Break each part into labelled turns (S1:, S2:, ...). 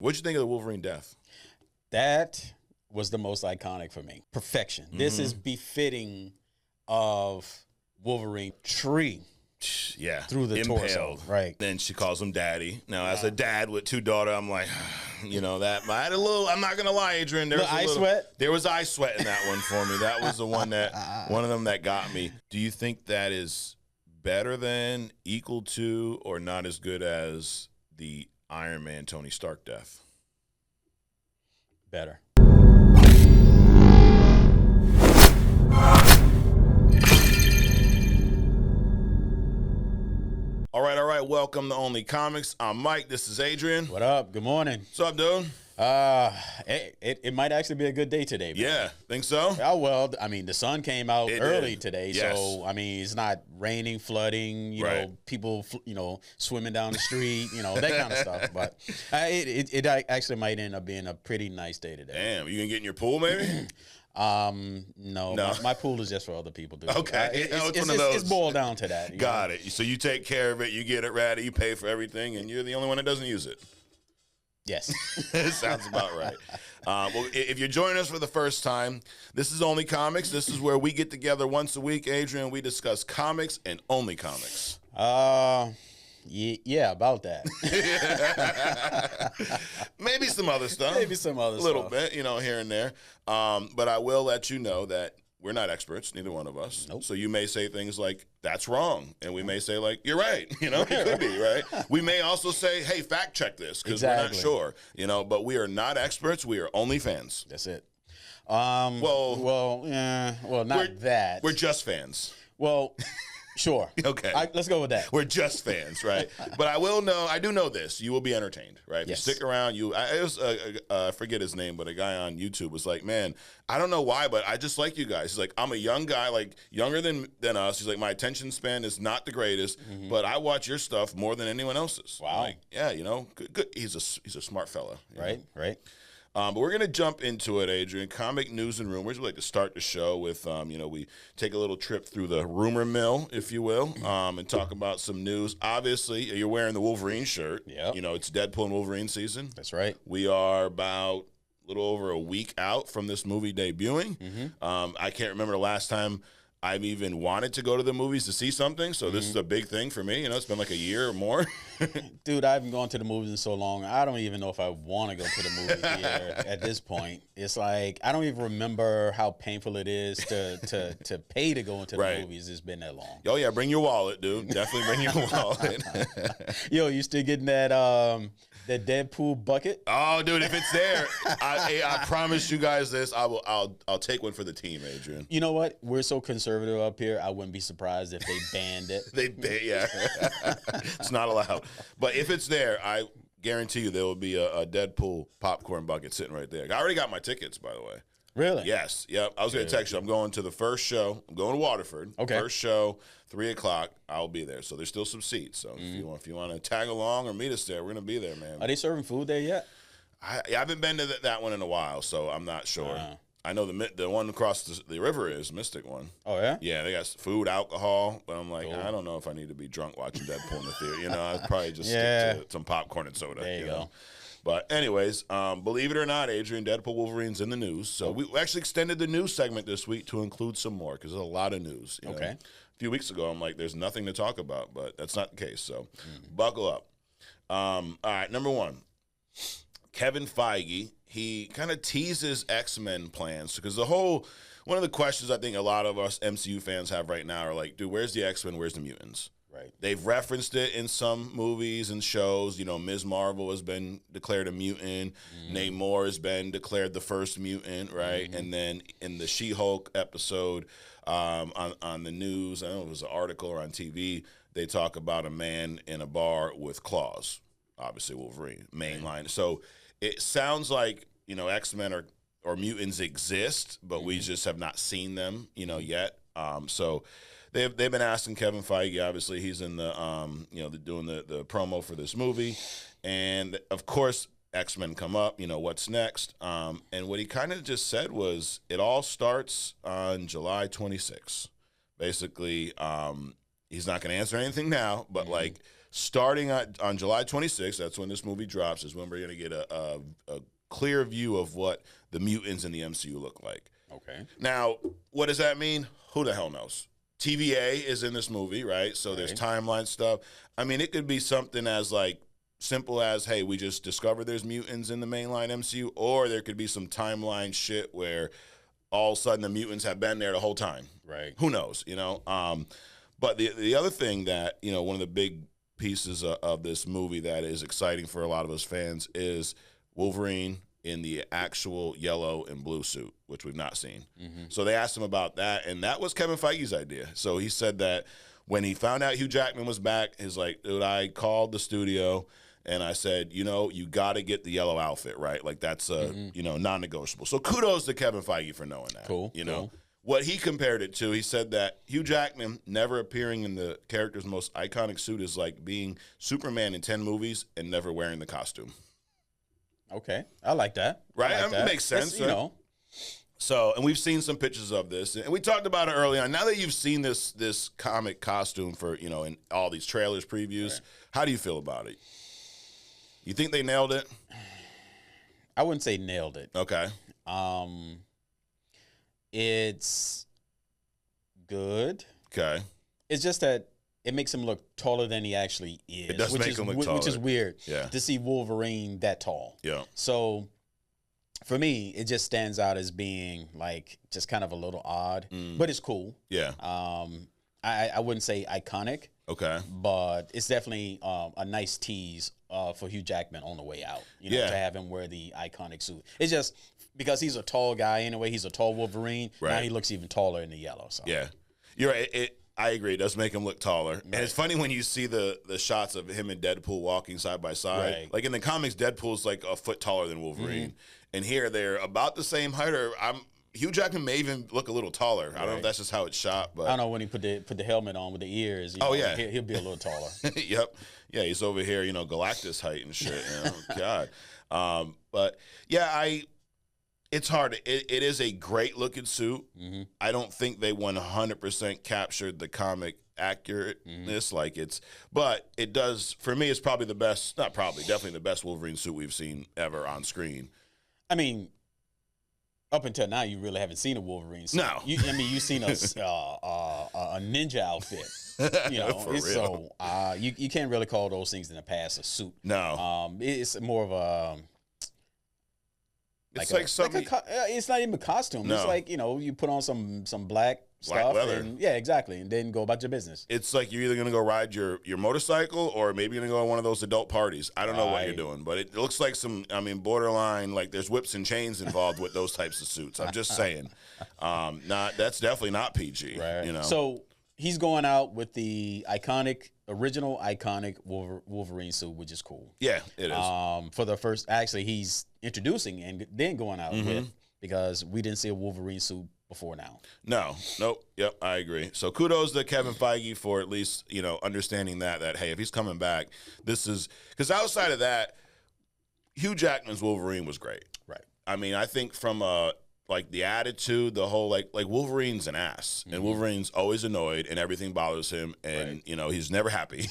S1: What'd you think of the Wolverine death?
S2: That was the most iconic for me. Perfection. This is befitting of Wolverine tree.
S1: Yeah,
S2: Through the torso, right?
S1: Then she calls him daddy. Now, as a dad with two daughters, I'm like, that. I had a little. I'm not gonna lie, Adrian. There was
S2: eye sweat.
S1: There was eye sweat in that one for me. That was the one of them that got me. Do you think that is better than, equal to, or not as good as the Ironman Tony Stark death?
S2: Better.
S1: All right. Welcome to Only Comics. I'm Mike. This is Adrian.
S2: What up? Good morning.
S1: What's up, dude?
S2: It might actually be a good day today. Man.
S1: Yeah, think so?
S2: Oh, well, I mean, the sun came out early today,
S1: yes.
S2: So, I mean, it's not raining, flooding, you know, people, swimming down the street, that kind of stuff. But it actually might end up being a pretty nice day today.
S1: Damn, you gonna get in your pool, maybe?
S2: No. My pool is just for other people, dude.
S1: Okay.
S2: It's boiled down to that.
S1: Got it. So you take care of it, you get it ready, you pay for everything, and you're the only one that doesn't use it.
S2: Yes.
S1: It sounds about right. Well, if you're joining us for the first time, this is Only Comics. This is where we get together once a week, Adrian. We discuss comics and only comics.
S2: Yeah, about that.
S1: Maybe some other stuff.
S2: A
S1: little bit, here and there. But I will let you know that we're not experts, neither one of us.
S2: Nope.
S1: So you may say things like, that's wrong. And we may say, like, you're right. It could be, right? We may also say, hey, fact check this, because we're not sure. But we are not experts. We are only fans.
S2: That's it.
S1: Not
S2: that.
S1: We're just fans.
S2: Well, sure.
S1: Okay.
S2: Let's go with that.
S1: We're just fans, right? But I do know this. You will be entertained, right?
S2: Yes.
S1: If you stick around, I forget his name, but a guy on YouTube was like, man, I don't know why, but I just like you guys. He's like, I'm a young guy, like younger than us. He's like, my attention span is not the greatest, but I watch your stuff more than anyone else's.
S2: Wow.
S1: Like, yeah, good. He's a smart fella.
S2: Right.
S1: But we're going to jump into it, Adrian. Comic news and rumors. We like to start the show with, we take a little trip through the rumor mill, if you will, and talk about some news. Obviously, you're wearing the Wolverine shirt.
S2: Yeah.
S1: It's Deadpool and Wolverine season.
S2: That's right.
S1: We are about a little over a week out from this movie debuting. I can't remember the last time I've even wanted to go to the movies to see something, so this is a big thing for me. It's been like a year or more.
S2: Dude, I haven't gone to the movies in so long. I don't even know if I want to go to the movie theater at this point. It's like I don't even remember how painful it is to pay to go into the movies. It's been that long.
S1: Oh yeah, bring your wallet, dude. Definitely bring your wallet.
S2: Yo, you still getting that Deadpool bucket?
S1: Oh, dude, if it's there, I promise you guys this. I'll take one for the team, Adrian.
S2: You know what? We're so conservative up here. I wouldn't be surprised if they banned it.
S1: Yeah, it's not allowed. But if it's there, I guarantee you there will be a Deadpool popcorn bucket sitting right there. I already got my tickets, by the way.
S2: Really?
S1: Yes. Yep. I was going to text you. I'm going to the first show. I'm going to Waterford.
S2: Okay.
S1: First show, 3:00. I'll be there. So there's still some seats. So if you want to tag along or meet us there, we're going to be there, man.
S2: Are they serving food there yet?
S1: I haven't been to that one in a while, so I'm not sure. I know the one across the river is Mystic one.
S2: Oh, yeah?
S1: Yeah, they got food, alcohol, but I'm like, I don't know if I need to be drunk watching Deadpool in the theater. I'd probably just stick to some popcorn and soda.
S2: There you go.
S1: But anyways, believe it or not, Adrian, Deadpool Wolverine's in the news. So we actually extended the news segment this week to include some more because there's a lot of news.
S2: Okay.
S1: A few weeks ago, I'm like, there's nothing to talk about, but that's not the case. So buckle up. All right, number one, Kevin Feige. He kind of teases X-Men plans because one of the questions I think a lot of us MCU fans have right now are like, dude, where's the X-Men? Where's the mutants?
S2: Right.
S1: They've referenced it in some movies and shows. Ms. Marvel has been declared a mutant. Namor has been declared the first mutant, right? And then in the She-Hulk episode on the news, I don't know if it was an article or on TV, they talk about a man in a bar with claws. Obviously Wolverine, main line. So it sounds like, X-Men or mutants exist, but we just have not seen them, yet. So they've been asking Kevin Feige. Obviously, he's in the doing the promo for this movie, and of course, X-Men come up. What's next? And what he kind of just said was it all starts on July 26th. Basically, he's not going to answer anything now, but like starting on July 26th, that's when this movie drops, is when we're going to get a clear view of what the mutants in the MCU look like.
S2: Okay.
S1: Now, what does that mean? Who the hell knows? TVA is in this movie, right? So there's timeline stuff. I mean, it could be something as like simple as, hey, we just discovered there's mutants in the mainline MCU, or there could be some timeline shit where all of a sudden the mutants have been there the whole time.
S2: Right.
S1: Who knows, you know? But the other thing that, you know, one of the big pieces of this movie that is exciting for a lot of us fans is Wolverine in the actual yellow and blue suit, which we've not seen. Mm-hmm. So they asked him about that, and that was Kevin Feige's idea. So he said that when he found out Hugh Jackman was back, he's like, dude, I called the studio and I said, you know, you got to get the yellow outfit, right? Like that's you know, non-negotiable. So kudos to Kevin Feige for knowing that.
S2: Cool.
S1: You know what he compared it to. He said that Hugh Jackman never appearing in the character's most iconic suit is like being Superman in 10 movies and never wearing the costume.
S2: Okay, I like that.
S1: Right,
S2: like that.
S1: It makes sense.
S2: That's, you know.
S1: So, and we've seen some pictures of this, and we talked about it early on. Now that you've seen this comic costume for, you know, in all these trailers, previews, how do you feel about it? You think they nailed it?
S2: I wouldn't say nailed it.
S1: Okay.
S2: It's good.
S1: Okay.
S2: It's just that it makes him look taller than he actually is.
S1: It does make him look taller.
S2: Which is weird.
S1: Yeah.
S2: To see Wolverine that tall.
S1: Yeah.
S2: So for me, it just stands out as being like just kind of a little odd, but it's cool.
S1: Yeah.
S2: I wouldn't say iconic.
S1: Okay.
S2: But it's definitely a nice tease for Hugh Jackman on the way out. You know, to have him wear the iconic suit. It's just because he's a tall guy anyway. He's a tall Wolverine. Right. Now he looks even taller in the yellow. So
S1: yeah, you're right. I agree. It does make him look taller. Right. And it's funny when you see the shots of him and Deadpool walking side by side. Right. Like in the comics, Deadpool's like a foot taller than Wolverine. And here they're about the same height. Or Hugh Jackman may even look a little taller. I don't know if that's just how it's shot. But
S2: I don't know when he put the helmet on with the ears. You know, he'll be a little taller.
S1: Yep. Yeah, he's over here, you know, Galactus height and shit. You know? God. But yeah, it's hard. It is a great looking suit. Mm-hmm. I don't think they 100% captured the comic accurateness but it does. For me, it's probably the best, not probably, definitely the best Wolverine suit we've seen ever on screen.
S2: I mean, up until now, you really haven't seen a Wolverine suit.
S1: No.
S2: You've seen a ninja outfit. You know,
S1: For real.
S2: So you can't really call those things in the past a suit.
S1: No.
S2: It's more of a...
S1: It's like something.
S2: It's not even a costume.
S1: No.
S2: It's like, you know, you put on some black stuff.
S1: Leather.
S2: And, yeah, exactly. And then go about your business.
S1: It's like you're either going to go ride your motorcycle or maybe you're going to go to one of those adult parties. I don't know what you're doing, but it looks like borderline, like there's whips and chains involved with those types of suits. I'm just saying. That's definitely not PG.
S2: Right.
S1: You know?
S2: So he's going out with the original iconic Wolverine suit, which is cool.
S1: Yeah, it is.
S2: For the first, actually, he's introducing and then going out with, because we didn't see a Wolverine suit before now.
S1: Nope. Yep, I agree. So kudos to Kevin Feige for at least, you know, understanding that hey, if he's coming back, this is because outside of that, Hugh Jackman's Wolverine was great.
S2: Right.
S1: I mean, I think from like the attitude, the whole like Wolverine's an ass, and Wolverine's always annoyed, and everything bothers him, and you know he's never happy,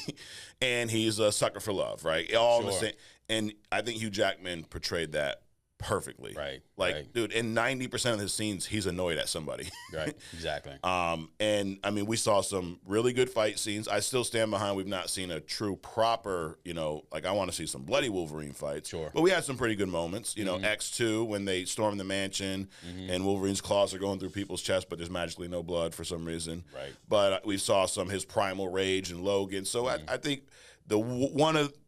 S1: and he's a sucker for love, right? All the same, and I think Hugh Jackman portrayed that perfectly,
S2: right?
S1: Like, dude, in 90% of his scenes, he's annoyed at somebody,
S2: right? Exactly.
S1: And I mean, we saw some really good fight scenes. I still stand behind. We've not seen a true proper, you know, like I want to see some bloody Wolverine fights.
S2: Sure.
S1: But we had some pretty good moments. You know, X2 when they storm the mansion and Wolverine's claws are going through people's chests, but there's magically no blood for some reason.
S2: Right.
S1: But we saw his primal rage in Logan. So I think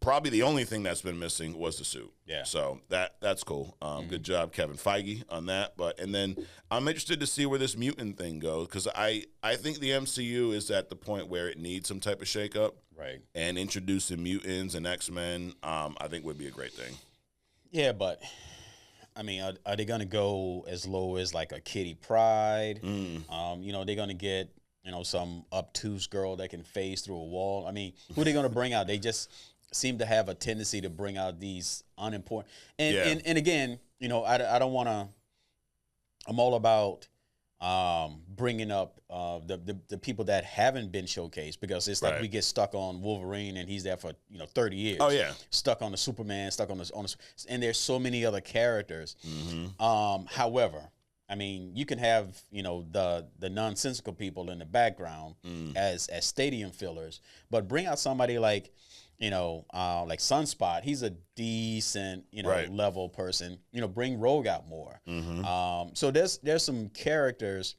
S1: probably the only thing that's been missing was the suit.
S2: Yeah.
S1: So that's cool. Good job, Kevin Feige, on that. And then I'm interested to see where this mutant thing goes, because I think the MCU is at the point where it needs some type of shakeup.
S2: Right.
S1: And introducing mutants and X-Men, I think would be a great thing.
S2: Yeah, but I mean, are they going to go as low as like a Kitty Pryde? You know, they're going to get, you know, some obtuse girl that can phase through a wall. I mean, who are they going to bring out? They just seem to have a tendency to bring out these unimportant. And again, you know, I don't want to. I'm all about bringing up the people that haven't been showcased, because it's like we get stuck on Wolverine and he's there for 30 years.
S1: Oh yeah,
S2: stuck on the Superman, stuck on the and there's so many other characters. However, I mean, you can have the nonsensical people in the background as stadium fillers, but bring out somebody like like Sunspot. He's a decent level person. Bring Rogue out more. So there's some characters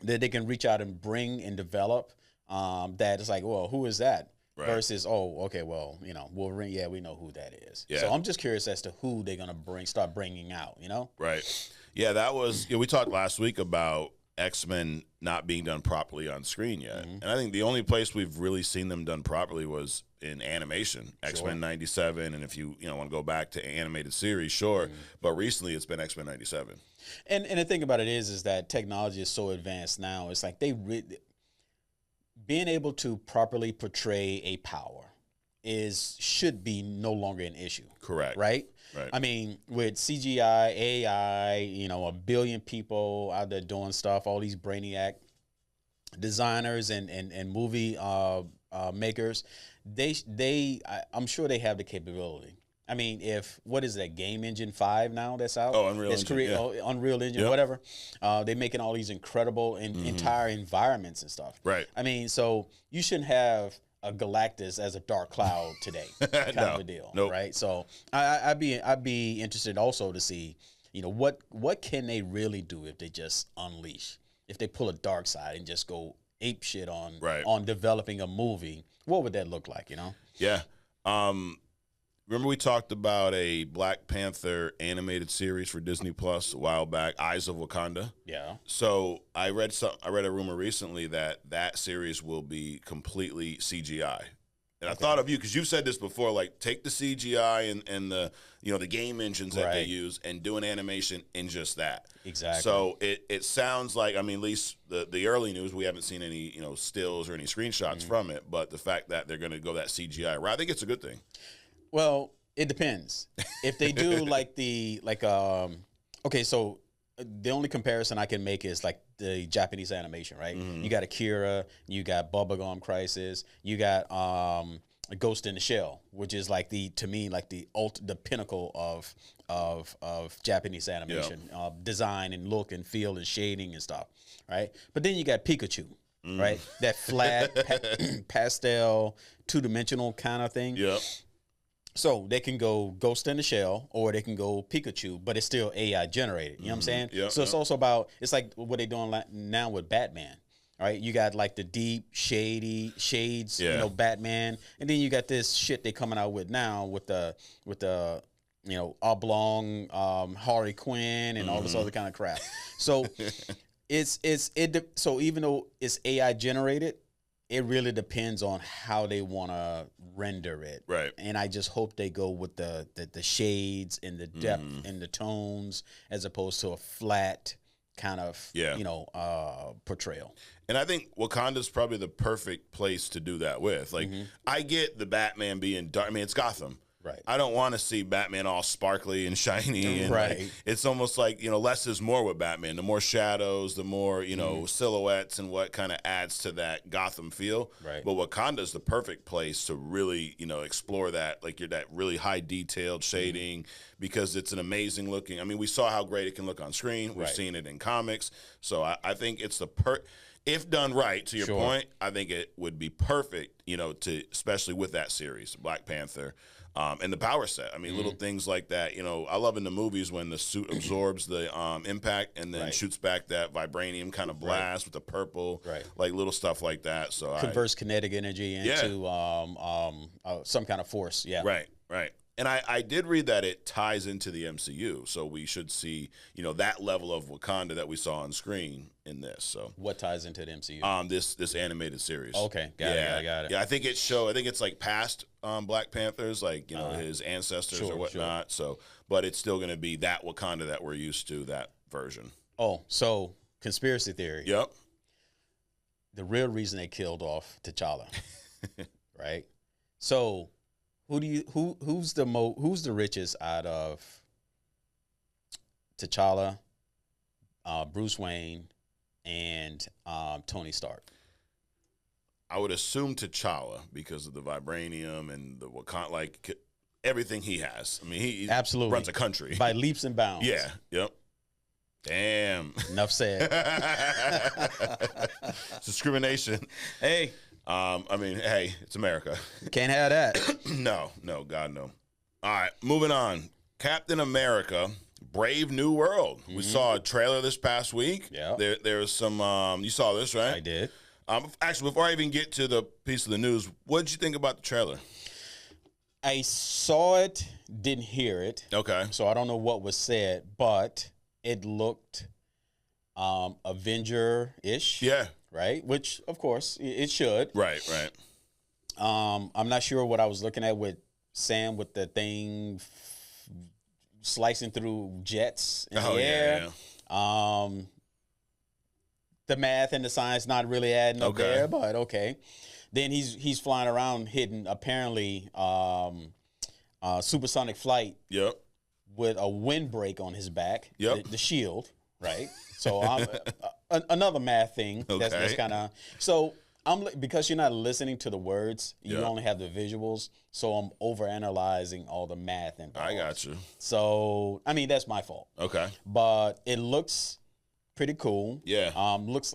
S2: that they can reach out and bring and develop. That is like, well, who is that? Right. Versus, oh, okay, well, Wolverine. Yeah, we know who that is. Yeah. So I'm just curious as to who they're gonna start bringing out.
S1: Right. Yeah, that was. We talked last week about X-Men not being done properly on screen yet, and I think the only place we've really seen them done properly was in animation. X-Men 97, and if you want to go back to animated series, sure, but recently it's been X-Men 97.
S2: And the thing about it is that technology is so advanced now. It's like being able to properly portray a power should be no longer an issue.
S1: Correct.
S2: Right?
S1: Right.
S2: I mean, with CGI, AI, a billion people out there doing stuff, all these brainiac designers and movie makers, I'm sure they have the capability. I mean, what is that, Game Engine 5 now that's out?
S1: Oh, Unreal Engine.
S2: Unreal Engine, whatever. They're making all these incredible entire environments and stuff.
S1: Right.
S2: I mean, so you shouldn't have a Galactus as a dark cloud today, kind of a deal, right? So I'd be interested also to see, what can they really do if they just unleash, if they pull a dark side and just go ape shit on developing a movie. What would that look like?
S1: Yeah. Remember we talked about a Black Panther animated series for Disney Plus a while back, Eyes of Wakanda?
S2: Yeah.
S1: So I read a rumor recently that series will be completely CGI. And I thought of you because you said this before, like take the CGI and the the game engines that they use and do an animation in just that.
S2: Exactly.
S1: So it sounds like, I mean, at least the early news, we haven't seen any stills or any screenshots from it, but the fact that they're going to go that CGI route, I think it's a good thing.
S2: Well, it depends. If they do okay, so the only comparison I can make is like the Japanese animation, right? You got Akira, you got Bubblegum Crisis, you got Ghost in the Shell, which is like the pinnacle of Japanese animation, design and look and feel and shading and stuff, right? But then you got Pikachu. Right, that flat pastel, two-dimensional kind of thing.
S1: Yep.
S2: So they can go Ghost in the Shell or they can go Pikachu, but it's still AI generated. You know what I'm saying?
S1: Yep,
S2: so it's also about, it's like what they're doing now with Batman. All right, you got like the deep, shady shades, Batman, and then you got this shit they coming out with now with the oblong Harley Quinn and all this other kind of crap. So so even though it's AI generated, it really depends on how they want to render it.
S1: Right.
S2: And I just hope they go with the shades and the depth and the tones as opposed to a flat kind of, portrayal.
S1: And I think Wakanda's probably the perfect place to do that with. Like, I get the Batman being dark. I mean, it's Gotham.
S2: Right.
S1: I don't want to see Batman all sparkly and shiny. And it's almost like, less is more with Batman. The more shadows, the more, silhouettes and what kind of adds to that Gotham feel.
S2: Right.
S1: But Wakanda's the perfect place to really, explore that, like that really high detailed shading because it's an amazing looking. I mean, we saw how great it can look on screen. We've seen it in comics. So I think it's if done right, to your point, I think it would be perfect, especially with that series, Black Panther. And the power set. I mean, little things like that. I love in the movies when the suit absorbs the impact and then shoots back that vibranium kind of blast with the purple, like little stuff like that. So
S2: converts kinetic energy into some kind of force. Yeah.
S1: Right. And I did read that it ties into the MCU, so we should see that level of Wakanda that we saw on screen in this. So
S2: what ties into the MCU?
S1: This animated series.
S2: Okay, got it. I got it.
S1: Yeah, I think it's like past Black Panthers, like his ancestors or whatnot. So, but it's still going to be that Wakanda that we're used to, that version.
S2: Oh, so conspiracy theory.
S1: Yep.
S2: The real reason they killed off T'Challa, right? So. Who's the richest out of T'Challa, Bruce Wayne, and Tony Stark?
S1: I would assume T'Challa because of the vibranium and the Wakanda, like everything he has. I mean, he
S2: absolutely
S1: runs a country
S2: by leaps and bounds.
S1: Yeah. Yep. Damn.
S2: Enough said.
S1: Discrimination.
S2: Hey.
S1: I mean, hey, it's America.
S2: Can't have that.
S1: No, God, no. All right, moving on. Captain America, Brave New World. We saw a trailer this past week.
S2: Yeah.
S1: There's some, you saw this, right?
S2: I did.
S1: Actually, before I even get to the piece of the news, what did you think about the trailer?
S2: I saw it, didn't hear it.
S1: Okay.
S2: So I don't know what was said, but it looked Avenger-ish.
S1: Yeah.
S2: Right? Which, of course, it should.
S1: Right.
S2: I'm not sure what I was looking at with Sam with the thing slicing through jets in the air.
S1: Yeah.
S2: The math and the science not really adding up there, but okay. Then he's flying around hitting apparently supersonic flight.
S1: Yep.
S2: With a windbreak on his back.
S1: Yep.
S2: The shield, right? So another math thing.
S1: Okay.
S2: That's kind of so. Because you're not listening to the words, you only have the visuals. So I'm overanalyzing all the math involved.
S1: I got you.
S2: So I mean that's my fault.
S1: Okay.
S2: But it looks pretty cool.
S1: Yeah.
S2: Looks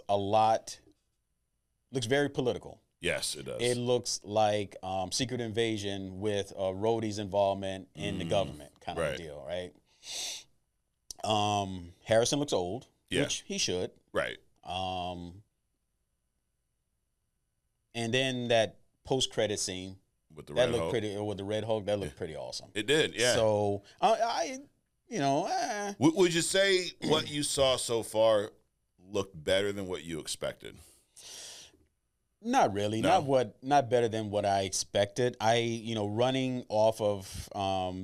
S2: very political.
S1: Yes, it does.
S2: It looks like Secret Invasion with Rhodey's involvement in the government kind of deal, right? Harrison looks old, which he should.
S1: Right.
S2: And then that post-credit scene
S1: with the
S2: that
S1: Red
S2: looked
S1: Hulk.
S2: pretty with the Red Hulk. That looked pretty awesome.
S1: It did, yeah.
S2: So
S1: Would you say what you saw so far looked better than what you expected?
S2: Not really.
S1: No.
S2: Not better than what I expected. Running off of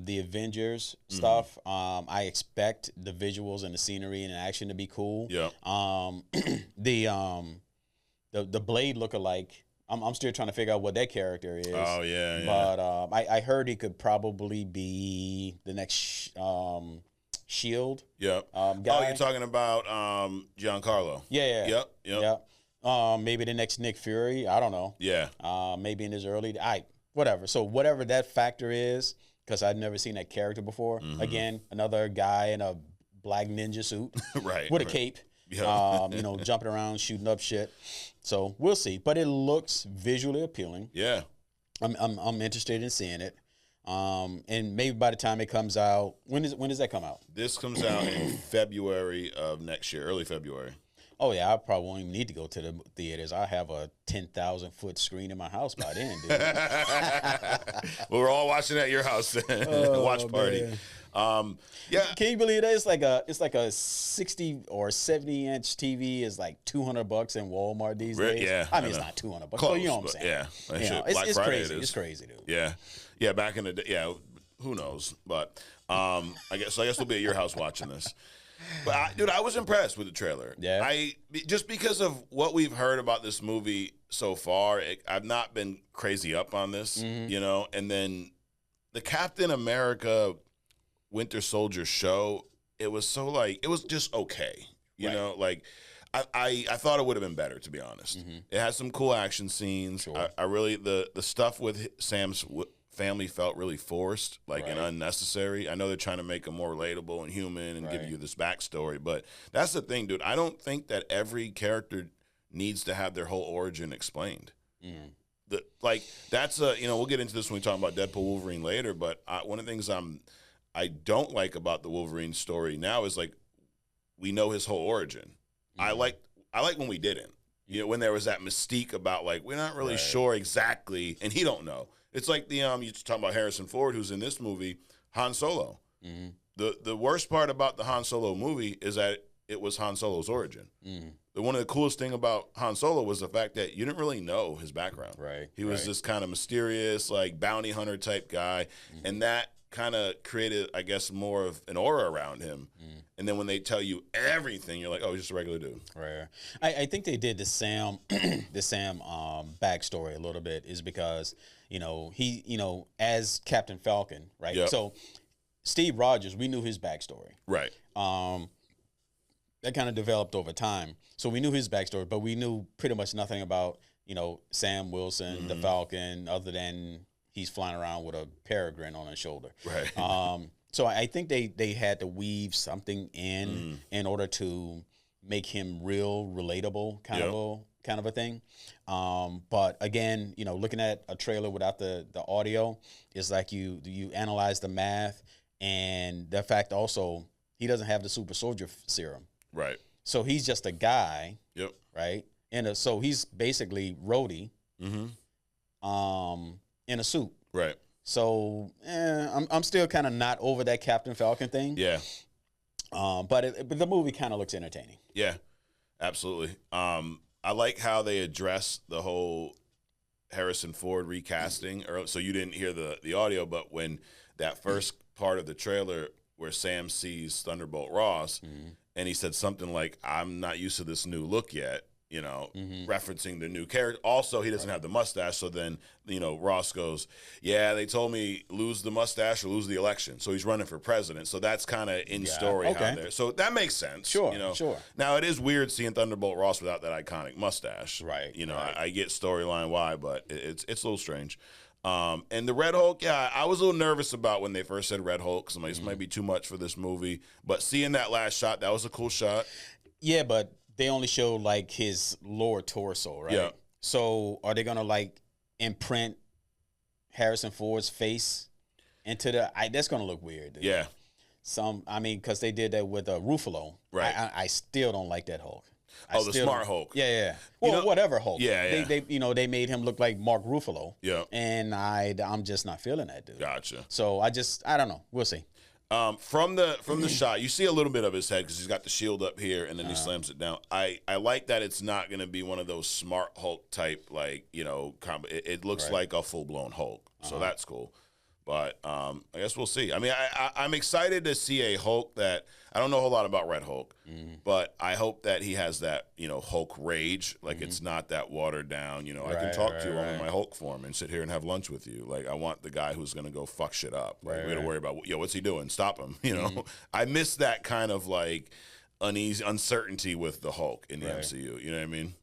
S2: the Avengers stuff, I expect the visuals and the scenery and the action to be cool.
S1: Yeah.
S2: The Blade lookalike, I'm still trying to figure out what that character is.
S1: Oh yeah.
S2: But I heard he could probably be the next Shield.
S1: Yep.
S2: Guy.
S1: Oh, you're talking about Giancarlo.
S2: Yeah.
S1: Yep.
S2: Maybe the next Nick Fury. I don't know.
S1: Yeah.
S2: Maybe in his early. Whatever. So whatever that factor is, because I'd never seen that character before. Again, another guy in a black ninja suit,
S1: right,
S2: with a cape.
S1: Yeah.
S2: Jumping around, shooting up shit. So we'll see. But it looks visually appealing.
S1: Yeah.
S2: I'm interested in seeing it. And maybe by the time it comes out, when does that come out?
S1: This comes out in February of next year, early February.
S2: Oh yeah, I probably won't even need to go to the theaters. I have a 10,000-foot screen in my house by then, dude.
S1: Well, we're all watching at your house then. Watch party. Yeah.
S2: Can you believe that? It's like a 60 or 70-inch TV is like $200 in Walmart these days.
S1: Yeah.
S2: I mean, it's not $200, but you know what I'm saying.
S1: Yeah.
S2: It's crazy. It's crazy, dude.
S1: Yeah. Yeah. Back in the day, yeah. Who knows? But I guess we'll be at your house watching this. But I was impressed with the trailer.
S2: Yeah.
S1: Just because of what we've heard about this movie so far, I've not been crazy up on this, And then the Captain America Winter Soldier show, it was just okay, you know. Like I thought it would have been better, to be honest. It had some cool action scenes.
S2: Sure.
S1: I really the stuff with Sam's family felt really forced, and unnecessary. I know they're trying to make him more relatable and human and give you this backstory, but that's the thing, dude. I don't think that every character needs to have their whole origin explained. That's we'll get into this when we talk about Deadpool Wolverine later, but one of the things I don't like about the Wolverine story now is we know his whole origin. I like when we didn't. When there was that mystique about we're not really sure exactly, and he don't know. It's like you're talking about Harrison Ford, who's in this movie, Han Solo. The worst part about the Han Solo movie is that it was Han Solo's origin. One of the coolest thing about Han Solo was the fact that you didn't really know his background.
S2: Right.
S1: He was this kind of mysterious, bounty hunter type guy, and that kind of created, I guess, more of an aura around him. And then when they tell you everything, you're like, oh, he's just a regular dude.
S2: Right. I think they did the Sam backstory a little bit is because, he, as Captain Falcon, right?
S1: Yep.
S2: So Steve Rogers, we knew his backstory.
S1: Right.
S2: that kind of developed over time. So we knew his backstory, but we knew pretty much nothing about, Sam Wilson, the Falcon, other than he's flying around with a peregrine on his shoulder.
S1: Right.
S2: So I think they had to weave something in order to make him real relatable, kind of a thing. But again, looking at a trailer without the audio is like you analyze the math and the fact also he doesn't have the super soldier serum.
S1: Right.
S2: So he's just a guy.
S1: Yep.
S2: Right. So he's basically Rhodey. In a suit.
S1: Right.
S2: So I'm still kind of not over that Captain Falcon thing.
S1: Yeah.
S2: But the movie kind of looks entertaining.
S1: Yeah, absolutely. I like how they address the whole Harrison Ford recasting. So you didn't hear the audio, but when that first part of the trailer where Sam sees Thunderbolt Ross, and he said something like, "I'm not used to this new look yet," referencing the new character. Also, he doesn't have the mustache, so then, Ross goes, "Yeah, they told me lose the mustache or lose the election." So he's running for president. So that's kind of in story how there. So that makes sense.
S2: Sure.
S1: Now, it is weird seeing Thunderbolt Ross without that iconic mustache.
S2: Right.
S1: I get storyline why, but it's a little strange. And the Red Hulk, I was a little nervous about when they first said Red Hulk, because this might be too much for this movie. But seeing that last shot, that was a cool shot.
S2: Yeah, but they only showed like his lower torso, right?
S1: Yeah.
S2: So are they gonna imprint Harrison Ford's face into that's gonna look weird. Dude.
S1: Yeah.
S2: Because they did that with Ruffalo.
S1: Right.
S2: I still don't like that Hulk.
S1: The smart Hulk.
S2: Yeah. Well, whatever Hulk.
S1: Yeah.
S2: They made him look like Mark Ruffalo.
S1: Yeah.
S2: And I'm just not feeling that dude.
S1: Gotcha.
S2: So I don't know. We'll see.
S1: From the shot, you see a little bit of his head because he's got the shield up here, and then he slams it down. I like that it's not going to be one of those smart Hulk type, it looks like a full blown Hulk, so that's cool. But I guess we'll see. I mean, I'm excited to see a Hulk that I don't know a whole lot about Red Hulk, but I hope that he has that Hulk rage. It's not that watered down. I can talk to you in my Hulk form and sit here and have lunch with you. I want the guy who's gonna go fuck shit up. We got to worry about what's he doing? Stop him. I miss that kind of uneasy uncertainty with the Hulk in the MCU. You know what I mean?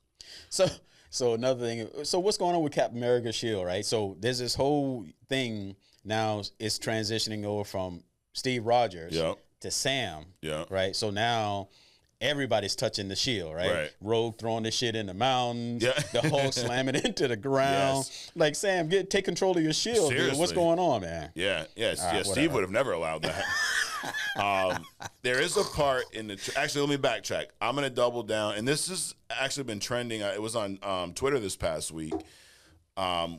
S2: So another thing. So what's going on with Captain America's shield? Right. So there's this whole thing. Now it's transitioning over from Steve Rogers to Sam.
S1: Yeah.
S2: Right. So now everybody's touching the shield. Right. Rogue throwing the shit in the mountains. Yeah. The Hulk slamming into the ground. Yes. Sam, take control of your shield. Dude. What's going on, man?
S1: Yeah. Steve would have never allowed that. There is a part in the. Actually, let me backtrack. I'm gonna double down, and this has actually been trending. It was on Twitter this past week.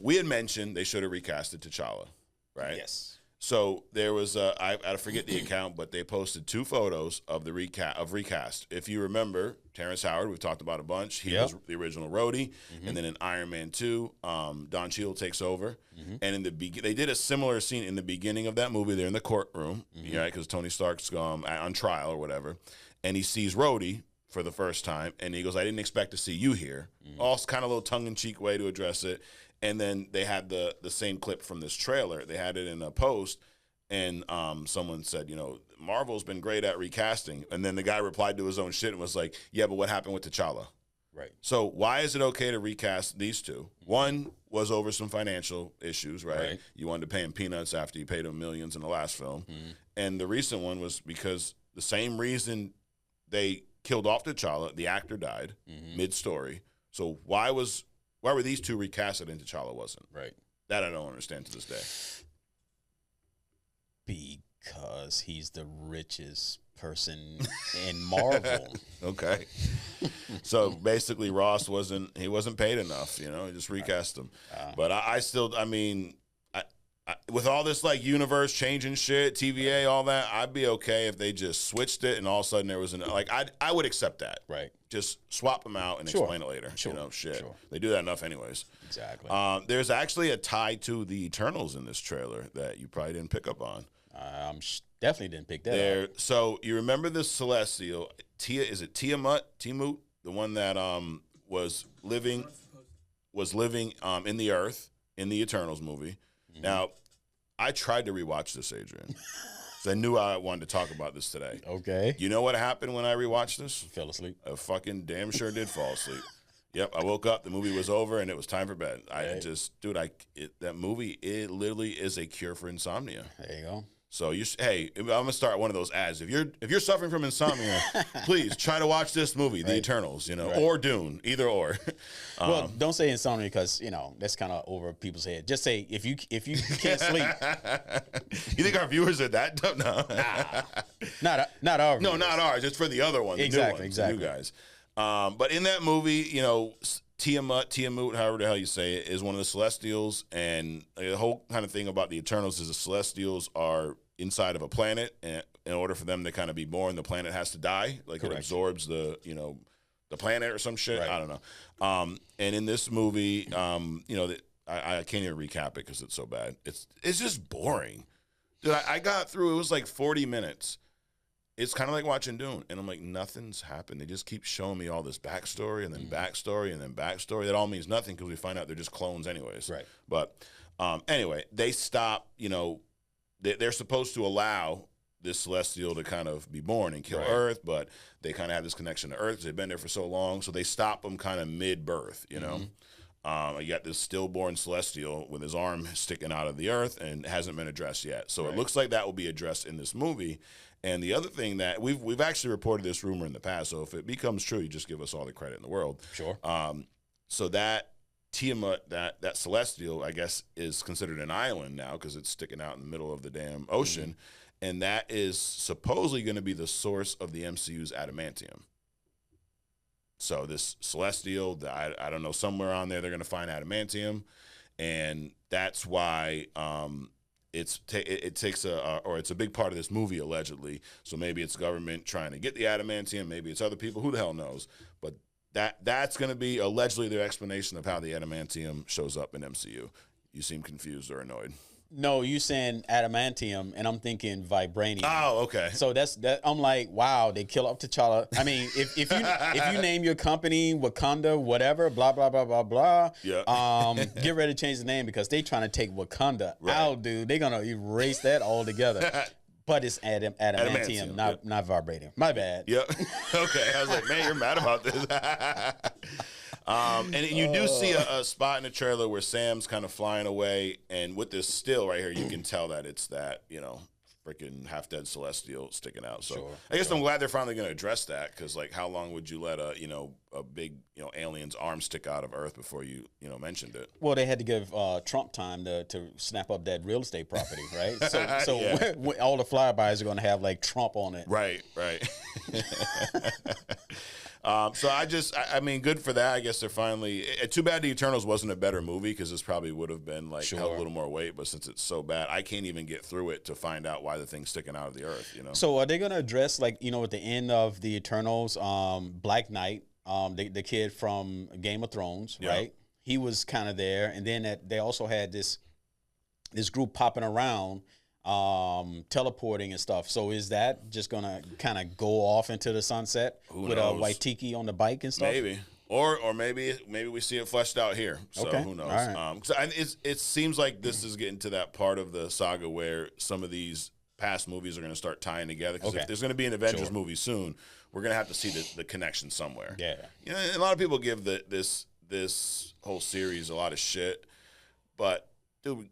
S1: We had mentioned they should have recasted T'Challa. Right.
S2: Yes.
S1: So there was I forget the account, but they posted 2 photos of the recast. If you remember, Terrence Howard, we've talked about a bunch. He was the original Rhodey, and then in Iron Man 2, Don Cheadle takes over. And in they did a similar scene in the beginning of that movie. They're in the courtroom, right? Because Tony Stark's on trial or whatever, and he sees Rhodey for the first time, and he goes, "I didn't expect to see you here." Also, kind of a little tongue-in-cheek way to address it. And then they had the same clip from this trailer. They had it in a post, and someone said, Marvel's been great at recasting. And then the guy replied to his own shit and was like, "Yeah, but what happened with T'Challa?"
S2: Right.
S1: So why is it okay to recast these two? One was over some financial issues, right? You wanted to pay him peanuts after you paid him millions in the last film. And the recent one was because the same reason they killed off T'Challa, the actor died mid-story. So why were these two recasted and T'Challa wasn't?
S2: Right.
S1: That I don't understand to this day.
S2: Because he's the richest person in Marvel.
S1: Okay. So basically Ross wasn't paid enough, he just recast him. But I still, with all this universe changing shit, TVA, all that, I'd be okay if they just switched it and all of a sudden there was I would accept that.
S2: Right.
S1: Just swap them out and explain it later.
S2: Sure.
S1: Sure. They do that enough anyways.
S2: Exactly.
S1: There's actually a tie to the Eternals in this trailer that you probably didn't pick up on.
S2: Definitely didn't pick that up.
S1: So you remember the Celestial, is it Tiamut, the one that was living in the Earth in the Eternals movie. Now, I tried to rewatch this, Adrian. So I knew I wanted to talk about this today.
S2: Okay.
S1: You know what happened when I rewatched this?
S2: Fell asleep.
S1: I fucking damn sure did fall asleep. Yep, I woke up, the movie was over, and it was time for bed. That movie, it literally is a cure for insomnia.
S2: There you go.
S1: So hey, I'm gonna start one of those ads. If you're suffering from insomnia, please try to watch this movie, The Eternals, or Dune, either or.
S2: Well, don't say insomnia because that's kind of over people's head. Just say if you can't sleep.
S1: You think our viewers are that dumb? No,
S2: not our viewers.
S1: No, not ours. It's for the other one,
S2: exactly,
S1: the new guys. But in that movie, Tiamut, however the hell you say it, is one of the Celestials, and the whole kind of thing about the Eternals is the Celestials are inside of a planet, and in order for them to kind of be born, the planet has to die. Like Correct. It absorbs the planet or some shit. Right. I don't know. And in this movie, I can't even recap it because it's so bad. It's just boring. Dude, I got through, it was like 40 minutes. It's kind of like watching Dune, and I'm like, nothing's happened. They just keep showing me all this backstory and then backstory and then backstory. That all means nothing because we find out they're just clones anyways.
S2: Right.
S1: But anyway, they stop, they're supposed to allow this Celestial to kind of be born and kill right. Earth, but they kind of have this connection to Earth because they've been there for so long, so they stop them kind of mid-birth, you know? You got this stillborn Celestial with his arm sticking out of the Earth and hasn't been addressed yet. So right. It looks like that will be addressed in this movie. And the other thing that we've actually reported this rumor in the past, so if it becomes true, you just give us all the credit in the world.
S2: Sure.
S1: So that Tiamat, that Celestial, I guess, is considered an island now because it's sticking out in the middle of the damn ocean. And that is supposedly going to be the source of the MCU's adamantium. So this Celestial, I don't know, somewhere on there they're going to find adamantium, and that's why it's a big part of this movie allegedly. So maybe it's government trying to get the adamantium, maybe it's other people, who the hell knows? But that's going to be allegedly their explanation of how the adamantium shows up in MCU. You seem confused or annoyed.
S2: No, you saying adamantium, and I'm thinking vibranium.
S1: Oh, okay.
S2: So that's that. I'm like, wow, they kill off T'Challa. I mean, if you name your company Wakanda, whatever, blah blah blah blah blah.
S1: Yeah.
S2: Get ready to change the name because they trying to take Wakanda out, dude. They're gonna erase that altogether. But it's adamantium, not vibranium. My bad.
S1: Yep. Okay. I was like, man, you're mad about this. And you do see a spot in the trailer where Sam's kind of flying away, and with this still right here, you can tell that it's that, freaking half-dead Celestial sticking out. So sure, I guess I'm glad they're finally going to address that, because, like, how long would you let a big, alien's arm stick out of Earth before you, mentioned it?
S2: Well, they had to give Trump time to snap up that real estate property, right? So yeah. when all the flybys are going to have, like, Trump on it.
S1: Right. So I mean, good for that. I guess they're finally. Too bad the Eternals wasn't a better movie, because this probably would have been held a little more weight. But since it's so bad, I can't even get through it to find out why the thing's sticking out of the Earth.
S2: So are they going to address, at the end of the Eternals, Black Knight, the kid from Game of Thrones, right? He was kind of there, and then they also had this group popping around, teleporting and stuff. So is that just gonna kind of go off into the sunset with a Waititi on the bike and stuff?
S1: Maybe, or maybe we see it fleshed out here. So who knows? Right. It seems like this is getting to that part of the saga where some of these past movies are going to start tying together. Because if there's going to be an Avengers movie soon, we're going to have to see the connection somewhere.
S2: Yeah.
S1: A lot of people give this whole series a lot of shit, but dude,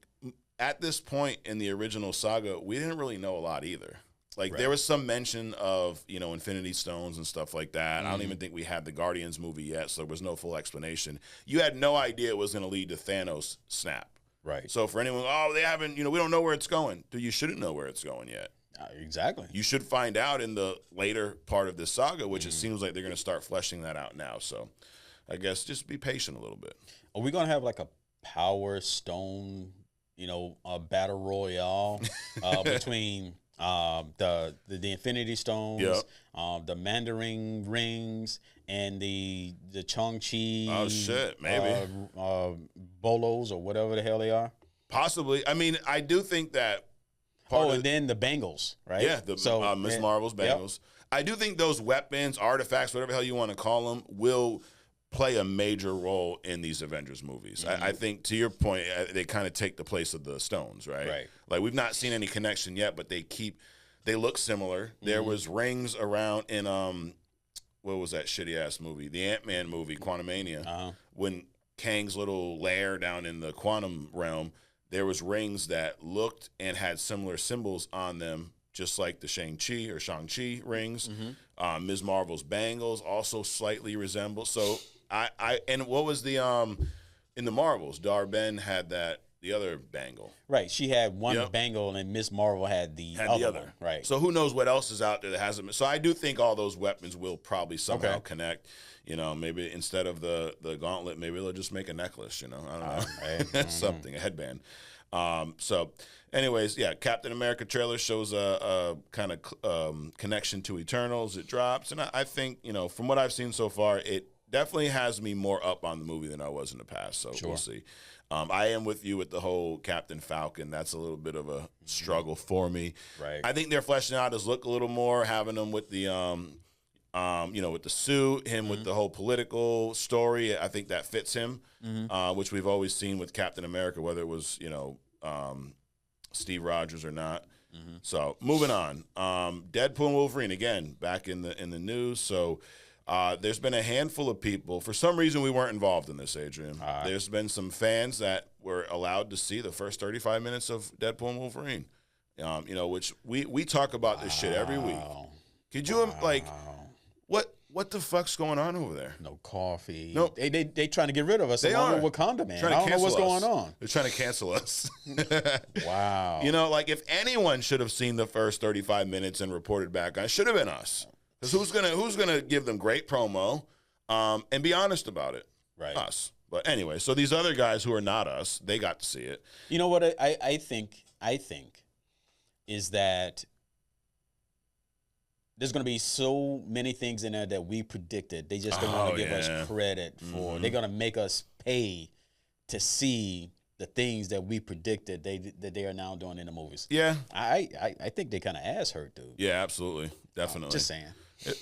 S1: at this point in the original saga, we didn't really know a lot either. There was some mention of, Infinity Stones and stuff like that. I don't even think we had the Guardians movie yet, so there was no full explanation. You had no idea it was going to lead to Thanos' snap.
S2: Right.
S1: So for anyone, they haven't, we don't know where it's going. Dude, you shouldn't know where it's going yet.
S2: Exactly.
S1: You should find out in the later part of this saga, which it seems like they're going to start fleshing that out now. So I guess just be patient a little bit.
S2: Are we going to have a Power Stone, a battle royale between the Infinity Stones, the Mandarin rings, and the Chong-Chi.
S1: Oh shit, maybe
S2: bolos or whatever the hell they are.
S1: Possibly. I mean, I do think that.
S2: And then the bangles, right?
S1: Yeah, the Miss Marvel's bangles. Yep. I do think those weapons, artifacts, whatever the hell you want to call them, will play a major role in these Avengers movies. I think, to your point, they kind of take the place of the stones, right?
S2: Right.
S1: Like, we've not seen any connection yet, but they keep They look similar. There was rings around in what was that shitty ass movie? The Ant-Man movie, Quantumania. When Kang's little lair down in the quantum realm, there was rings that looked and had similar symbols on them, just like the Shang-Chi rings. Ms. Marvel's bangles also slightly resemble. So and what was the in the Marvels? Dar-Ben had the other bangle.
S2: Right. She had one bangle, and Miss Marvel had the other one. Right.
S1: So who knows what else is out there that hasn't been. So I do think all those weapons will probably somehow connect. You know, maybe instead of the gauntlet, maybe they'll just make a necklace, you know. I don't know. Something, a headband. So anyways, yeah, Captain America trailer shows a kind of connection to Eternals. It drops. And I think, you know, from what I've seen so far, it definitely has me more up on the movie than I was in the past. So we'll see. I am with you with the whole Captain Falcon. That's a little bit of a struggle for me.
S2: Right.
S1: I think they're fleshing out his look a little more, having him with the, you know, with the suit, him with the whole political story. I think that fits him, which we've always seen with Captain America, whether it was, you know, Steve Rogers or not. So moving on, Deadpool and Wolverine again back in the news. So. There's been a handful of people. For some reason, we weren't involved in this, Adrian. There's been some fans that were allowed to see the first 35 minutes of Deadpool and Wolverine. You know, which we talk about this shit every week. Could you like what the fuck's going on over there?
S2: No coffee.
S1: No,
S2: they trying to get rid of us.
S1: They
S2: along
S1: are
S2: with Wakanda, man. I don't know what's going on.
S1: They're trying to cancel us.
S2: Wow.
S1: You know, like if anyone should have seen the first 35 minutes and reported back, it should have been us. Because who's gonna give them great promo, and be honest about it?
S2: Right.
S1: Us. But anyway, so these other guys who are not us, they got to see it.
S2: You know what I think is that there's going to be so many things in there that we predicted. They just don't want to give us credit for. They're going to make us pay to see the things that we predicted that they are now doing in the movies.
S1: Yeah.
S2: I think they kind of ass hurt, dude.
S1: Yeah, absolutely. Definitely.
S2: Just saying.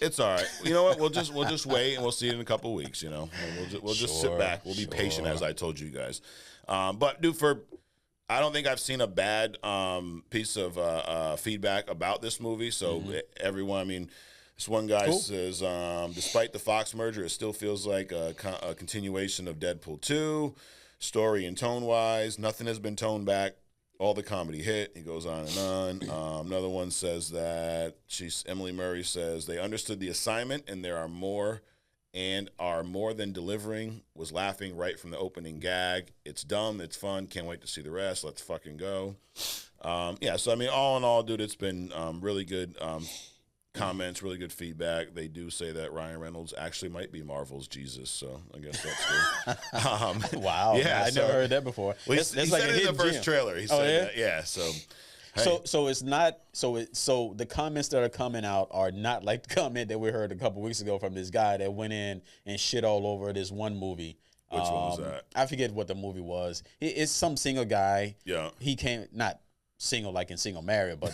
S1: It's all right. You know what? We'll just wait and we'll see it in a couple of weeks. You know, we'll just sit back. We'll be patient, as I told you guys. But dude, I don't think I've seen a bad piece of feedback about this movie. So everyone, I mean, this one guy says, despite the Fox merger, it still feels like a continuation of Deadpool 2, story and tone wise. Nothing has been toned back. All the comedy hit. He goes on and on. Another one says that Emily Murray says they understood the assignment and there are more than delivering. Was laughing right from the opening gag. It's dumb. It's fun. Can't wait to see the rest. Let's fucking go. Yeah. So I mean, all in all, dude, it's been really good comments, really good feedback. They do say that Ryan Reynolds actually might be Marvel's Jesus, so I guess that's good.
S2: Wow, yeah, I never heard that before.
S1: Well, he said it in the first trailer. He said that, yeah. So, hey.
S2: so it's not so the comments that are coming out are not like the comment that we heard a couple weeks ago from this guy that went in and shit all over this one movie.
S1: Which one was that?
S2: I forget what the movie was. It's some single guy.
S1: Yeah,
S2: he came not single like in single married, but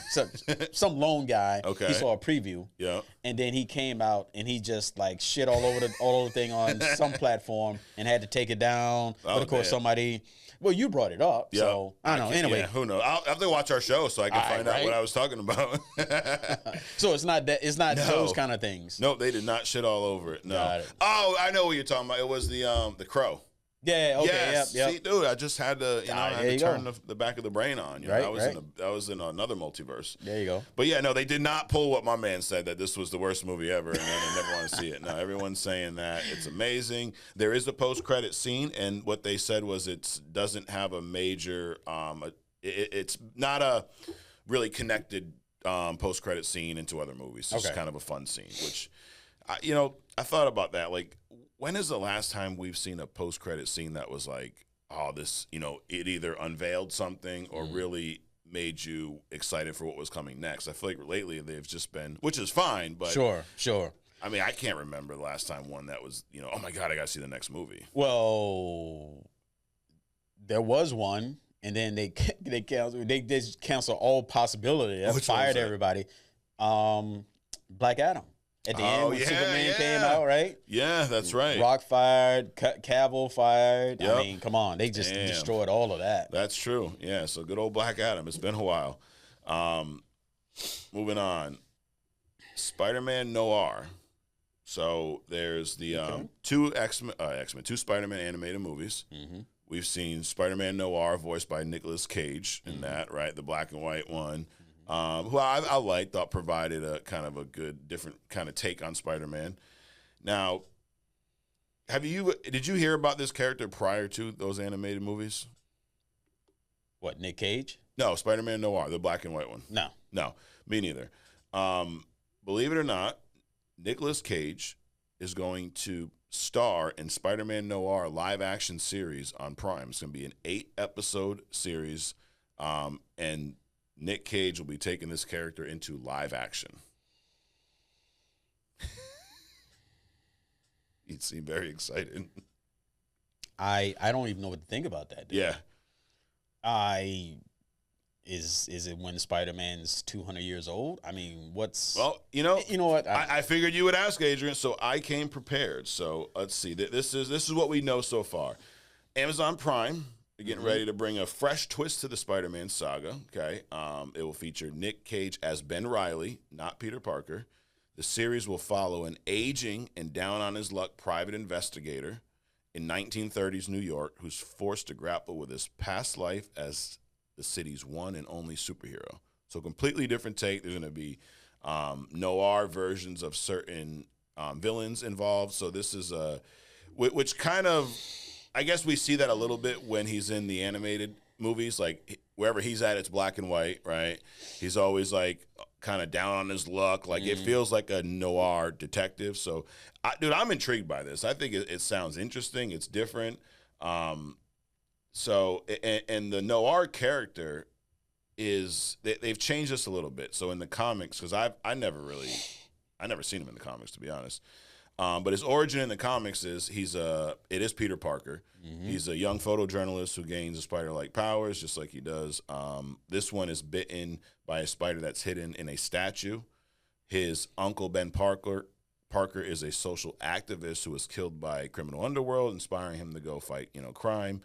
S2: some lone guy.
S1: Okay.
S2: He saw a preview.
S1: Yeah. And
S2: then he came out and he just like shit all over the thing on some platform and had to take it down. But of course somebody you brought it up. Yeah. So I don't know. Anyway.
S1: Yeah, who knows? I'll have to watch our show so I can find out what I was talking about.
S2: So it's not those kind of things.
S1: No, they did not shit all over it. No. Oh, I know what you're talking about. It was the Crow.
S2: Yeah. Okay.
S1: Yes.
S2: Yep.
S1: See, dude, I just had to, turn the back of the brain on. You know,
S2: right,
S1: I was in another multiverse.
S2: There you go.
S1: But yeah, no, they did not pull what my man said that this was the worst movie ever, and then they never want to see it. No, everyone's saying that it's amazing. There is a post-credit scene, and what they said was it doesn't have a major. It's not a really connected post-credit scene into other movies. It's just kind of a fun scene, which, I thought about that, like. When is the last time we've seen a post-credit scene that was like, oh, this, it either unveiled something or really made you excited for what was coming next? I feel like lately they've just been, which is fine, but.
S2: Sure.
S1: I mean, I can't remember the last time one that was, oh my God, I got to see the next movie.
S2: Well, there was one, and then they canceled. They just canceled all possibility. They fired everybody. Black Adam. At the end, when Superman came out, right?
S1: Yeah, that's right.
S2: Rock fired, Cavill fired. Yep. I mean, come on. They just destroyed all of that.
S1: That's true. Yeah, so good old Black Adam. It's been a while. Moving on. Spider-Man Noir. So there's the two Spider-Man animated movies. Mm-hmm. We've seen Spider-Man Noir, voiced by Nicolas Cage in that, right? The black and white one, who I liked, thought provided a kind of a good, different kind of take on Spider-Man. Now, did you hear about this character prior to those animated movies?
S2: What, Nick Cage?
S1: No, Spider-Man Noir, the black and white one. No, me neither. Believe it or not, Nicolas Cage is going to star in Spider-Man Noir live-action series on Prime. It's going to be an 8-episode series, and Nick Cage will be taking this character into live action. He'd seem very excited.
S2: I don't even know what to think about that, dude.
S1: Yeah.
S2: Is it when Spider-Man's 200 years old? I mean, what's...
S1: Well, you know what?
S2: I
S1: figured you would ask, Adrian, so I came prepared. So let's see. This is what we know so far. Amazon Prime, they're getting ready to bring a fresh twist to the Spider-Man saga. Okay, it will feature Nick Cage as Ben Reilly, not Peter Parker. The series will follow an aging and down-on-his-luck private investigator in 1930s New York who's forced to grapple with his past life as the city's one and only superhero. So completely different take. There's going to be noir versions of certain villains involved. So this is which kind of, I guess we see that a little bit when he's in the animated movies. Like wherever he's at, it's black and white, right? He's always like kind of down on his luck. Like it feels like a noir detective. So, dude, I'm intrigued by this. I think it sounds interesting. It's different. So, and the noir character they've changed this a little bit. So in the comics, because I never seen him in the comics, to be honest. But his origin in the comics is it is Peter Parker. Mm-hmm. He's a young photojournalist who gains a spider-like powers, just like he does. This one is bitten by a spider that's hidden in a statue. His uncle Ben Parker is a social activist who was killed by a criminal underworld, inspiring him to go fight, crime.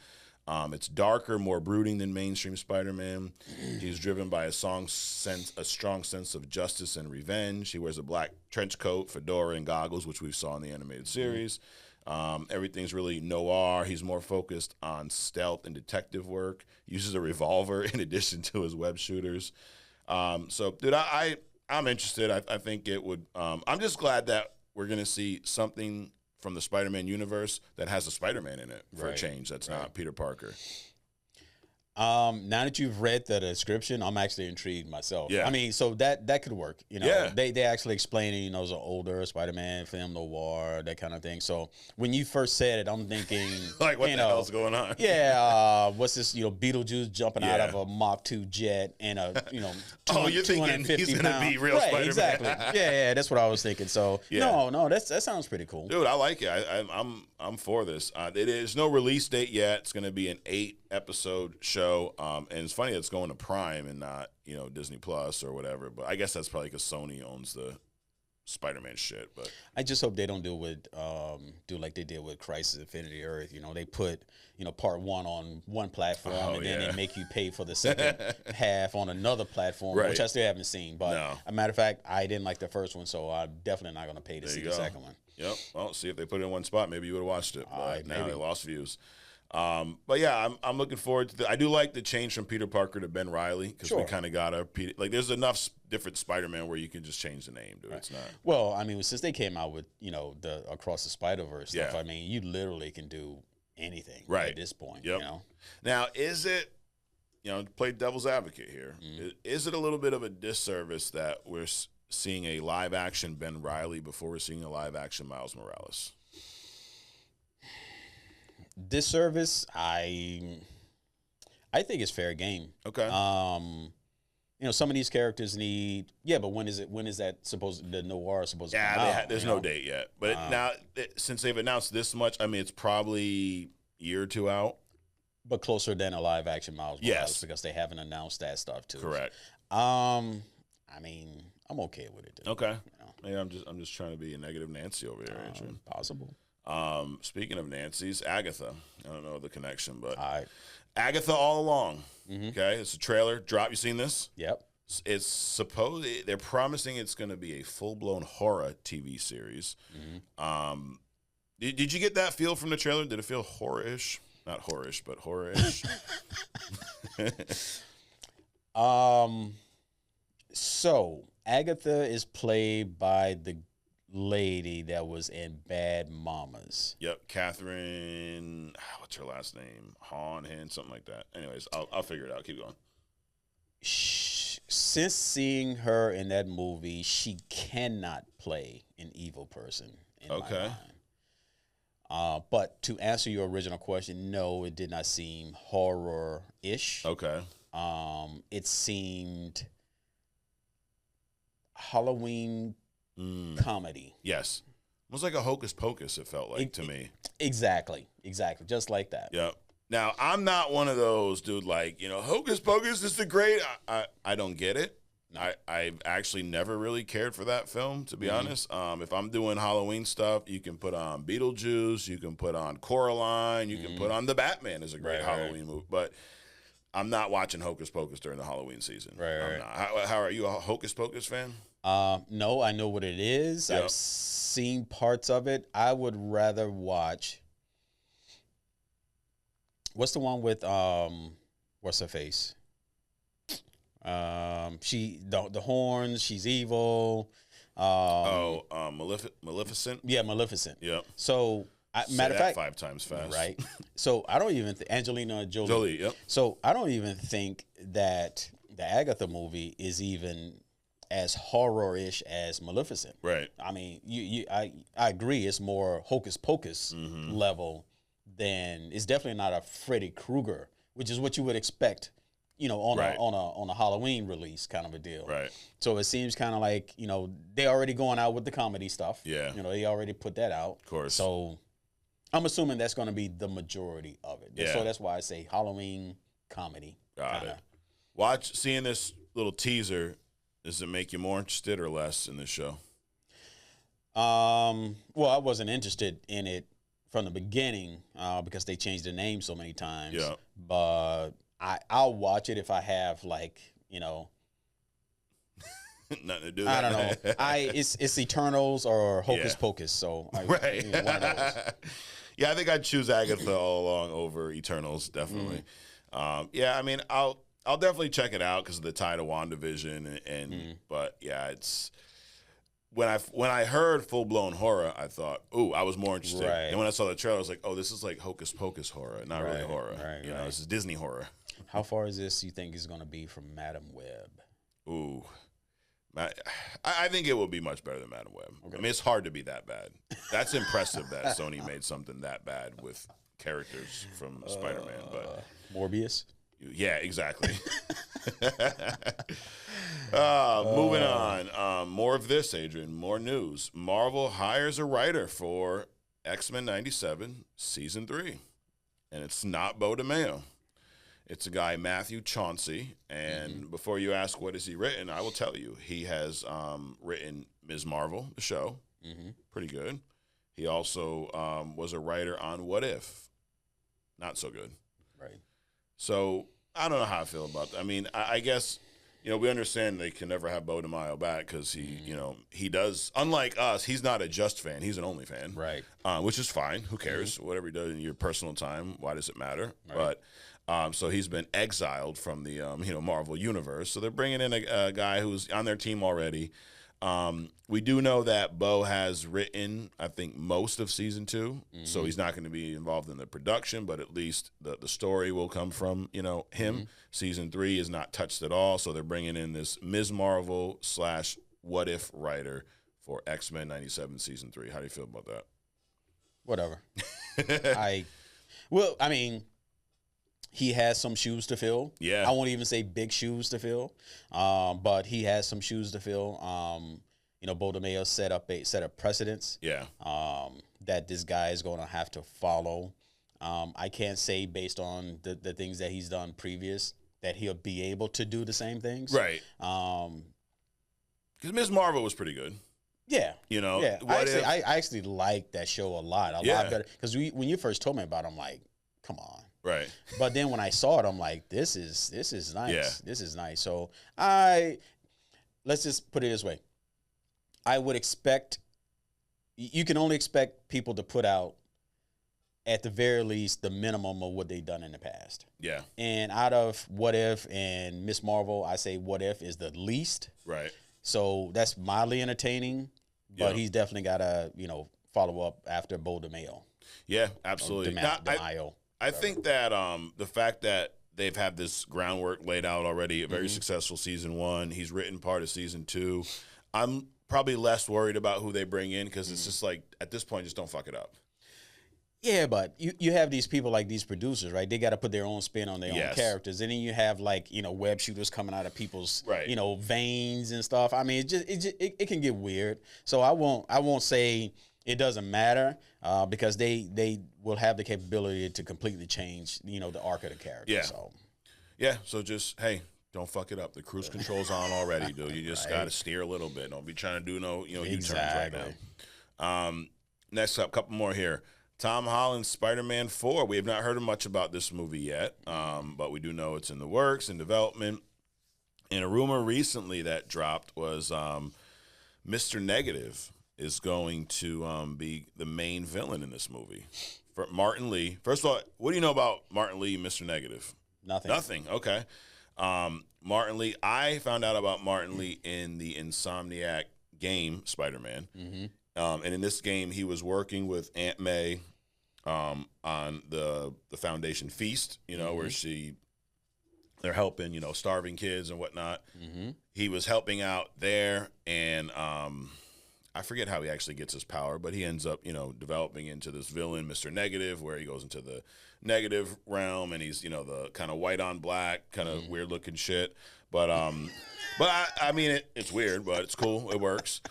S1: It's darker, more brooding than mainstream Spider-Man. He's driven by a strong sense of justice and revenge. He wears a black trench coat, fedora, and goggles, which we saw in the animated series. Everything's really noir. He's more focused on stealth and detective work. He uses a revolver in addition to his web shooters. So, dude, I'm interested. I think it would. I'm just glad that we're going to see something from the Spider-Man universe that has a Spider-Man in it for a change. That's not Peter Parker.
S2: Now that you've read the description, I'm actually intrigued myself.
S1: Yeah.
S2: I mean, so that could work.
S1: Yeah.
S2: They actually explain it, it's an older Spider-Man film, noir, that kind of thing. So when you first said it, I'm thinking,
S1: like, what the hell's going on?
S2: Yeah, what's this, Beetlejuice jumping out of a Mach 2 jet and a,
S1: you're thinking he's going to be real Spider-Man.
S2: Exactly. Yeah, that's what I was thinking. So, no, that sounds pretty cool.
S1: Dude, I like it. I'm for this. It is no release date yet. It's going to be an 8-episode show. And it's funny it's going to Prime and not, Disney Plus or whatever. But I guess that's probably because Sony owns the Spider-Man shit. But
S2: I just hope they don't do like they did with Crisis Infinity Earth. They put part 1 on one platform and then they make you pay for the second half on another platform, which I still haven't seen. But a matter of fact, I didn't like the first one, so I'm definitely not going to pay to see the second one.
S1: Yep. Well, see if they put it in one spot, maybe you would have watched it. But now they lost views. But yeah, I'm looking forward to I do like the change from Peter Parker to Ben Reilly because we kind of got there's enough different Spider-Man where you can just change the name, dude. It's not.
S2: Well, I mean, since they came out with the Across the Spider-Verse stuff, I mean, you literally can do anything at this point.
S1: Yep. Now, is it play devil's advocate here? Is it a little bit of a disservice that we're seeing a live action Ben Reilly before we're seeing a live action Miles Morales?
S2: Disservice, I think it's fair game.
S1: Okay.
S2: Some of these characters need, but when is that the noir supposed to come out?
S1: There's no date yet. But now, since they've announced this much, I mean, it's probably a year or two out.
S2: But closer than a live action Miles Morales because they haven't announced that stuff too.
S1: Correct.
S2: I mean, I'm okay with it, dude.
S1: Okay. Yeah, I'm just trying to be a negative Nancy over here, Adrian.
S2: Possible.
S1: Speaking of Nancy's, Agatha. I don't know the connection, but
S2: all right.
S1: Agatha All Along. Okay, it's a trailer drop. You seen this?
S2: Yep.
S1: It's supposed they're promising it's going to be a full-blown horror TV series. Did you get that feel from the trailer? Did it feel horror-ish? Not horror-ish, but horror-ish.
S2: So Agatha is played by the lady that was in Bad Mamas.
S1: Yep, Catherine. What's her last name? Han, something like that. Anyways, I'll figure it out. Keep going.
S2: Since seeing her in that movie, she cannot play an evil person. In my mind. But to answer your original question, no, it did not seem horror-ish.
S1: Okay.
S2: It seemed Halloween comedy.
S1: Yes. It was like a Hocus Pocus, it felt like to me.
S2: Exactly. Just like that.
S1: Yep. Now, I'm not one of those, dude, like, Hocus Pocus is the great. I don't get it. No. I've actually never really cared for that film, to be honest. If I'm doing Halloween stuff, you can put on Beetlejuice, you can put on Coraline, you can put on The Batman is a great Halloween movie. But I'm not watching Hocus Pocus during the Halloween season. I'm not. How are you a Hocus Pocus fan?
S2: No, I know what it is. Yep. I've seen parts of it. I would rather watch... What's the one with what's her face? The horns. She's evil.
S1: Maleficent.
S2: Yeah, Maleficent.
S1: Yep.
S2: So, matter of fact,
S1: 5 times fast.
S2: Right. So I don't even Angelina Jolie.
S1: Jolie. Yep.
S2: So I don't even think that the Agatha movie is even as horror-ish as Maleficent.
S1: Right.
S2: I mean, I agree. It's more Hocus Pocus level. Then it's definitely not a Freddy Krueger, which is what you would expect, on a Halloween release kind of a deal.
S1: Right.
S2: So it seems kind of like, they already going out with the comedy stuff.
S1: Yeah.
S2: They already put that out.
S1: Of course.
S2: So I'm assuming that's going to be the majority of it.
S1: Yeah.
S2: So that's why I say Halloween comedy.
S1: Got it. Seeing this little teaser, does it make you more interested or less in this show?
S2: Well, I wasn't interested in it from the beginning because they changed the name so many times.
S1: Yeah.
S2: But I'll watch it if I have nothing
S1: to do.
S2: I don't know. It's Eternals or Hocus Pocus. So one of those.
S1: Yeah, I think I'd choose Agatha All Along over Eternals, definitely. I mean, I'll definitely check it out because of the tie to WandaVision, but yeah, it's. When I heard full blown horror, I thought, "Ooh!" I was more interested.
S2: Right.
S1: And when I saw the trailer, I was like, "Oh, this is like Hocus Pocus horror, not really horror. This is Disney horror."
S2: How far is this? You think is going to be from Madam Web?
S1: Ooh, I think it will be much better than Madam Web. Okay. I mean, it's hard to be that bad. That's impressive that Sony made something that bad with characters from Spider-Man. But
S2: Morbius.
S1: Yeah, exactly. Moving on. More of this, Adrian. More news. Marvel hires a writer for X-Men 97 Season 3. And it's not Beau Demayo. It's a guy, Matthew Chancey. And before you ask what has he written, I will tell you. He has written Ms. Marvel, the show. Pretty good. He also was a writer on What If. Not so good.
S2: Right.
S1: So I don't know how I feel about that. I mean, I guess, we understand they can never have Beau Demayo back because he does, unlike us, he's not a Just fan. He's an Only fan. Right. Which is fine. Who cares? Whatever he does in your personal time, why does it matter? Right. But so he's been exiled from the, Marvel universe. So they're bringing in a guy who's on their team already. We do know that Beau has written, I think, most of season 2, so he's not going to be involved in the production, but at least the story will come from, him. Season 3 is not touched at all, so they're bringing in this Ms. Marvel / What If writer for X-Men 97 Season 3. How do you feel about that?
S2: Whatever. I mean, he has some shoes to fill. Yeah. I won't even say big shoes to fill, but he has some shoes to fill. Beau Demayo set up precedents. Yeah. That this guy is going to have to follow. I can't say based on the things that he's done previous that he'll be able to do the same things. Right.
S1: Because Ms. Marvel was pretty good.
S2: Yeah. Yeah. I actually like that show a lot better. Because when you first told me about it, I'm like, come on.
S1: Right.
S2: But then when I saw it, I'm like, this is nice.
S1: Yeah.
S2: This is nice. So let's just put it this way. I would expect, you can only expect people to put out, at the very least, the minimum of what they've done in the past.
S1: Yeah.
S2: And out of What If and Miss Marvel, I say What If is the least.
S1: Right.
S2: So that's mildly entertaining, but he's definitely got to, follow up after Beau Demayo.
S1: Yeah, absolutely.
S2: Demayo.
S1: I think that the fact that they've had this groundwork laid out already, a very successful season 1. He's written part of season 2. I'm probably less worried about who they bring in because it's just like, at this point, just don't fuck it up.
S2: Yeah, but you have these people like these producers, right? They got to put their own spin on their own characters, and then you have like web shooters coming out of people's veins and stuff. I mean, it can get weird. So I won't say it doesn't matter because they will have the capability to completely change the arc of the character.
S1: Yeah. So just don't fuck it up. The cruise control's on already, dude. You just got to steer a little bit. Don't be trying to do no U-turns right now. Next up, couple more here. Tom Holland's Spider-Man 4. We have not heard much about this movie yet, but we do know it's in the works, in development. And a rumor recently that dropped was Mr. Negative is going to be the main villain in this movie. For Martin Lee. First of all, what do you know about Martin Lee, Mr. Negative? Nothing. Okay. Martin Lee. I found out about Martin Lee in the Insomniac game Spider-Man. Mm-hmm. And in this game, he was working with Aunt May on the Foundation Feast, where they're helping, starving kids and whatnot. Mm-hmm. He was helping out there, and I forget how he actually gets his power, but he ends up, developing into this villain, Mr. Negative, where he goes into the negative realm, and he's, the kind of white on black, kind of weird looking shit. But I mean, it's weird, but it's cool. It works.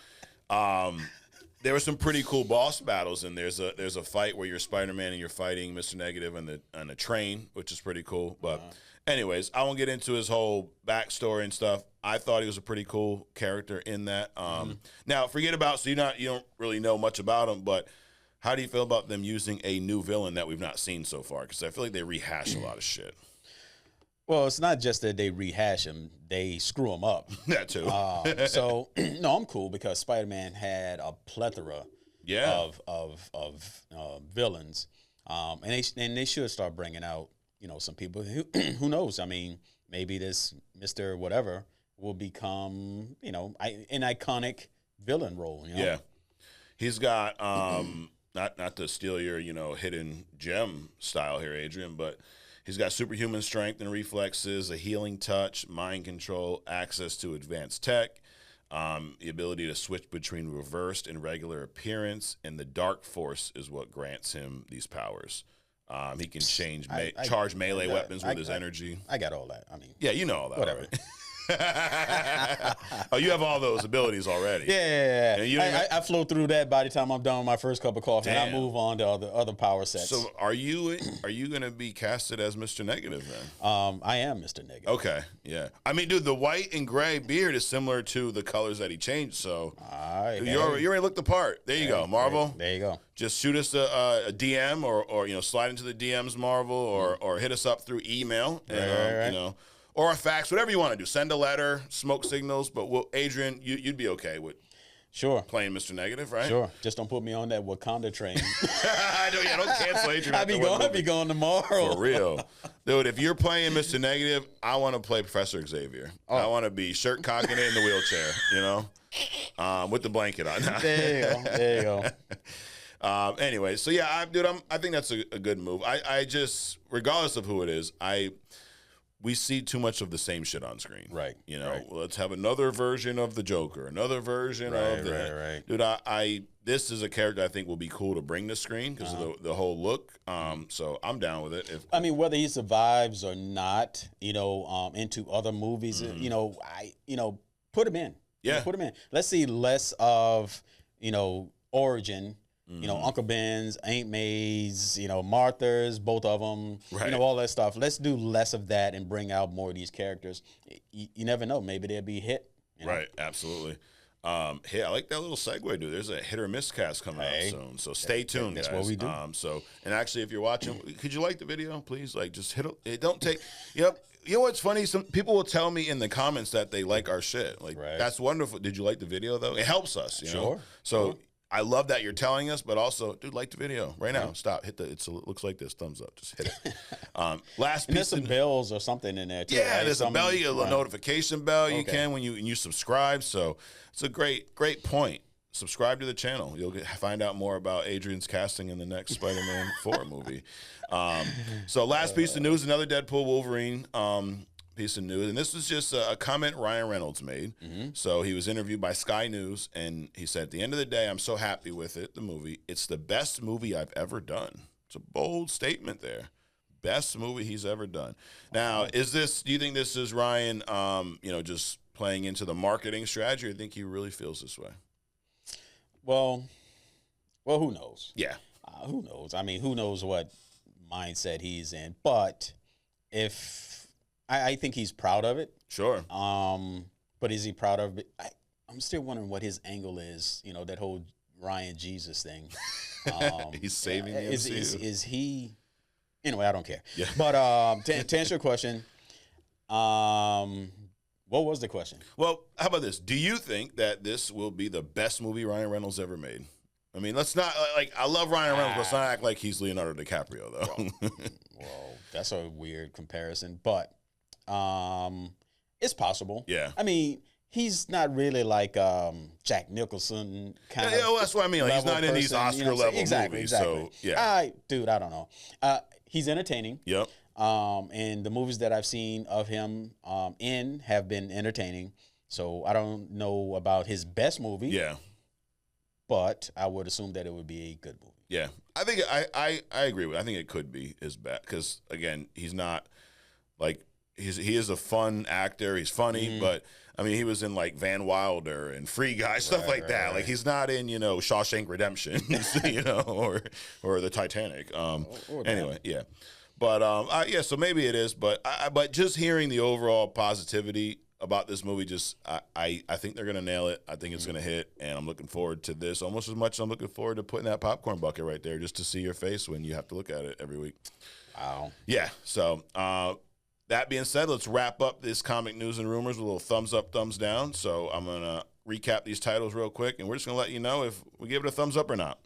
S1: There were some pretty cool boss battles, and there's a fight where you're Spider-Man and you're fighting Mr. Negative on a train, which is pretty cool. But anyways, I won't get into his whole backstory and stuff. I thought he was a pretty cool character in that. Now, forget about, so you don't really know much about him, but how do you feel about them using a new villain that we've not seen so far? Because I feel like they rehash a lot of shit.
S2: Well, it's not just that they rehash them; they screw them up.
S1: That too.
S2: So no, I'm cool because Spider-Man had a plethora of villains, and they should start bringing out some people who knows. I mean, maybe this Mr. Whatever will become an iconic villain role.
S1: Yeah, he's got not to steal your hidden gem style here, Adrian, but. He's got superhuman strength and reflexes, a healing touch, mind control, access to advanced tech, the ability to switch between reversed and regular appearance, and the dark force is what grants him these powers. He can charge melee weapons with his energy.
S2: I got all that. I mean,
S1: yeah, you know all that.
S2: Whatever.
S1: Already. Oh, you have all those abilities already.
S2: Yeah. I flow through that by the time I'm done with my first cup of coffee, and I move on to other power sets.
S1: So, are you going to be casted as Mr. Negative then?
S2: I am Mr. Negative.
S1: Okay, yeah. I mean, dude, the white and gray beard is similar to the colors that he changed. So, you already looked the part. There you go, Marvel.
S2: There you go.
S1: Just shoot us a DM or slide into the DMs, Marvel, or hit us up through email, and or a fax, whatever you want to do. Send a letter, smoke signals. But Adrian, you'd be okay with playing Mr. Negative, right?
S2: Sure. Just don't put me on that Wakanda train.
S1: Don't cancel Adrian.
S2: I'll be going tomorrow.
S1: For real. Dude, if you're playing Mr. Negative, I want to play Professor Xavier. I want to be shirt cocking it in the wheelchair, with the blanket on.
S2: There you go.
S1: Anyway, so yeah, I think that's a good move. I just, regardless of who it is, we see too much of the same shit on screen.
S2: Right.
S1: Let's have another version of the Joker, another version of the...
S2: Right.
S1: Dude, this is a character I think will be cool to bring to screen because of the whole look. So I'm down with it.
S2: Whether he survives or not, into other movies, put him in.
S1: Yeah.
S2: Put him in. Let's see less of, origin. Uncle Ben's, Aunt May's, Martha's, both of them, all that stuff. Let's do less of that and bring out more of these characters. You never know. Maybe they'll be a hit.
S1: Right, absolutely. Hey, I like that little segue, dude. There's a hit or miss cast coming out soon, so stay tuned,
S2: that's
S1: guys.
S2: what we do.
S1: And actually, if you're watching, could you like the video, please? Like, just hit it. Don't take. Yep. You know what's funny? Some people will tell me in the comments that they like our shit. Like, that's wonderful. Did you like the video though? It helps us, you know. So I love that you're telling us, but also, dude, like the video right now. Stop. Hit the. It looks like this. Thumbs up. Just hit it. Last piece.
S2: There's some bells or something in there too.
S1: Yeah, there's a bell. You get a little notification bell. You can when you subscribe. So it's a great point. Subscribe to the channel. You'll find out more about Adrian's casting in the next Spider-Man 4 movie. So last piece of news, another Deadpool Wolverine piece of news. And this was just a comment Ryan Reynolds made. So he was interviewed by Sky News, and he said, at the end of the day, I'm so happy with it, the movie. It's the best movie I've ever done. It's a bold statement there. Best movie he's ever done. Now, do you think this is Ryan, just playing into the marketing strategy, or do you think he really feels this way?
S2: Well, who knows?
S1: Yeah.
S2: Who knows? I mean, who knows what mindset he's in? But if I think he's proud of it.
S1: Sure.
S2: But is he proud of it? I'm still wondering what his angle is. You know, that whole Ryan Jesus thing.
S1: He's saving the MCU.
S2: Is he? Anyway, I don't care.
S1: Yeah.
S2: But to answer your question, what was the question?
S1: Well, how about this? Do you think that this will be the best movie Ryan Reynolds ever made? I mean, let's not I love Ryan Reynolds. Let's not act like he's Leonardo DiCaprio, though.
S2: Well, that's a weird comparison, but it's possible.
S1: Yeah.
S2: I mean, he's not really like Jack Nicholson kind of.
S1: Yeah, well, that's what I mean. Like, he's not in these Oscar level movies.
S2: Exactly.
S1: So yeah.
S2: I don't know. He's entertaining.
S1: Yep.
S2: And the movies that I've seen of him in have been entertaining. So I don't know about his best movie.
S1: Yeah.
S2: But I would assume that it would be a good movie.
S1: Yeah. I think I agree with. I think it could be his best because again, he's not like he is a fun actor. He's funny, but I mean, he was in like Van Wilder and Free Guy, stuff like that. Right. Like he's not in, Shawshank Redemption, or the Titanic. Anyway, yeah. But so maybe it is. But just hearing the overall positivity about this movie, I think they're gonna nail it. I think it's gonna hit, and I'm looking forward to this almost as much as I'm looking forward to putting that popcorn bucket right there just to see your face when you have to look at it every week.
S2: Wow.
S1: Yeah. So that being said, let's wrap up this comic news and rumors with a little thumbs up, thumbs down. So I'm gonna recap these titles real quick, and we're just gonna let you know if we give it a thumbs up or not.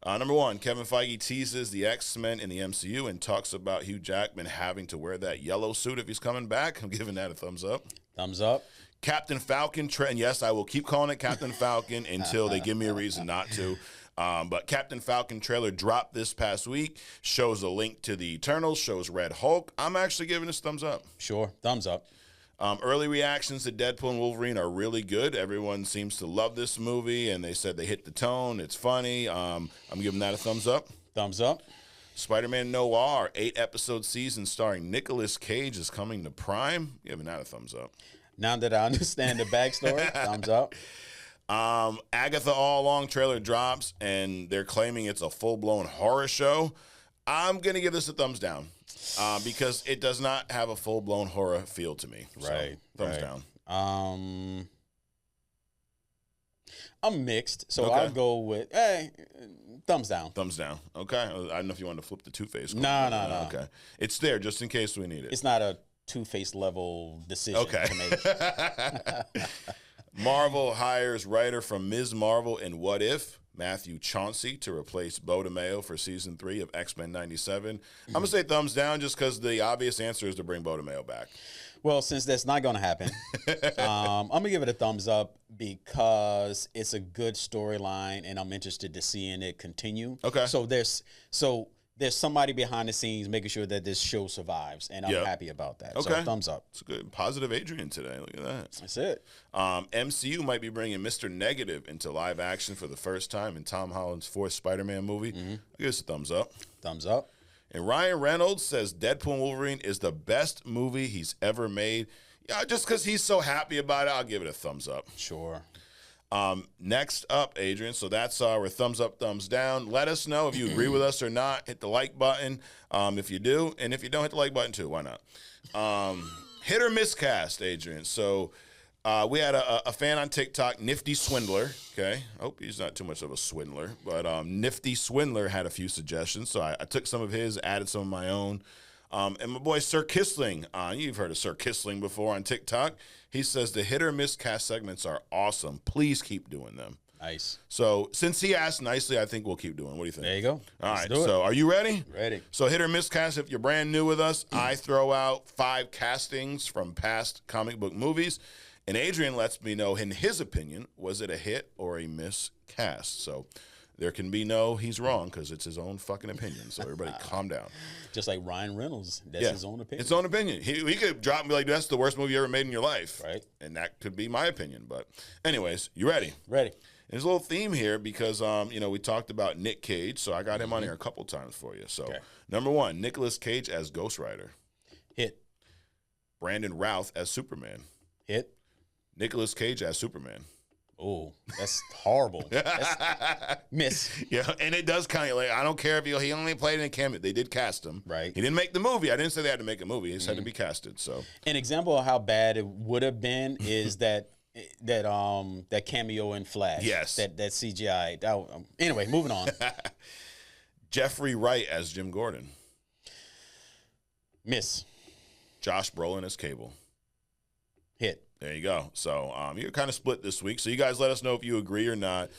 S1: Number one, Kevin Feige teases the X-Men in the MCU and talks about Hugh Jackman having to wear that yellow suit if he's coming back. I'm giving that a thumbs up.
S2: Thumbs up.
S1: Captain Falcon, and yes, I will keep calling it Captain Falcon until they give me a reason not to. But Captain Falcon trailer dropped this past week, shows a link to the Eternals, shows Red Hulk. I'm actually giving this thumbs up.
S2: Sure, thumbs up.
S1: Early reactions to Deadpool and Wolverine are really good. Everyone seems to love this movie, and they said they hit the tone. It's funny. I'm giving that a thumbs up.
S2: Thumbs up.
S1: Spiderman Noir, 8-episode season starring Nicolas Cage is coming to Prime. Giving that a thumbs up.
S2: Now that I understand the backstory, thumbs up.
S1: Agatha All Along trailer drops, and they're claiming it's a full-blown horror show. I'm going to give this a thumbs down because it does not have a full-blown horror feel to me.
S2: Right.
S1: So, thumbs down.
S2: I'm mixed, so I'll go with thumbs down.
S1: Thumbs down. Okay. I don't know if you want to flip the Two-Face.
S2: No.
S1: Okay. It's there just in case we need it.
S2: It's not a Two-Face level decision to make.
S1: Marvel hires writer from Ms. Marvel and What If, Matthew Chancey, to replace Beau Demayo for season 3 of X-Men 97. I'm going to say thumbs down just because the obvious answer is to bring Beau Demayo back.
S2: Well, since that's not going to happen, I'm going to give it a thumbs up because it's a good storyline and I'm interested to seeing it continue.
S1: Okay.
S2: So there's somebody behind the scenes making sure that this show survives, and I'm happy about that.
S1: Okay.
S2: So thumbs up.
S1: It's a good positive Adrian today. Look at that.
S2: That's it.
S1: MCU might be bringing Mr. Negative into live action for the first time in Tom Holland's 4th Spider-Man movie. I give this a thumbs up.
S2: Thumbs up.
S1: And Ryan Reynolds says Deadpool and Wolverine is the best movie he's ever made. Yeah, just because he's so happy about it, I'll give it a thumbs up.
S2: Sure.
S1: Next up, Adrian. So that's our thumbs up, thumbs down. Let us know if you agree with us or not. Hit the like button if you do. And if you don't, hit the like button too. Why not? Hit or miss cast, Adrian. So We had a fan on TikTok, Nifty Swindler. Okay, I hope he's not too much of a swindler, but Nifty Swindler had a few suggestions, so I took some of his, added some of my own. And my boy Sir Kissling, you've heard of Sir Kissling before on TikTok. He says the hit or miss cast segments are awesome. Please keep doing them.
S2: Nice.
S1: So since he asked nicely, I think we'll keep doing. What do you think?
S2: There you go.
S1: All right. So are you ready?
S2: Ready.
S1: So hit or miss cast. If you're brand new with us, I throw out 5 castings from past comic book movies, and Adrian lets me know, in his opinion, was it a hit or a miss cast? So there can be no he's wrong because it's his own fucking opinion. So everybody calm down.
S2: Just like Ryan Reynolds, that's his own opinion.
S1: His own opinion. He could drop and be like, that's the worst movie you ever made in your life.
S2: Right.
S1: And that could be my opinion. But anyways, you ready?
S2: Ready.
S1: There's a little theme here because, we talked about Nick Cage, so I got him on here a couple times for you. So, Number 1, Nicolas Cage as Ghost Rider.
S2: Hit.
S1: Brandon Routh as Superman.
S2: Hit.
S1: Nicolas Cage as Superman.
S2: Oh, that's horrible. That's miss.
S1: Yeah, and it does kind of like, I don't care if he only played in a cameo. They did cast him.
S2: Right.
S1: He didn't make the movie. I didn't say they had to make a movie. He just had to be casted. So
S2: an example of how bad it would have been is that cameo in Flash.
S1: Yes.
S2: That CGI. Anyway, moving on.
S1: Jeffrey Wright as Jim Gordon.
S2: Miss.
S1: Josh Brolin as Cable.
S2: Hit.
S1: There you go. So you're kind of split this week. So you guys let us know if you agree or not.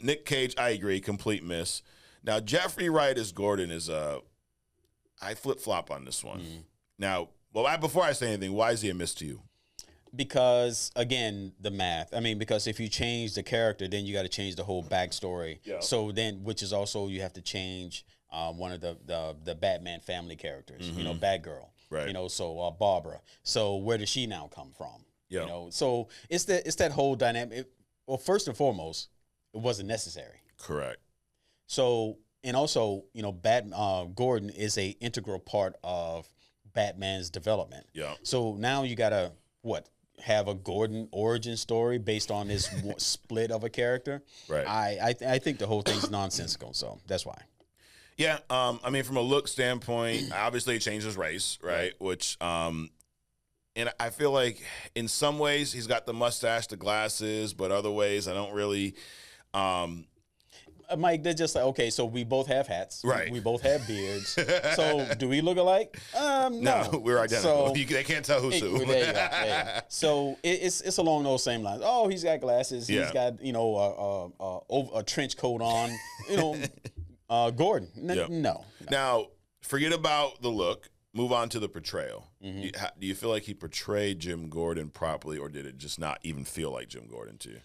S1: Nick Cage, I agree, complete miss. Now, Jeffrey Wright as Gordon is I flip-flop on this one. Now, before I say anything, why is he a miss to you?
S2: Because, again, the math. I mean, because if you change the character, then you got to change the whole backstory.
S1: Yeah.
S2: So then, which is also, you have to change one of the Batman family characters, Batgirl.
S1: Right.
S2: So Barbara. So where does she now come from?
S1: Yeah.
S2: So it's that whole dynamic. Well, first and foremost, it wasn't necessary.
S1: Correct.
S2: So, and also, Gordon is a integral part of Batman's development.
S1: Yeah.
S2: So now you gotta have a Gordon origin story based on this split of a character.
S1: Right.
S2: I think the whole thing's nonsensical. So that's why.
S1: Yeah. From a look standpoint, obviously it changes race, right? Which, and I feel like in some ways he's got the mustache, the glasses, but other ways I don't really.
S2: Mike, they're just like, okay, so we both have hats.
S1: Right.
S2: We both have beards. So do we look alike? No.
S1: We're identical.
S2: So,
S1: they can't tell who's who.
S2: There you go. So it's along those same lines. Oh, he's got glasses.
S1: Yeah.
S2: He's got, a trench coat on. Gordon. No.
S1: Now, forget about the look. Move on to the portrayal. Do you feel like he portrayed Jim Gordon properly, or did it just not even feel like Jim Gordon to you?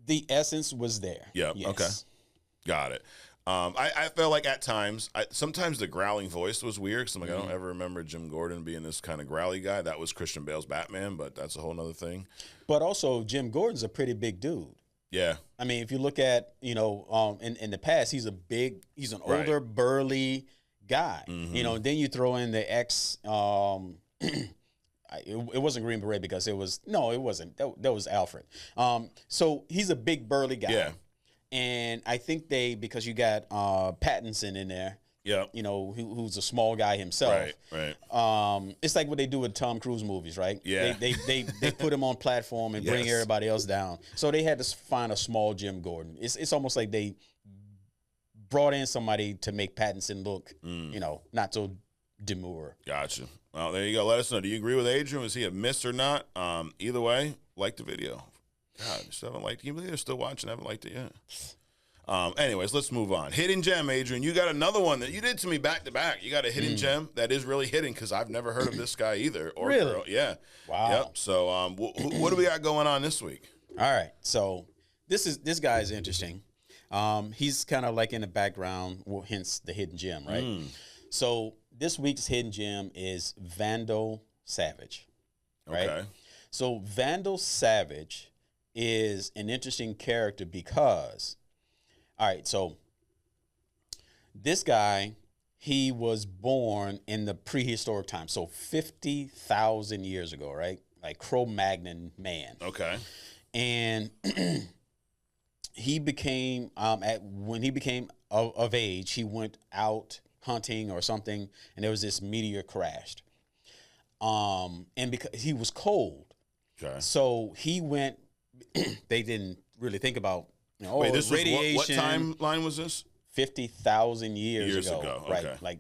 S2: The essence was there.
S1: Yeah.
S2: Yes.
S1: Okay. Got it. I felt like at times, sometimes the growling voice was weird because I don't ever remember Jim Gordon being this kind of growly guy. That was Christian Bale's Batman, but that's a whole nother thing.
S2: But also, Jim Gordon's a pretty big dude.
S1: Yeah.
S2: I mean, if you look at, in the past, he's an older, burly guy. And then you throw in the it wasn't Green Beret because it wasn't. That was Alfred. So he's a big burly guy.
S1: Yeah.
S2: And I think because you got Pattinson in there.
S1: Yeah.
S2: Who's a small guy himself.
S1: Right.
S2: It's like what they do with Tom Cruise movies, right?
S1: Yeah.
S2: They put him on platform and bring everybody else down. So they had to find a small Jim Gordon. It's almost like they brought in somebody to make Pattinson look, not so demure.
S1: Gotcha. Well, there you go. Let us know. Do you agree with Adrian? Was he a miss or not? Either way, like the video. God, you still haven't liked it. Can you believe they're still watching? I haven't liked it yet. Anyways, let's move on. Hidden gem, Adrian. You got another one that you did to me back to back. You got a hidden gem that is really hidden because I've never heard of this guy either. Or
S2: really?
S1: Girl. Yeah.
S2: Wow.
S1: Yep. So, what do we got going on this week?
S2: All right. So this guy is interesting. He's kind of like in the background, hence the hidden gem, right? So this week's hidden gem is Vandal Savage, right?
S1: Okay.
S2: So Vandal Savage is an interesting character because, all right, so this guy, he was born in the prehistoric time, so 50,000 years ago, right? Like Cro-Magnon man.
S1: Okay.
S2: And he became, when he became of age, he went out hunting or something, and there was this meteor crashed. And because he was cold,
S1: Okay.
S2: So he went. They didn't really think about
S1: Wait, this
S2: radiation.
S1: Was what timeline was this?
S2: 50,000 years ago.
S1: Okay.
S2: Right, like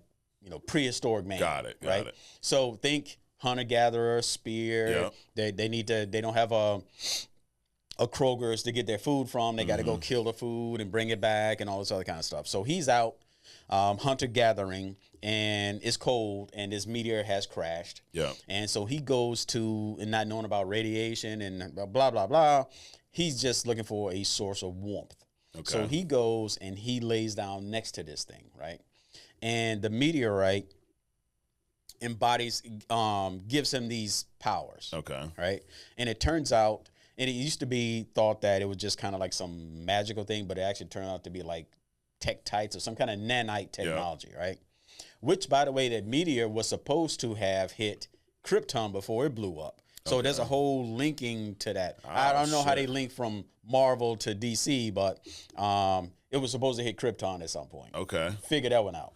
S2: prehistoric man.
S1: Got it.
S2: Right. So think hunter gatherer, spear. Yep. They don't have a Kroger's to get their food from. They got to go kill the food and bring it back and all this other kind of stuff. So he's out hunter gathering, and it's cold, and this meteor has crashed.
S1: Yeah.
S2: And so he goes to, and not knowing about radiation and blah blah blah. He's just looking for a source of warmth. Okay. So he goes and he lays down next to this thing, right? And the meteorite embodies, gives him these powers.
S1: Okay.
S2: Right. And it turns out, and it used to be thought that it was just kind of like some magical thing, but it actually turned out to be like tektites or some kind of nanite technology, right? Which, by the way, that meteor was supposed to have hit Krypton before it blew up. So there's a whole linking to that. I don't know how they link from Marvel to DC, but it was supposed to hit Krypton at some point.
S1: Okay.
S2: Figure that one out.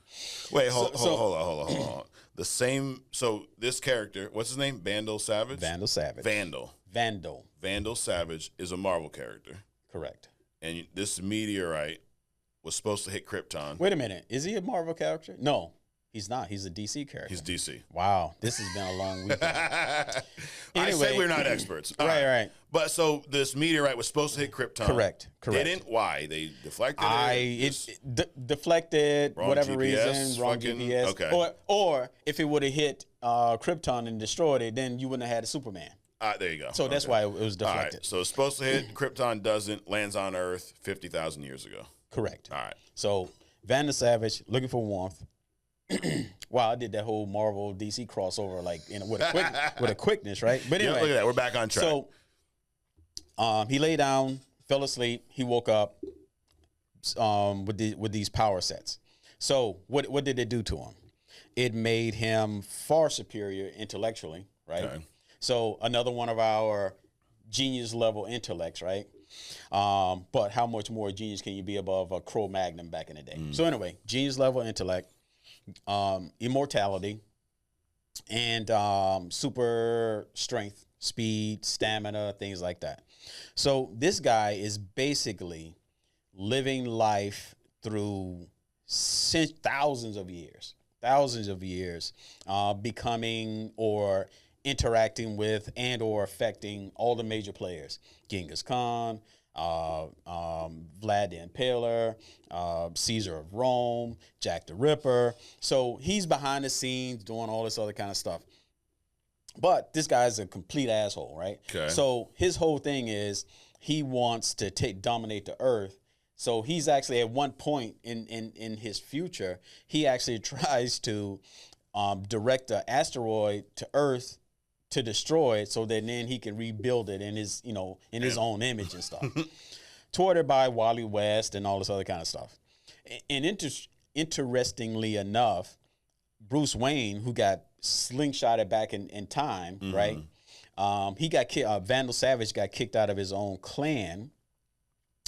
S1: Wait, hold on. The same, so this character, what's his name? Vandal Savage?
S2: Vandal Savage.
S1: Vandal Savage is a Marvel character.
S2: Correct.
S1: And this meteorite was supposed to hit Krypton.
S2: Wait a minute. Is he a Marvel character? No. He's not. He's a DC character.
S1: He's DC.
S2: Wow. This has been a long weekend.
S1: Anyway, I say we're not experts.
S2: Right.
S1: But so this meteorite was supposed to hit Krypton.
S2: Correct.
S1: Didn't? Why? They deflected it?
S2: It deflected, whatever reason, wrong GPS.
S1: Okay.
S2: Or if it would have hit Krypton and destroyed it, then you wouldn't have had a Superman.
S1: There you go.
S2: So that's why it was deflected.
S1: All right. So it's supposed to hit Krypton, doesn't, lands on Earth 50,000 years ago.
S2: Correct.
S1: All right.
S2: So Vandal Savage looking for warmth. Wow, I did that whole Marvel DC crossover like with a quickness, right? But anyway,
S1: look at that. We're back on track.
S2: So he lay down, fell asleep. He woke up with these power sets. So what did it do to him? It made him far superior intellectually, right? Okay. So another one of our genius level intellects, right? But how much more genius can you be above a Cro-Magnon back in the day? So anyway, genius level intellect. Immortality, and super strength, speed, stamina, things like that. So this guy is basically living life through thousands of years, becoming or interacting with and or affecting all the major players. Genghis Khan, Vlad the Impaler, Caesar of Rome, Jack the Ripper. So he's behind the scenes doing all this other kind of stuff. But this guy's a complete asshole, right? Okay. So his whole thing is he wants to dominate the earth. So he's actually at one point in his future, he actually tries to direct an asteroid to Earth to destroy it, so that then he can rebuild it in his, his own image and stuff. Thwarted by Wally West and all this other kind of stuff. And interestingly enough, Bruce Wayne, who got slingshotted back in time, right? He got Vandal Savage got kicked out of his own clan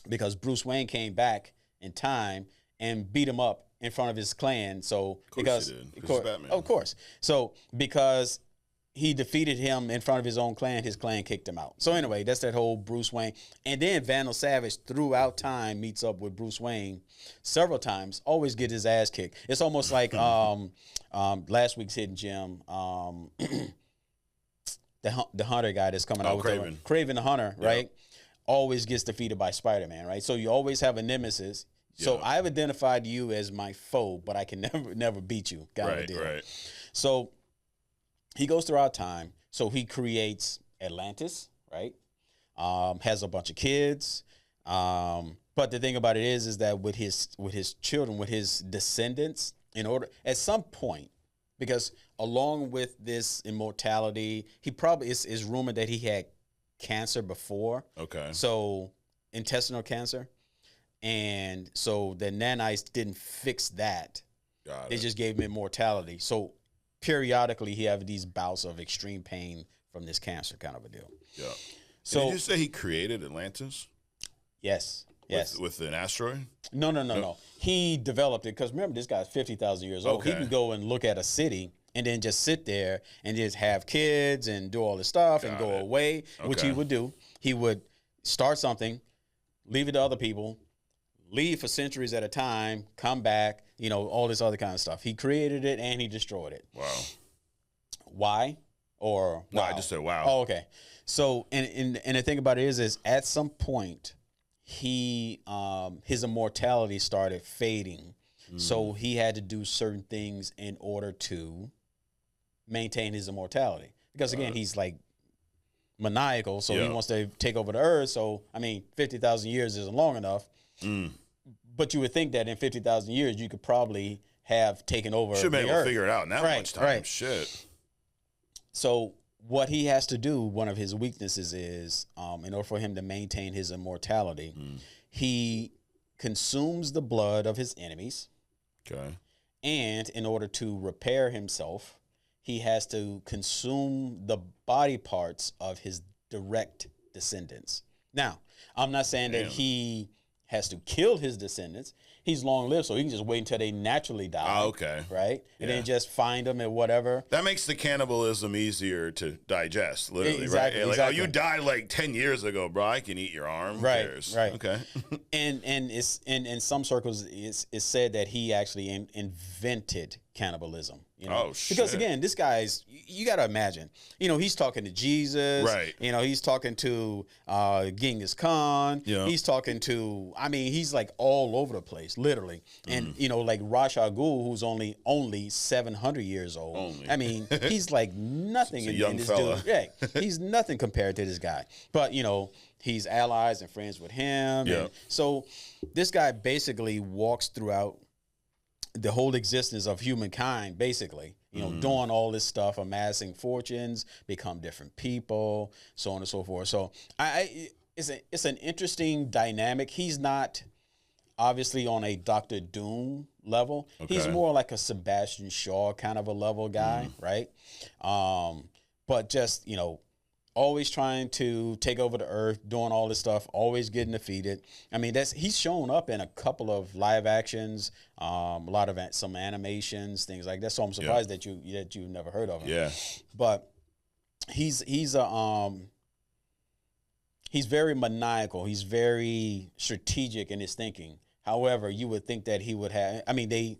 S2: because Bruce Wayne came back in time and beat him up in front of his clan. So of course. So because he defeated him in front of his own clan, his clan kicked him out. So anyway, that's that whole Bruce Wayne. And then Vandal Savage throughout time meets up with Bruce Wayne several times, always get his ass kicked. It's almost like last week's Hidden Gem, the hunter guy that's coming out with
S1: Craven.
S2: Craven the Hunter, right? Always gets defeated by Spider-Man, right? So you always have a nemesis. So I've identified you as my foe, but I can never beat you. Right. So he goes throughout time. So he creates Atlantis, right? Has a bunch of kids. But the thing about it is that with his children, with his descendants, in order at some point, because along with this immortality, he probably is rumored that he had cancer before. Okay. So intestinal cancer. And so the nanites didn't fix that. They just gave him immortality. So periodically he have these bouts of extreme pain from this cancer kind of a deal.
S1: Yeah. So did you say he created Atlantis?
S2: Yes.
S1: With an asteroid?
S2: No. He developed it because remember, this guy's 50,000 years old. Okay. He can go and look at a city and then just sit there and just have kids and do all this stuff and go away, which he would do. He would start something, leave it to other people, leave for centuries at a time, come back, you know, all this other kind of stuff. He created it and he destroyed it.
S1: Wow.
S2: Why? Or
S1: no,
S2: wow?
S1: I just said wow.
S2: Oh, okay. So, and the thing about it is at some point, his immortality started fading. So he had to do certain things in order to maintain his immortality. Because again, he's like maniacal, so he wants to take over the earth. So, I mean, 50,000 years isn't long enough. But you would think that in 50,000 years, you could probably have taken over
S1: Should be able to figure it out in that much time.
S2: Right.
S1: Shit.
S2: So what he has to do, one of his weaknesses is, in order for him to maintain his immortality, he consumes the blood of his enemies.
S1: Okay.
S2: And in order to repair himself, he has to consume the body parts of his direct descendants. Now, I'm not saying that he has to kill his descendants. He's long lived, so he can just wait until they naturally die.
S1: Oh, okay.
S2: Right? And then just find them and whatever.
S1: That makes the cannibalism easier to digest, literally,
S2: Exactly,
S1: right? Like,
S2: exactly.
S1: oh, you died like 10 years ago, bro. I can eat your arm. Who cares?
S2: Right.
S1: Okay.
S2: and it's in some circles it's said that he actually invented cannibalism. You know?
S1: Oh, shit.
S2: Because again, this guy's, you got to imagine, you know, he's talking to Jesus.
S1: Right.
S2: You know, he's talking to Genghis Khan.
S1: Yeah.
S2: He's talking to, I mean, he's like all over the place, literally. And, you know, like Ra's al Ghul, who's only 700 years old.
S1: Only.
S2: I mean, he's like nothing
S1: He's a young
S2: in this
S1: fella.
S2: dude. Yeah, he's nothing compared to this guy. But, you know, he's allies and friends with him.
S1: Yeah.
S2: And so this guy basically walks throughout the whole existence of humankind, basically, you know, doing all this stuff, amassing fortunes, become different people, so on and so forth. So it's an interesting dynamic. He's not obviously on a Dr. Doom level.
S1: Okay.
S2: He's more like a Sebastian Shaw kind of a level guy, right? But just, you know, always trying to take over the earth, doing all this stuff, always getting defeated. I mean, he's shown up in a couple of live actions, a lot of some animations, things like that. So I'm surprised that you've never heard of him.
S1: Yeah.
S2: But he's very maniacal. He's very strategic in his thinking. However, you would think that he would have. I mean, they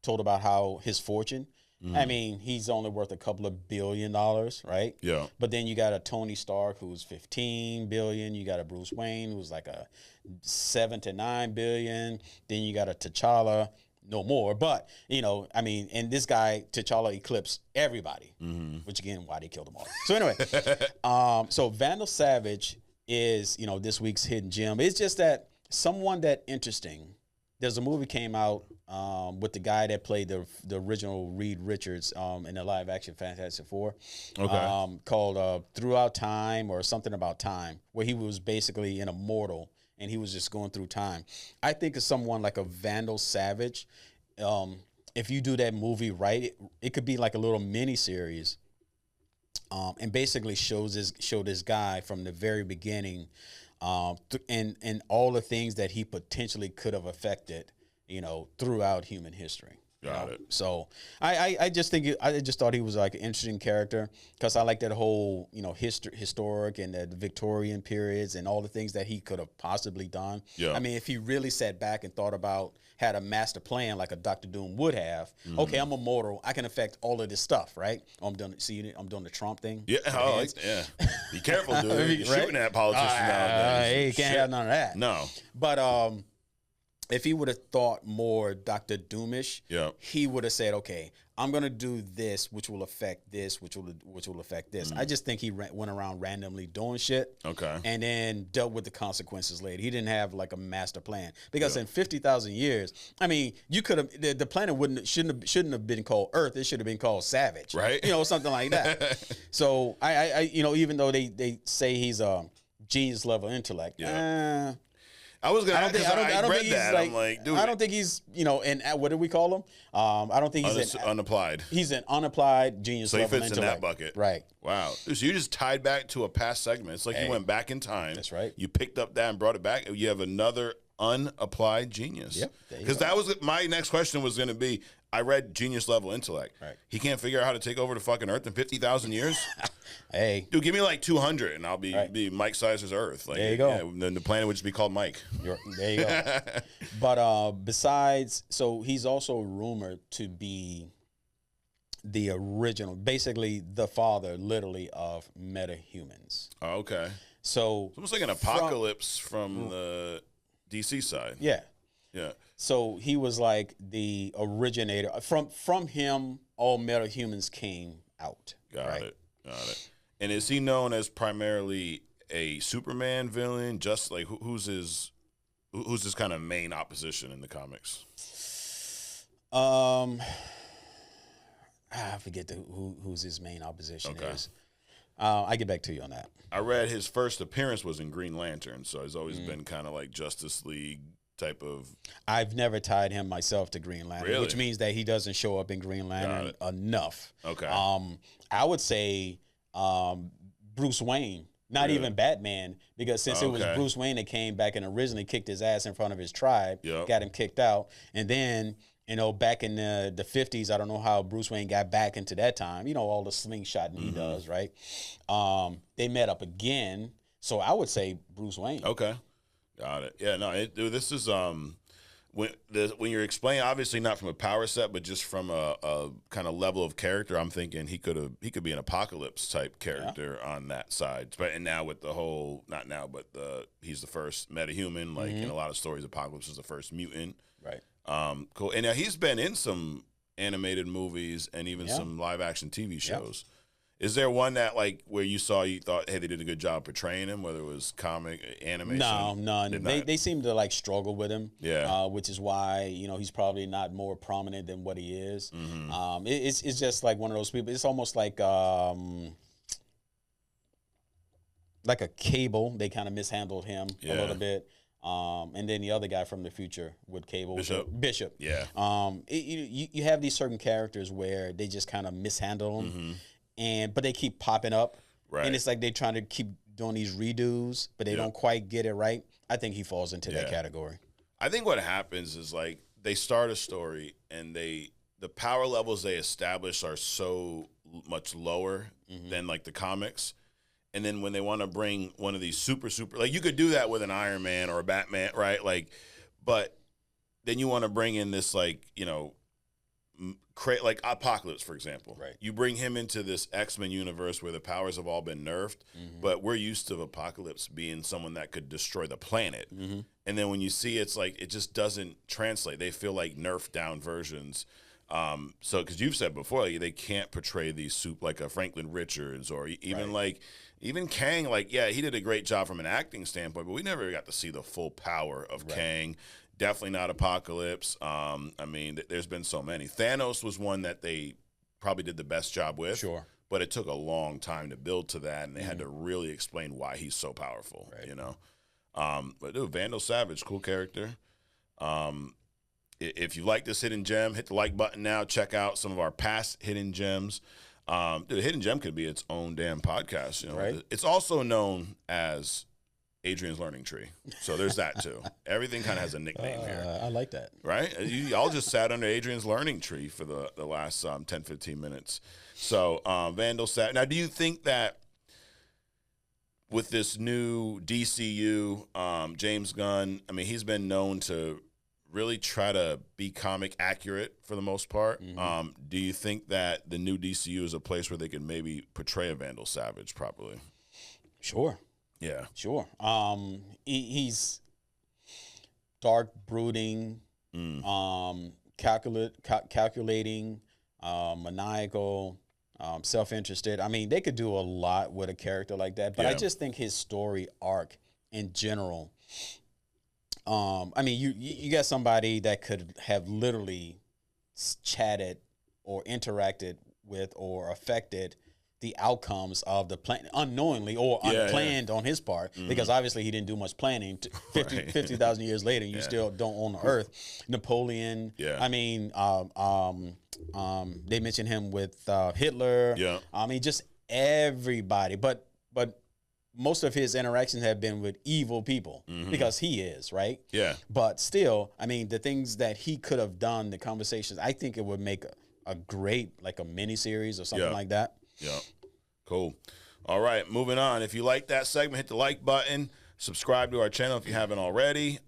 S2: told about how his fortune. I mean, he's only worth a couple of $1 billion, right?
S1: Yeah.
S2: But then you got a Tony Stark who's 15 billion. You got a Bruce Wayne who's like a 7 to 9 billion. Then you got a T'Challa, no more. But, you know, I mean, and this guy, T'Challa, eclipsed everybody, which again, why they killed them all. So anyway, so Vandal Savage is, you know, this week's hidden gem. It's just that someone that interesting. There's a movie came out with the guy that played the original Reed Richards in the live action Fantastic Four, called Throughout Time or something about time, where he was basically an immortal and he was just going through time. I think of someone like a Vandal Savage. If you do that movie right, it could be like a little mini series, and basically show this guy from the very beginning. And all the things that he potentially could have affected, you know, throughout human history.
S1: Got it.
S2: So I just think I just thought he was like an interesting character because I like that whole, you know, historic and the Victorian periods and all the things that he could have possibly done.
S1: Yeah.
S2: I mean, if he really sat back and thought about, had a master plan like a Dr. Doom would have. Okay, I'm immortal. I can affect all of this stuff, right? I'm doing the Trump thing.
S1: Yeah. Oh, yeah. Be careful, dude. You're shooting at politicians nowadays.
S2: Hey, you can't have none of that.
S1: No.
S2: But if he would have thought more Dr. Doomish, he would have said, okay, I'm going to do this, which will affect this, which will affect this. I just think he went around randomly doing shit. Okay. And then dealt with the consequences later. He didn't have like a master plan. Because in 50,000 years, I mean, you could have, the planet shouldn't have been called Earth. It should have been called Savage. Right. You know, something like that. So I you know, even though they say he's a genius level intellect,
S1: I was gonna. I read that.
S2: Like,
S1: I'm like, dude.
S2: I don't think he's, you know, and what do we call him? I don't think he's
S1: unapplied.
S2: He's an unapplied genius.
S1: So he
S2: level
S1: fits
S2: intellect.
S1: in that bucket,
S2: right?
S1: Wow. So you just tied back to a past segment. It's like you went back in time.
S2: That's right.
S1: You picked up that and brought it back. You have another unapplied genius.
S2: Yep,
S1: Because that was my next question was going to be, I read genius level intellect.
S2: Right.
S1: He can't figure out how to take over the fucking Earth in 50,000 years?
S2: Hey.
S1: Dude, give me like 200 and I'll be Mike Sizer's Earth. Like,
S2: there you go.
S1: Yeah, then the planet would just be called Mike.
S2: There you go. But besides, so he's also rumored to be the original, basically the father, literally, of metahumans.
S1: Oh, okay.
S2: So
S1: It's almost like an apocalypse from the DC side.
S2: Yeah.
S1: Yeah.
S2: So he was like the originator. From him, all metahumans came out.
S1: Got it. And is he known as primarily a Superman villain? Just like who's his kind of main opposition in the comics?
S2: I forget who's his main opposition is. I get back to you on that.
S1: I read his first appearance was in Green Lantern, so he's always been kind of like Justice League type of.
S2: I've never tied him myself to Green Lantern,
S1: Really?
S2: which means that he doesn't show up in Green Lantern enough.
S1: Okay.
S2: I would say Bruce Wayne, not even Batman, because since it was Bruce Wayne that came back and originally kicked his ass in front of his tribe, got him kicked out, and then back in the 50s, I don't know how Bruce Wayne got back into that time. All the slingshotting he does, right? They met up again, so I would say Bruce Wayne.
S1: Okay, got it. Yeah, no, dude, this is when you're explaining, obviously not from a power set, but just from a kind of level of character. I'm thinking he could be an Apocalypse type character on that side. But and now with the whole, not now, but he's the first metahuman. Like in a lot of stories, Apocalypse is the first mutant.
S2: Right.
S1: Cool. And now he's been in some animated movies and even some live action TV shows. Is there one that like where you thought, hey, they did a good job portraying him, whether it was comic, animation?
S2: No, none. They seem to like struggle with him.
S1: Yeah.
S2: Which is why he's probably not more prominent than what he is. It's just like one of those people. It's almost like a Cable. They kind of mishandled him a little bit. And then the other guy from the future with Cable, Bishop.
S1: Yeah.
S2: You have these certain characters where they just kind of mishandle them, but they keep popping up,
S1: right?
S2: And it's like they're trying to keep doing these redos, but they don't quite get it right. I think he falls into that category.
S1: I think what happens is like they start a story and the power levels they establish are so much lower than like the comics. And then when they want to bring one of these super, like you could do that with an Iron Man or a Batman, right? Like, but then you want to bring in this like, like Apocalypse, for example.
S2: Right.
S1: You bring him into this X-Men universe where the powers have all been nerfed, but we're used to Apocalypse being someone that could destroy the planet. And then when you see it's like, it just doesn't translate. They feel like nerfed down versions. So, because you've said before, like, they can't portray these like a Franklin Richards or even even Kang, like, yeah, he did a great job from an acting standpoint, but we never got to see the full power of Kang. Definitely not Apocalypse. I mean, there's been so many. Thanos was one that they probably did the best job with.
S2: Sure.
S1: But it took a long time to build to that, and they had to really explain why he's so powerful, But, dude, Vandal Savage, cool character. If you like this hidden gem, hit the like button now. Check out some of our past hidden gems. Dude, Hidden Gem could be its own damn podcast.
S2: Right.
S1: It's also known as Adrian's Learning Tree. So there's that too. Everything kind of has a nickname here.
S2: I like that.
S1: Right? Y'all just sat under Adrian's Learning Tree for the last 10, 15 minutes. So Vandal sat. Now, do you think that with this new DCU, James Gunn, I mean, he's been known to really try to be comic accurate for the most part. Do you think that the new DCU is a place where they can maybe portray a Vandal Savage properly?
S2: Sure.
S1: Yeah.
S2: Sure. He's dark, brooding, calculating, maniacal, self-interested. I mean, they could do a lot with a character like that, but I just think his story arc in general, I mean, you got somebody that could have literally chatted or interacted with or affected the outcomes of the plan unknowingly or unplanned on his part, because obviously he didn't do much planning. 50,000 years later, you still don't own the earth. Napoleon. Yeah. I mean, they mentioned him with Hitler. Yeah. I mean, just everybody. But most of his interactions have been with evil people because he is, right?
S1: Yeah.
S2: But still, I mean, the things that he could have done, the conversations, I think it would make a great, like a mini series or something like that.
S1: Yeah. All right, moving on. If you like that segment, hit the like button. Subscribe to our channel if you haven't already.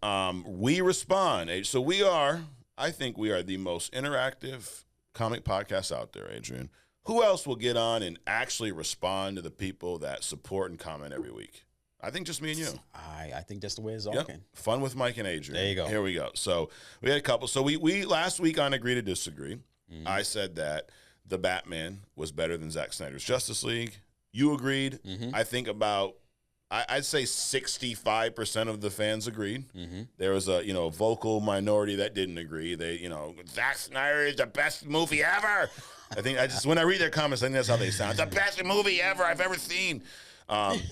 S1: We respond. So I think we are the most interactive comic podcast out there, Adrian. Who else will get on and actually respond to the people that support and comment every week? I think just me and you.
S2: I think that's the way it's all.
S1: Fun with Mike and Adrian.
S2: There you go.
S1: Here we go. So we had a couple. So we last week on Agree to Disagree, I said that the Batman was better than Zack Snyder's Justice League. You agreed. I think I'd say 65% of the fans agreed. There was a vocal minority that didn't agree. They Zack Snyder is the best movie ever. I think when I read their comments, I think that's how they sound. The best movie ever I've ever seen.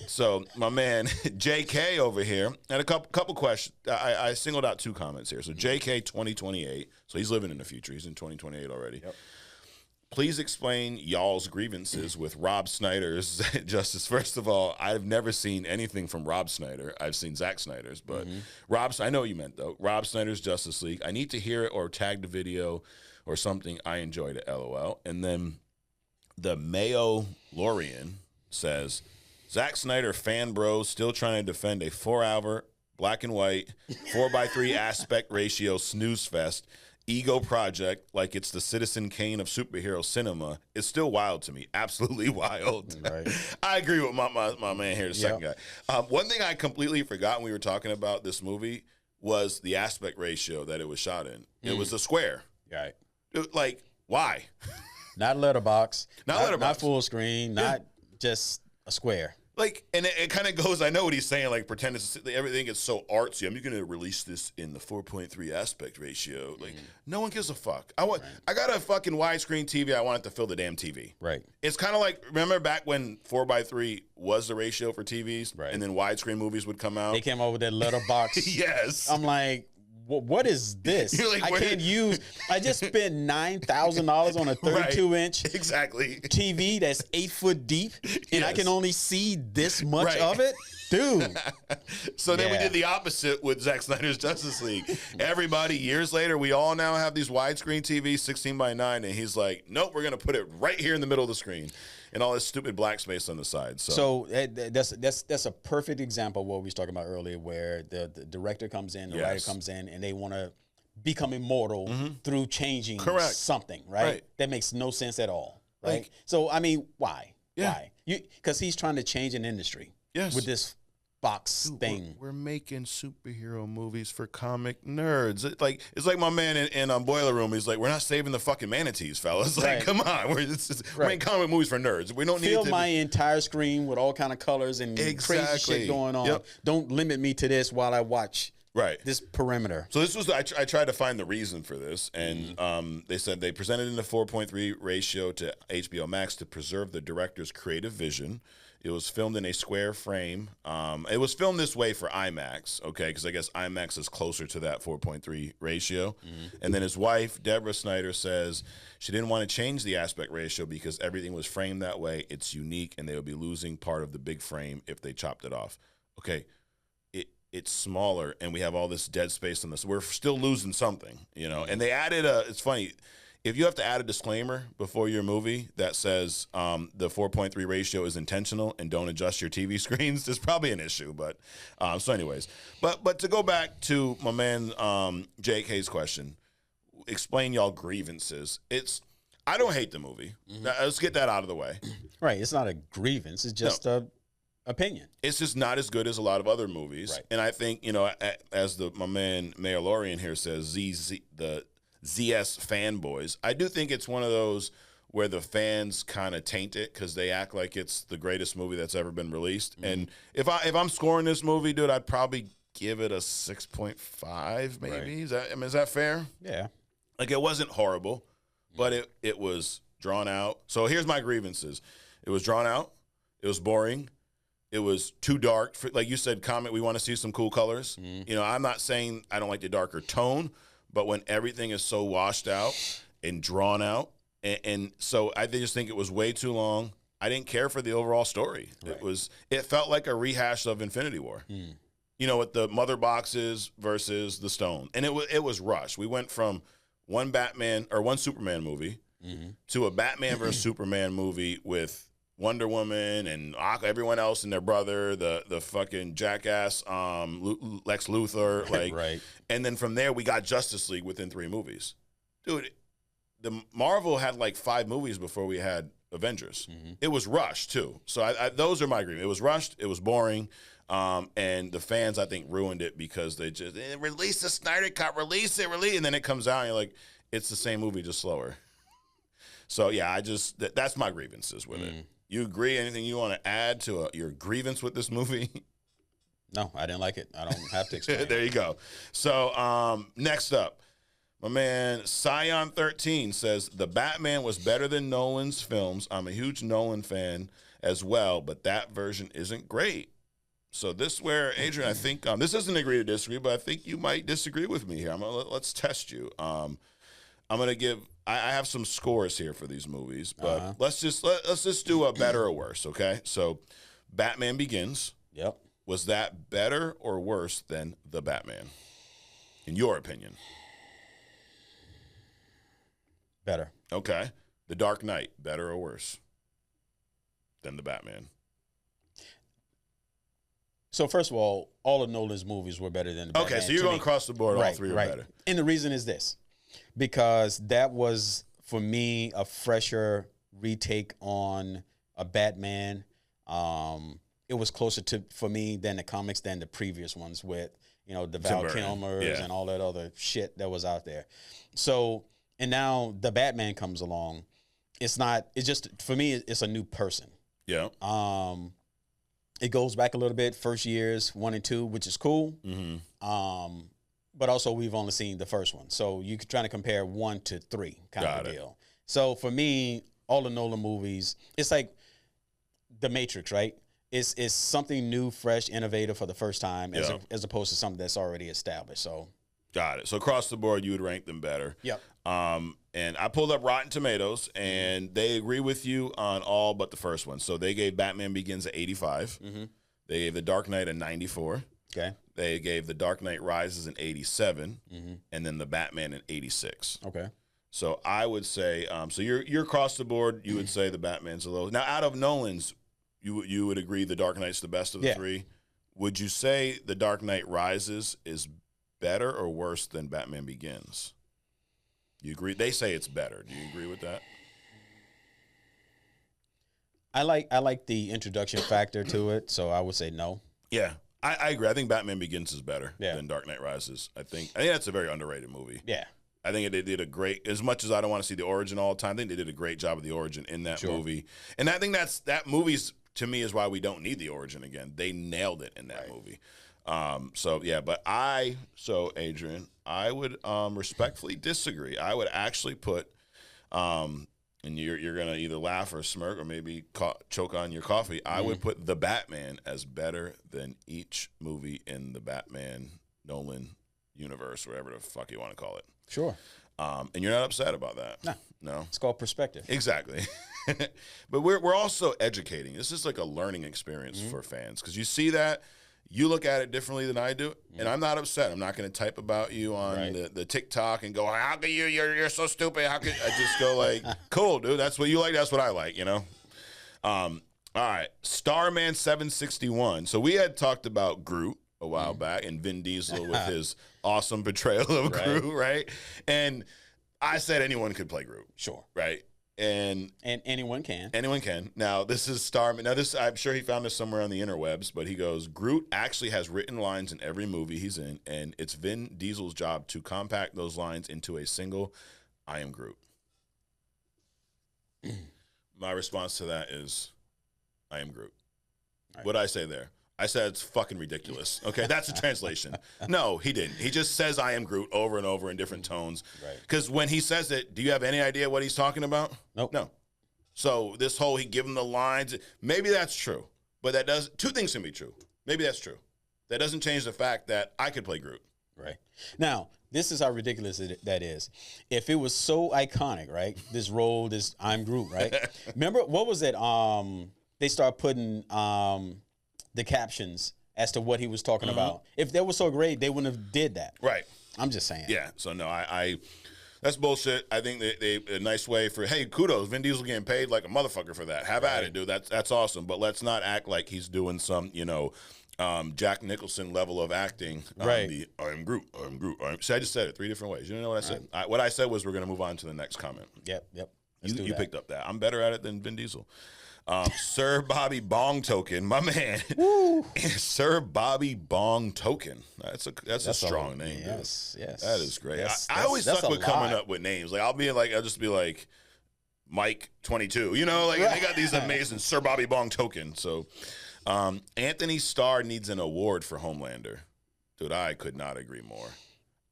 S1: So my man JK over here had a couple questions. I singled out 2 comments here. So JK 2028. So he's living in the future. He's in 2028 already. Yep. Please explain y'all's grievances with Rob Snyder's Justice. First of all, I've never seen anything from Rob Snyder. I've seen Zack Snyder's, but I know what you meant, though. Rob Snyder's Justice League. I need to hear it or tag the video or something. I enjoyed it, LOL. And then the Mayo Lorian says, Zack Snyder fan bros still trying to defend a 4-hour black and white 4:3 aspect ratio snooze fest ego project like it's the Citizen Kane of superhero cinema is still wild to me. Absolutely wild. Right. I agree with my man here, the second guy. One thing I completely forgot when we were talking about this movie was the aspect ratio that it was shot in. It was a square.
S2: Right.
S1: Like, why?
S2: Not letterbox.
S1: Not
S2: full screen. Not just a square.
S1: Like, and it kind of goes, I know what he's saying, like, pretend everything is so artsy. I'm going to release this in the 4:3 aspect ratio. Like, no one gives a fuck. I got a fucking widescreen TV. I want it to fill the damn TV. Right. It's kind of like, remember back when 4:3 was the ratio for TVs? Right. And then widescreen movies would come out?
S2: They came out with that letterbox.
S1: Yes.
S2: I'm like, what is this? Like, I just spent $9,000 on a 32-inch TV that's 8 foot deep, and I can only see this much of it? Dude.
S1: So then we did the opposite with Zack Snyder's Justice League. Everybody, years later, we all now have these widescreen TVs, 16:9, and he's like, nope, we're going to put it right here in the middle of the screen. And all this stupid black space on the side. So
S2: that's a perfect example of what we was talking about earlier, where the director comes in, the writer comes in, and they want to become immortal through changing something, right? That makes no sense at all, right? Like, so, I mean, why? Why? Because he's trying to change an industry with this box thing.
S1: We're making superhero movies for comic nerds. It's like my man in Boiler Room. He's like, we're not saving the fucking manatees, fellas. Like, come on, we're making comic movies for nerds. We don't
S2: fill my entire screen with all kind of colors and crazy shit going on. Don't limit me to this while I watch. This perimeter.
S1: So this was I tried to find the reason for this, and they said they presented in a 4:3 ratio to HBO Max to preserve the director's creative vision. It was filmed in a square frame. It was filmed this way for IMAX, okay, because I guess IMAX is closer to that 4:3 ratio. And then his wife, Deborah Snyder, says she didn't want to change the aspect ratio because everything was framed that way. It's unique, and they would be losing part of the big frame if they chopped it off. Okay, it's smaller, and we have all this dead space on this. We're still losing something, And they added it's funny. If you have to add a disclaimer before your movie that says the 4:3 ratio is intentional and don't adjust your TV screens, there's probably an issue. But so anyways, but to go back to my man JK's question, explain y'all grievances. I don't hate the movie. Let's get that out of the way.
S2: Right. It's not a grievance. It's just a opinion.
S1: It's just not as good as a lot of other movies. Right. And I think, as my man Mayor Lorian here says, the ZS fanboys, I do think it's one of those where the fans kind of taint it because they act like it's the greatest movie that's ever been released. And if I'm scoring this movie, dude, I'd probably give it a 6.5 maybe. Right. Is that fair?
S2: Yeah.
S1: Like, it wasn't horrible, but it was drawn out. So here's my grievances. It was drawn out. It was boring. It was too dark. Like you said, comic, we want to see some cool colors. I'm not saying I don't like the darker tone, but when everything is so washed out and drawn out, and so I just think it was way too long. I didn't care for the overall story.
S2: Right.
S1: It felt like a rehash of Infinity War. You know, with the mother boxes versus the stone. And it was rushed. We went from one Superman movie to a Batman versus Superman movie with Wonder Woman and everyone else and their brother, the fucking jackass Lex Luthor, like,
S2: right.
S1: And then from there we got Justice League within 3 movies, dude. The Marvel had like 5 movies before we had Avengers. It was rushed too, so those are my agreement. It was rushed, it was boring, and the fans I think ruined it because they just release the Snydercut, release, and then it comes out and you're like, it's the same movie just slower. So yeah, that's my grievances with it. You agree? Anything you want to add to your grievance with this movie?
S2: No, I didn't like it. I don't have to explain.
S1: There you go. So next up, my man Scion13 says the Batman was better than Nolan's films. I'm a huge Nolan fan as well, but that version isn't great. So this where, Adrian, I think this isn't agree to disagree, but I think you might disagree with me here. Let's test you. I'm gonna give. I have some scores here for these movies, but let's just do a better or worse, okay? So, Batman Begins.
S2: Yep.
S1: Was that better or worse than The Batman, in your opinion?
S2: Better.
S1: Okay. The Dark Knight, better or worse than The Batman?
S2: So first of all of Nolan's movies were better than The Batman.
S1: Okay, so you're going across the board, all 3 are better.
S2: And the reason is this. Because that was, for me, a fresher retake on a Batman. It was closer to, for me, than the comics than the previous ones with, you know, the Val Kilmers and all that other shit that was out there. So, and now the Batman comes along. It's just, for me, it's a new person.
S1: Yeah.
S2: It goes back a little bit, first years 1 and 2, which is cool. But also, we've only seen the first one. So you could try to compare 1 to 3 kind of deal. So for me, all the Nolan movies, it's like The Matrix, right? It's something new, fresh, innovative for the first time as opposed to something that's already established. So
S1: got it. So across the board, you would rank them better.
S2: Yep.
S1: And I pulled up Rotten Tomatoes, and they agree with you on all but the first one. So they gave Batman Begins a 85. They gave The Dark Knight a 94.
S2: Okay.
S1: They gave The Dark Knight Rises an 87, and then The Batman an 86.
S2: Okay.
S1: So I would say, so you're across the board. You would say the Batman's the lowest. Now, out of Nolan's, you would agree The Dark Knight's the best of the 3. Would you say The Dark Knight Rises is better or worse than Batman Begins? You agree? They say it's better. Do you agree with that?
S2: I like the introduction factor to it, so I would say no.
S1: Yeah. I agree. I think Batman Begins is better than Dark Knight Rises. I think that's a very underrated movie. Yeah. I think they did a great, as much as I don't want to see the origin all the time, I think they did a great job of the origin in that movie. And I think that movie's, to me, is why we don't need the origin again. They nailed it in that movie. So Adrian, I would respectfully disagree. I would actually put, and you're going to either laugh or smirk or maybe choke on your coffee. I would put The Batman as better than each movie in the Batman Nolan universe, whatever the fuck you want to call it.
S2: Sure.
S1: And you're not upset about that. No.
S2: It's called perspective.
S1: Exactly. But we're also educating. This is like a learning experience for fans, because you see that. You look at it differently than I do, and I'm not upset. I'm not going to type about you on the TikTok and go, how can you're so stupid. How could I just go like, cool, dude, that's what you like, that's what I like, you know? All right, Starman 761. So we had talked about Groot a while back and Vin Diesel with his awesome portrayal of Groot, right? And I said anyone could play Groot.
S2: Sure.
S1: Right? And
S2: anyone can. Anyone
S1: can. Now, this is Starman. Now, I'm sure he found this somewhere on the interwebs, but he goes, Groot actually has written lines in every movie he's in, and it's Vin Diesel's job to compact those lines into a single, I am Groot. My response to that is, I am Groot. Right. What did I say there? I said it's fucking ridiculous. Okay, that's a translation. No, he didn't. He just says I am Groot over and over in different tones. Right. Because when he says it, do you have any idea what he's talking about?
S2: Nope.
S1: No. So this whole he give him the lines, maybe that's true. But that does, two things can be true. Maybe that's true. That doesn't change the fact that I could play Groot.
S2: Right. Now, This is how ridiculous that is. If it was so iconic, right? This role, this I'm Groot, right? Remember, what was it? They start putting the captions as to what he was talking about. If that was so great, they wouldn't have did that.
S1: Right.
S2: I'm just saying.
S1: Yeah. So no, I that's bullshit. I think they a nice way for, hey, kudos, Vin Diesel getting paid like a motherfucker for that. Have at it, dude. That's awesome. But let's not act like he's doing some, Jack Nicholson level of acting.
S2: Right.
S1: I'm Groot. See, I just said it 3 different ways. You didn't know what I said? What I said was we're going to move on to the next comment.
S2: Yep.
S1: You picked up that. I'm better at it than Vin Diesel. Sir Bobby Bong Token, my man. Sir Bobby Bong Token. That's a strong name.
S2: Yes,
S1: dude. That is great. I always
S2: suck
S1: suck with coming up with names. Like I'll just be like Mike 22. They got these amazing Sir Bobby Bong Token. So Antony Starr needs an award for Homelander. Dude, I could not agree more.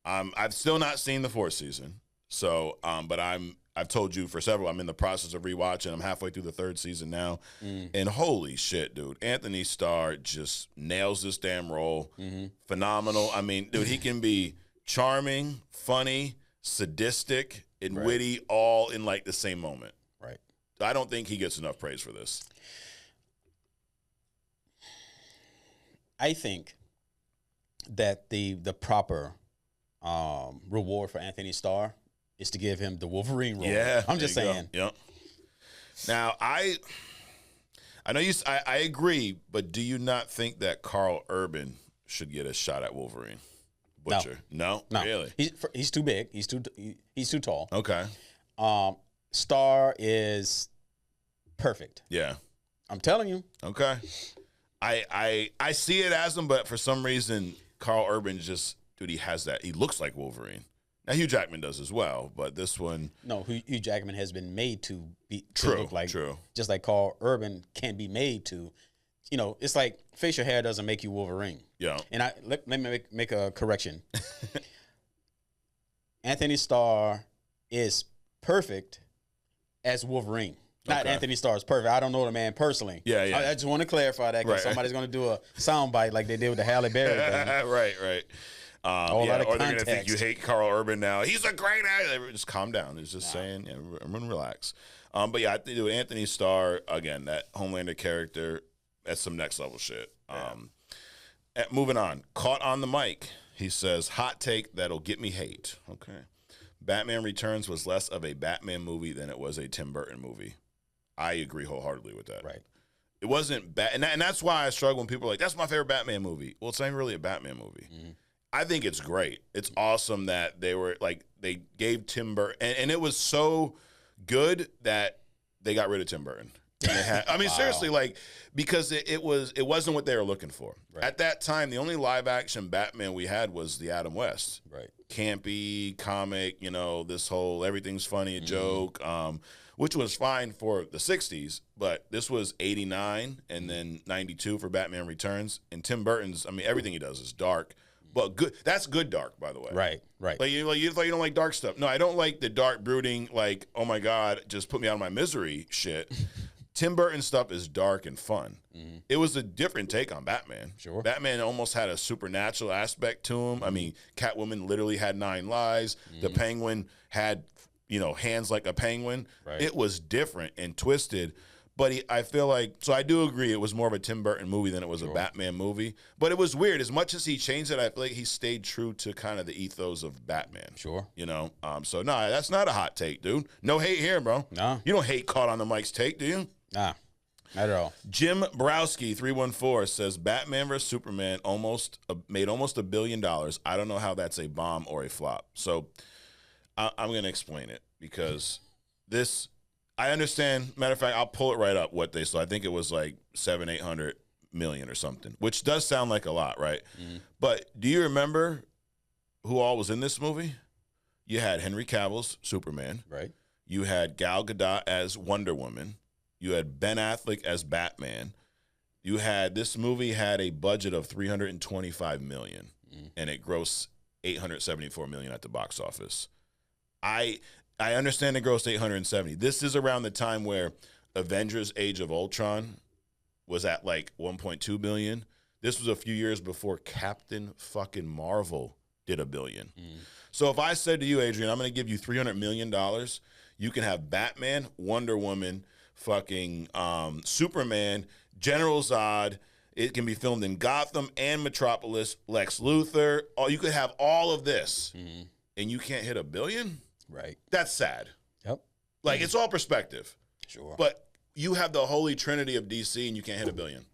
S1: I've still not seen the 4th season. So, but I've told you for several, I'm in the process of rewatching. I'm halfway through the 3rd season now. And holy shit, dude. Antony Starr just nails this damn role. Phenomenal. I mean, dude, he can be charming, funny, sadistic, and witty all in like the same moment.
S2: Right.
S1: I don't think he gets enough praise for this.
S2: I think that the proper reward for Antony Starr is to give him the Wolverine role.
S1: Yeah,
S2: I'm just saying.
S1: Yep. Now I know I agree, but do you not think that Carl Urban should get a shot at Wolverine? Butcher? No. Really?
S2: He's too big. He's too tall.
S1: Okay.
S2: Starr is perfect.
S1: Yeah.
S2: I'm telling you.
S1: Okay. I see it as him, but for some reason, Carl Urban just, dude, he has that. He looks like Wolverine. Now, Hugh Jackman does as well, but this one...
S2: No, Hugh Jackman has been made to look like...
S1: True.
S2: Just like Carl Urban can be made to... it's like facial hair doesn't make you Wolverine.
S1: Yeah.
S2: And let me make a correction. Antony Starr is perfect as Wolverine. Not Antony Starr is perfect. I don't know the man personally.
S1: Yeah.
S2: I just want to clarify that because somebody's going to do a soundbite like they did with the Halle Berry thing.
S1: Right.
S2: Or they're going to
S1: think you hate Carl Urban now. He's a great actor. Just calm down. It's just saying, everyone relax. But yeah, I think with Antony Starr, again, that Homelander character, that's some next level shit. Moving on. Caught on the mic. He says, hot take that'll get me hate. Okay. Batman Returns was less of a Batman movie than it was a Tim Burton movie. I agree wholeheartedly with that.
S2: Right.
S1: It wasn't bad. And that's why I struggle when people are like, that's my favorite Batman movie. Well, it's not really a Batman movie. I think it's great. It's awesome that they gave Tim Burton, and it was so good that they got rid of Tim Burton. Seriously, because it wasn't what they were looking for. Right. At that time, the only live action Batman we had was the Adam West.
S2: Right.
S1: Campy, comic, this whole everything's funny, a joke, which was fine for the 60s, but this was 89 and then 92 for Batman Returns. And Tim Burton's, everything he does is dark. But good. That's good dark, by the way.
S2: Right.
S1: You don't like dark stuff. No, I don't like the dark brooding, like, oh my God, just put me out of my misery shit. Tim Burton stuff is dark and fun. It was a different take on Batman.
S2: Sure.
S1: Batman almost had a supernatural aspect to him. Catwoman literally had 9 lives. The Penguin had, hands like a penguin.
S2: Right.
S1: It was different and twisted. But I feel like, so I do agree it was more of a Tim Burton movie than it was a Batman movie. But it was weird. As much as he changed it, I feel like he stayed true to kind of the ethos of Batman.
S2: Sure.
S1: So, no, that's not a hot take, dude. No hate here, bro.
S2: No.
S1: You don't hate Caught on the Mic's take, do you?
S2: Nah, not at all.
S1: Jim Browski 314 says Batman vs Superman made almost $1 billion. I don't know how that's a bomb or a flop. So I'm going to explain it because this, I understand. Matter of fact, I'll pull it right up what they saw. I think it was like 700-800 million or something, which does sound like a lot, right? But do you remember who all was in this movie? You had Henry Cavill's Superman.
S2: Right.
S1: You had Gal Gadot as Wonder Woman. You had Ben Affleck as Batman. This movie had a budget of $325 million, and it grossed $874 million at the box office. I understand it grossed $870. This is around the time where Avengers: Age of Ultron was at like $1.2 billion. This was a few years before Captain fucking Marvel hit $1 billion. So if I said to you, Adrian, I'm going to give you $300 million, you can have Batman, Wonder Woman, fucking Superman, General Zod. It can be filmed in Gotham and Metropolis, Lex Luthor. You could have all of this, and you can't hit $1 billion?
S2: Right.
S1: That's sad.
S2: Yep.
S1: Like, it's all perspective.
S2: Sure.
S1: But you have the holy trinity of DC, and you can't hit $1 billion.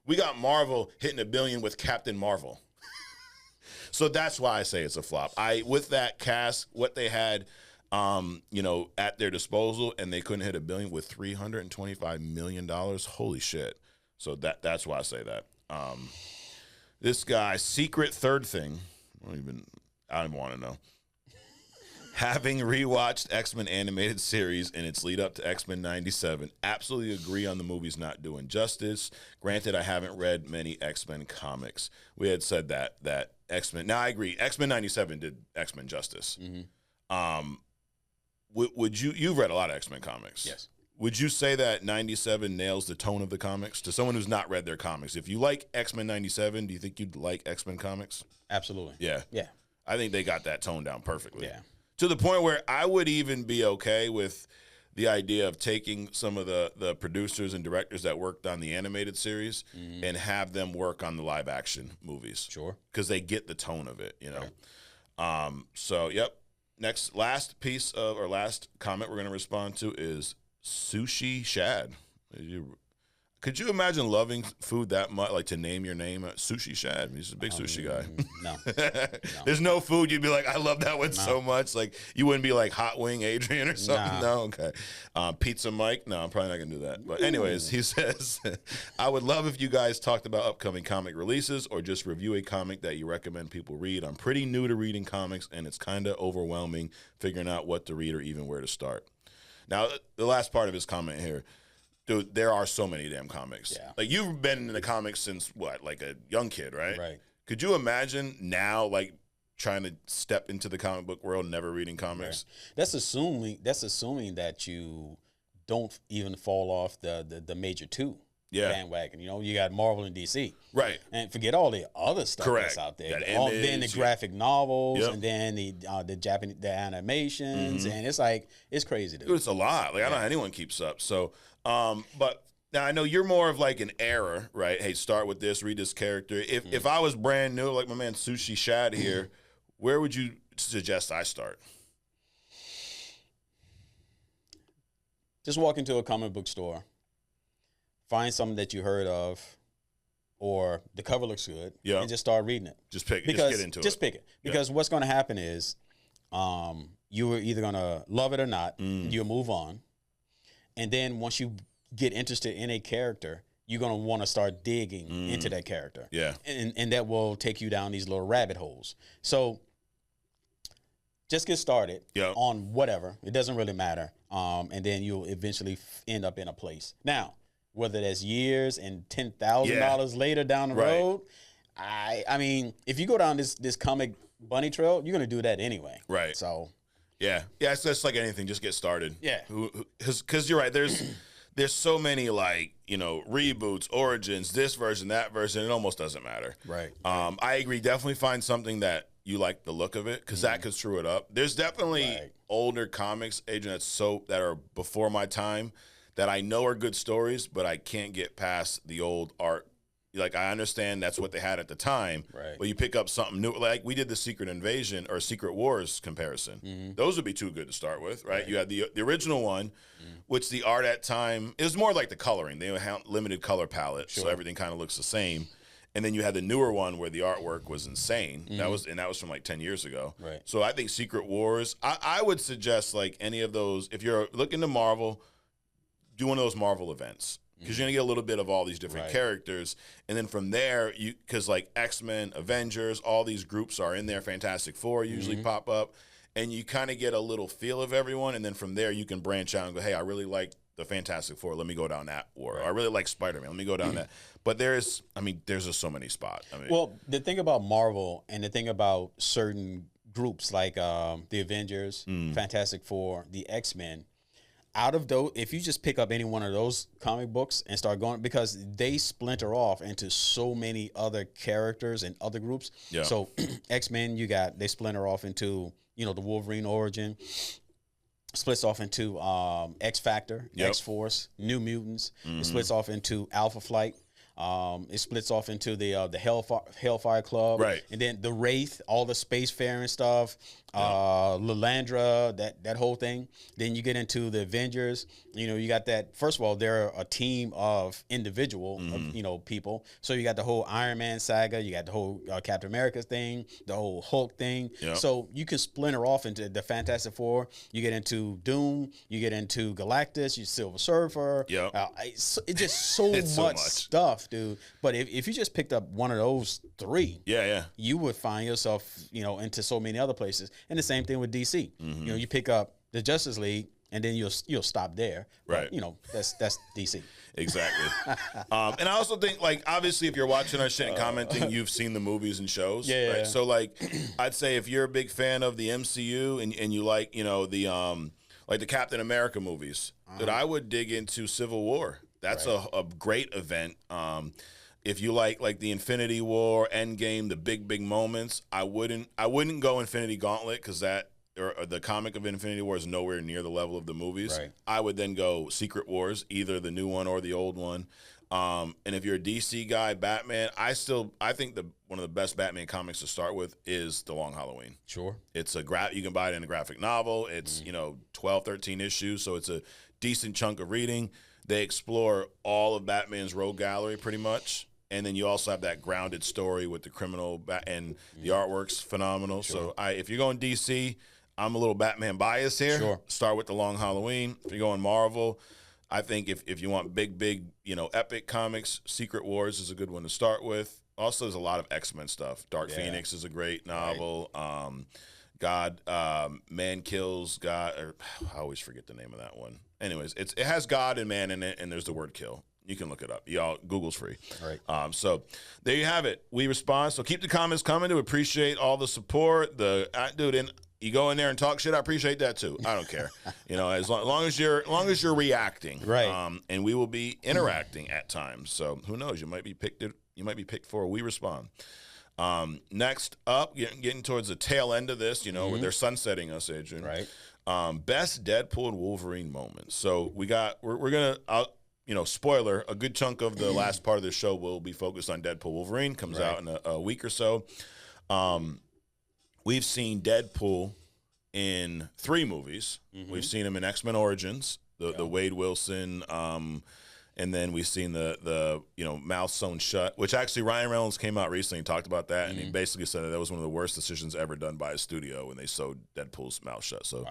S1: We got Marvel hitting $1 billion with Captain Marvel. So that's why I say it's a flop. With that cast, what they had, at their disposal, and they couldn't hit $1 billion with $325 million. Holy shit. So that's why I say that. This guy, secret third thing, I don't want to know. Having rewatched X-Men animated series and its lead up to X-Men 97, absolutely agree on the movie's not doing justice. Granted, I haven't read many X-Men comics. We had said that X-Men. Now I agree. X-Men 97 did X-Men justice. Would you've read a lot of X-Men comics?
S2: Yes.
S1: Would you say that 97 nails the tone of the comics? To someone who's not read their comics, if you like X-Men 97, do you think you'd like X-Men comics?
S2: Absolutely.
S1: Yeah.
S2: Yeah.
S1: I think they got that tone down perfectly.
S2: Yeah.
S1: To the point where I would even be okay with the idea of taking some of the producers and directors that worked on the animated series and have them work on the live action movies.
S2: Sure.
S1: Because they get the tone of it, So, yep. Last comment we're going to respond to is Sushi Shad. Could you imagine loving food that much, like to name your name Sushi Shad? He's a big sushi guy.
S2: No.
S1: There's no food you'd be like, I love that one so much. Like, you wouldn't be like Hot Wing Adrian or something? No? Okay. Pizza Mike? No, I'm probably not going to do that. But anyways, he says, I would love if you guys talked about upcoming comic releases or just review a comic that you recommend people read. I'm pretty new to reading comics, and it's kind of overwhelming figuring out what to read or even where to start. Now, the last part of his comment here, dude, there are so many damn comics.
S2: Yeah.
S1: Like, you've been in the comics since, what, like a young kid, right?
S2: Right.
S1: Could you imagine now, like, trying to step into the comic book world, never reading comics?
S2: Right. That's assuming that you don't even fall off the major two bandwagon. You got Marvel and DC. Right. And forget all the other stuff that's out there. Then the graphic novels, and then the Japanese animations, and it's crazy, dude.
S1: It's a lot. Like, I don't know how anyone keeps up. So, but now I know you're more of like an era, right? Hey, start with this, read this character. If I was brand new, like my man Sushi Shad here, where would you suggest I start?
S2: Just walk into a comic book store, find something that you heard of, or the cover looks good, and just start reading it.
S1: Just get into it.
S2: Just pick it. Because what's going to happen is you are either going to love it or not. You'll move on. And then once you get interested in a character, you're going to want to start digging into that character. Yeah. And that will take you down these little rabbit holes. So just get started on whatever. It doesn't really matter. And then you'll eventually end up in a place. Now, whether that's years and $10,000 later down the road, I mean, if you go down this comic bunny trail, you're going to do that anyway. Right. So...
S1: Yeah, it's just like anything. Just get started.
S2: Yeah,
S1: because you're right. There's so many reboots, origins, this version, that version. It almost doesn't matter. Right. I agree. Definitely find something that you like the look of it, because that could screw it up. There's definitely older comics, Adrian, that are before my time that I know are good stories, but I can't get past the old art. Like, I understand that's what they had at the time, but you pick up something new. Like, we did the Secret Invasion or Secret Wars comparison. Those would be too good to start with, right? You had the original one, which the art at time, it was more like the coloring. They had limited color palette, so everything kind of looks the same. And then you had the newer one where the artwork was insane. That was from like 10 years ago. Right. So I think Secret Wars, I would suggest like any of those, if you're looking to Marvel, do one of those Marvel events. Because you're going to get a little bit of all these different characters. And then from there, because like X-Men, Avengers, all these groups are in there. Fantastic Four usually pop up. And you kind of get a little feel of everyone. And then from there, you can branch out and go, hey, I really like the Fantastic Four. Let me go down that. Or I really like Spider-Man. Let me go down that. But there's just so many spots.
S2: Well, the thing about Marvel and the thing about certain groups like the Avengers, Fantastic Four, the X-Men, out of those, if you just pick up any one of those comic books and start going, because they splinter off into so many other characters and other groups.
S1: Yeah.
S2: So X-Men, they splinter off into, the Wolverine origin, splits off into X Factor, X-Force, New Mutants. It splits off into Alpha Flight. It splits off into the Hellfire Club,
S1: right?
S2: And then the Wraith, all the spacefaring stuff, Lilandra, that whole thing. Then you get into the Avengers. You got that. First of all, they're a team of individual, people. So you got the whole Iron Man saga. You got the whole Captain America thing, the whole Hulk thing. Yep. So you can splinter off into the Fantastic Four. You get into Doom. You get into Galactus. You Silver Surfer.
S1: Yeah.
S2: It's just so much stuff, dude. But if you just picked up one of those three, you would find yourself, into so many other places. And the same thing with DC. You pick up the Justice League, and then you'll stop there.
S1: Right.
S2: But, that's DC.
S1: Exactly. And I also think, obviously, if you're watching our shit and commenting, you've seen the movies and shows.
S2: Yeah.
S1: Right? So, I'd say if you're a big fan of the MCU and you like, the Captain America movies, that I would dig into Civil War. That's a great event. If you like the Infinity War, Endgame, the big moments, I wouldn't go Infinity Gauntlet because or the comic of Infinity War is nowhere near the level of the movies.
S2: Right.
S1: I would then go Secret Wars, either the new one or the old one. And if you're a DC guy, Batman, I think one of the best Batman comics to start with is The Long Halloween.
S2: Sure.
S1: It's you can buy it in a graphic novel. It's 12, 13 issues, so it's a decent chunk of reading. They explore all of Batman's rogue gallery pretty much. And then you also have that grounded story with the criminal, and the artwork's phenomenal. Sure. So if you're going DC, I'm a little Batman biased here.
S2: Sure.
S1: Start with The Long Halloween. If you're going Marvel, I think if you want big, epic comics, Secret Wars is a good one to start with. Also, there's a lot of X-Men stuff. Dark Phoenix is a great novel. Right. Man Kills God. I always forget the name of that one. Anyways, it has God and man in it, and there's the word kill. You can look it up. Y'all, Google's free.
S2: Right.
S1: So there you have it. We respond. So keep the comments coming. To appreciate all the support. Dude, and you go in there and talk shit. I appreciate that too. I don't care. As long as you're reacting.
S2: Right.
S1: And we will be interacting at times. So who knows? You might be picked for a We Respond. Next up, getting towards the tail end of this. Where they're sunsetting us, Adrian.
S2: Right.
S1: Best Deadpool and Wolverine moments. So we're gonna. Spoiler, a good chunk of the last part of the show will be focused on Deadpool Wolverine. Comes out in a week or so. We've seen Deadpool in 3 movies. We've seen him in X-Men Origins, the Wade Wilson, and then we've seen the Mouth Sewn Shut, which actually Ryan Reynolds came out recently and talked about that, and he basically said that was one of the worst decisions ever done by a studio when they sewed Deadpool's mouth shut. So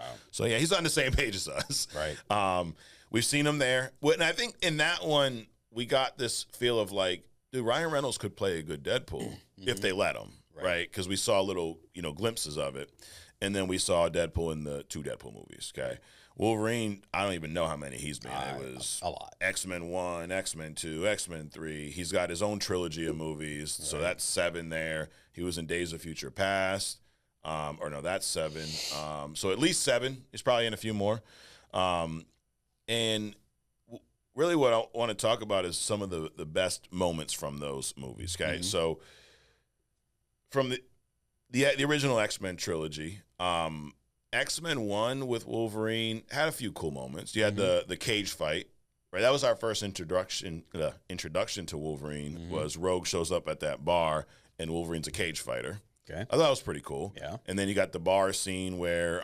S1: yeah, he's on the same page as us.
S2: Right.
S1: We've seen him there. And I think in that one, we got this feel of dude, Ryan Reynolds could play a good Deadpool if they let him, right? Because we saw little, glimpses of it. And then we saw Deadpool in the 2 Deadpool movies, okay? Wolverine, I don't even know how many he's been. It was
S2: a lot.
S1: X-Men 1, X-Men 2, X-Men 3. He's got his own trilogy of movies, so that's 7 there. He was in Days of Future Past. That's 7. So at least 7. He's probably in a few more. And really what I want to talk about is some of the best moments from those movies, okay? So from the original X-Men trilogy, X-Men 1 with Wolverine had a few cool moments. You had the cage fight, right? That was our first introduction to Wolverine, was Rogue shows up at that bar, and Wolverine's a cage fighter.
S2: Okay.
S1: I thought that was pretty cool.
S2: Yeah.
S1: And then you got the bar scene where,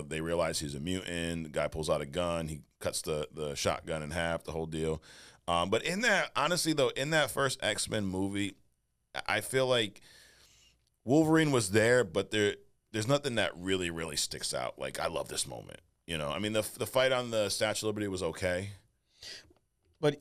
S1: they realize he's a mutant. The guy pulls out a gun. He cuts the shotgun in half, the whole deal. But in that, honestly, though, in that first X-Men movie, I feel like Wolverine was there, but there's nothing that really, really sticks out. I love this moment. I mean, the fight on the Statue of Liberty was okay.
S2: But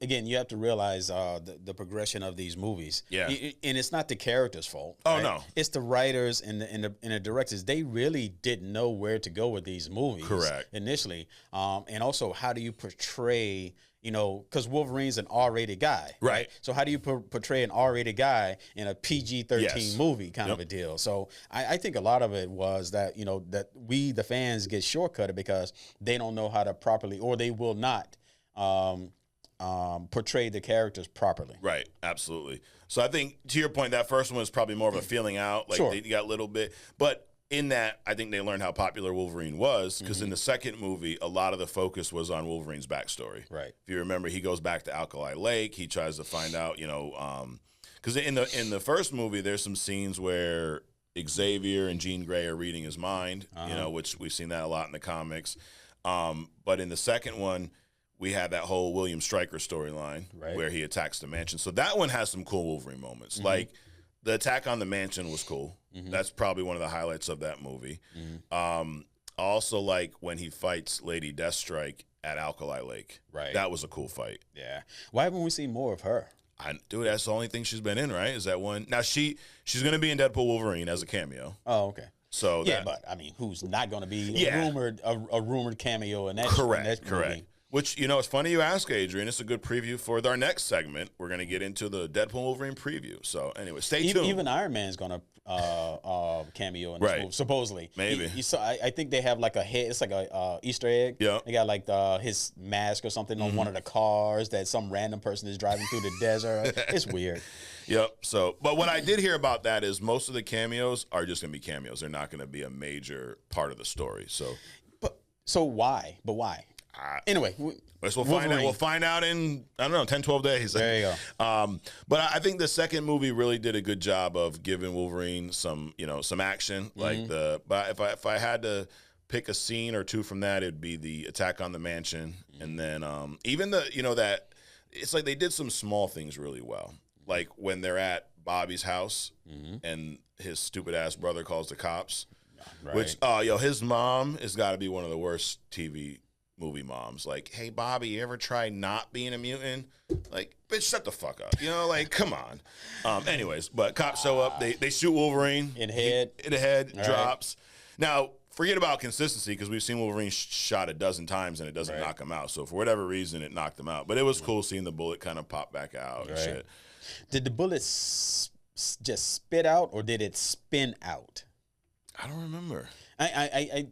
S2: again, you have to realize the progression of these movies.
S1: Yeah.
S2: And it's not the character's fault.
S1: Oh,
S2: right?
S1: no.
S2: It's the writers and the directors. They really didn't know where to go with these movies.
S1: Correct.
S2: Initially. And also, how do you portray You know, because Wolverine's an R-rated guy,
S1: Right.
S2: So how do you portray an R-rated guy in a PG-13
S1: Yes.
S2: movie kind of a deal? So I think a lot of it was that, you know, that we, the fans, get shortcutted because they don't know how to properly, or they will not portray the characters properly.
S1: Right, absolutely. So I think, to your point, that first one was probably more of a feeling out. Like,
S2: Sure.
S1: they got a little bit. But in that, I think they learned how popular Wolverine was, because in the second movie, a lot of the focus was on Wolverine's backstory.
S2: Right.
S1: If you remember, he goes back to Alkali Lake. He tries to find out, you know, because in the first movie, there's some scenes where Xavier and Jean Grey are reading his mind, you know, which we've seen that a lot in the comics. But in the second one, we had that whole William Stryker storyline where he attacks the mansion. So that one has some cool Wolverine moments. Like, the attack on the mansion was cool. That's probably one of the highlights of that movie. Also, like when he fights Lady Deathstrike at Alkali Lake.
S2: Right.
S1: That was a cool fight.
S2: Yeah. Why haven't we seen more of her?
S1: Dude, that's the only thing she's been in, right? Is that one? Now, she's going to be in Deadpool Wolverine as a cameo.
S2: Oh, okay.
S1: So
S2: yeah, but I mean, who's not going to be a rumored cameo in that?
S1: Correct.
S2: Movie?
S1: Which, you know, it's funny you ask, Adrian. It's a good preview for our next segment. We're going to get into the Deadpool Wolverine preview. So, anyway, stay tuned.
S2: Even Iron Man's going to cameo in this movie, supposedly.
S1: Maybe.
S2: I think they have like a head. It's like a Easter egg.
S1: Yeah.
S2: They got like his mask or something on one of the cars that some random person is driving through the desert. It's weird.
S1: Yep. So, but what I did hear about that is most of the cameos are just going to be cameos. They're not going to be a major part of the story. So
S2: why? But why? Anyway,
S1: we'll find out. We'll find out in, I don't know, 10, 12 days.
S2: There you
S1: go. But I think the second movie really did a good job of giving Wolverine some, you know, some action. But if I had to pick a scene or two from that, it'd be the attack on the mansion, and then even the, you know, that it's like they did some small things really well. Like when they're at Bobby's house and his stupid ass brother calls the cops.
S2: Right.
S1: Which, his mom has got to be one of the worst TV movie moms. Like, hey, Bobby, you ever try not being a mutant? Like, bitch, shut the fuck up. You know, like, come on. Anyways, but cops show up. They shoot Wolverine.
S2: In the head.
S1: Drops. Right. Now, forget about consistency, because we've seen Wolverine shot a dozen times and it doesn't knock him out. So for whatever reason, it knocked him out. But it was cool seeing the bullet kind of pop back out and shit.
S2: Did the bullet just spit out, or did it spin out?
S1: I don't remember.
S2: I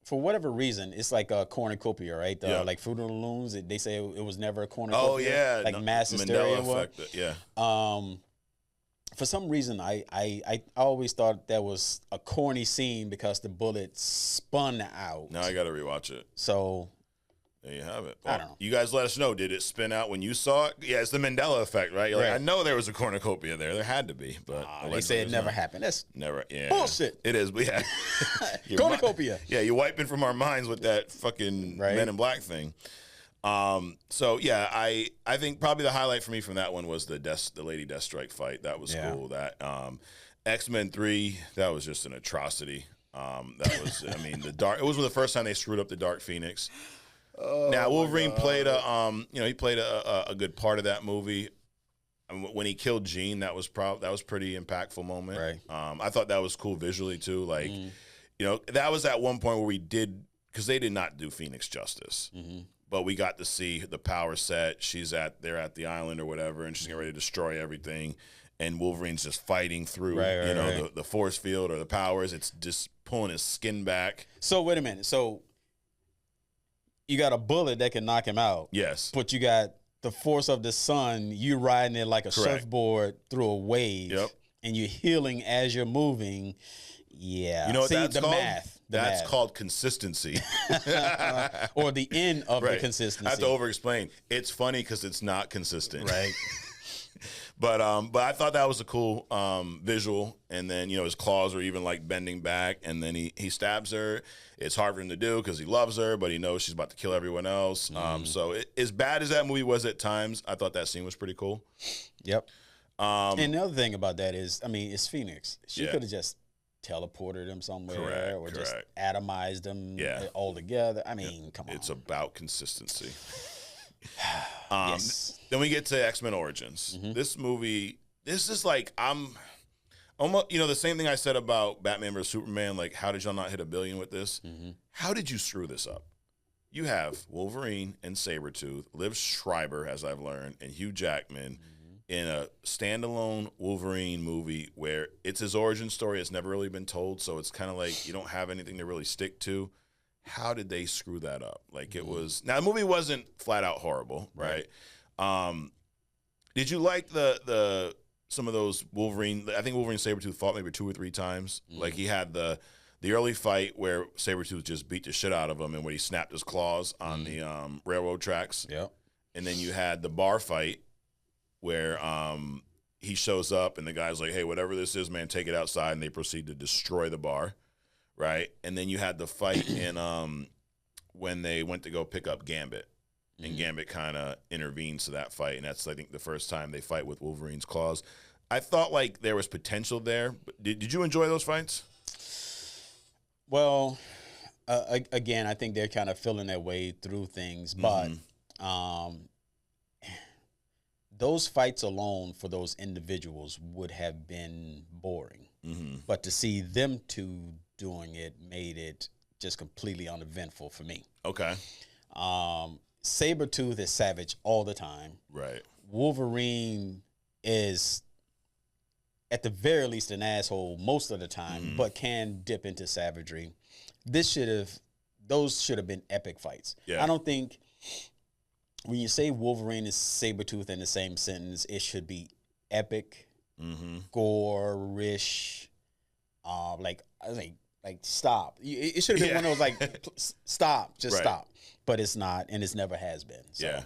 S2: for whatever reason, it's like a cornucopia, right? Like Fruit of the Looms, they say it was never a cornucopia.
S1: Oh yeah,
S2: like mass hysteria.
S1: Effect, yeah.
S2: For some reason, I always thought that was a corny scene because the bullet spun out.
S1: Now I got to rewatch it.
S2: So
S1: there you have it. Well,
S2: I don't know.
S1: You guys let us know. Did it spin out when you saw it? Yeah, it's the Mandela effect, right? You're
S2: right.
S1: like, I know there was a cornucopia there. There had to be, but
S2: they say it never happened. That's
S1: never. Yeah,
S2: bullshit.
S1: It is. But yeah,
S2: cornucopia.
S1: Yeah, you're wiping from our minds with that fucking Men in Black thing. So yeah, I think probably the highlight for me from that one was the Lady Deathstrike fight. That was cool. That X-Men 3, that was just an atrocity. That was, I mean, it was the first time they screwed up the Dark Phoenix. Now Wolverine played he played a good part of that movie. I mean, when he killed Jean, that was pretty impactful moment.
S2: Right.
S1: I thought that was cool visually too. Like, you know, that was at one point where we did, because they did not do Phoenix justice. But we got to see the power set. They're at the island or whatever, and she's getting ready to destroy everything. And Wolverine's just fighting through, the force field or the powers. It's just pulling his skin back.
S2: So wait a minute. So you got a bullet that can knock him out.
S1: Yes.
S2: But you got the force of the sun. You riding it like a surfboard through a wave.
S1: Yep.
S2: And you're healing as you're moving. Yeah.
S1: You know what that's called?
S2: That's
S1: called consistency.
S2: Or the end of the consistency.
S1: I have to over-explain. It's funny because it's not consistent.
S2: Right.
S1: But I thought that was a cool visual. And then, you know, his claws are even like bending back. And then he stabs her. It's hard for him to do because he loves her, but he knows she's about to kill everyone else. So as bad as that movie was at times, I thought that scene was pretty cool.
S2: Yep. And the other thing about that is, I mean, it's Phoenix. She could have just teleported him somewhere or just atomized him all together. I mean, come on.
S1: It's about consistency.
S2: Yes.
S1: Then we get to X-Men Origins. This movie, this is like, I'm almost, you know, the same thing I said about Batman vs. Superman. Like, how did y'all not hit $1 billion with this? How did you screw this up? You have Wolverine and Sabretooth, Liv Schreiber, as I've learned, and Hugh Jackman in a standalone Wolverine movie where it's his origin story. It's never really been told, so it's kind of like you don't have anything to really stick to. How did they screw that up? Like it was. Now the movie wasn't flat out horrible, right? Did you like the some of those Wolverine? I think Wolverine and Sabretooth fought maybe 2 or 3 times. Like he had the early fight where Sabretooth just beat the shit out of him and when he snapped his claws on the railroad tracks.
S2: Yep.
S1: And then you had the bar fight where he shows up and the guy's like, hey, whatever this is, man, take it outside. And they proceed to destroy the bar, right? And then you had the fight in when they went to go pick up Gambit. And Gambit kind of intervenes to that fight. And that's, I think, the first time they fight with Wolverine's claws. I thought, like, there was potential there. But did you enjoy those fights?
S2: Well, again, I think they're kind of feeling their way through things. But those fights alone for those individuals would have been boring. But to see them two doing it made it just completely uneventful for me.
S1: Okay.
S2: Sabretooth is savage all the time.
S1: Right.
S2: Wolverine is, at the very least, an asshole most of the time, but can dip into savagery. Those should have been epic fights.
S1: Yeah.
S2: I don't think when you say Wolverine is Sabretooth in the same sentence, it should be epic, gore-ish, like stop. It should have been one of those like stop, just stop. But it's not, and it's never has been. So.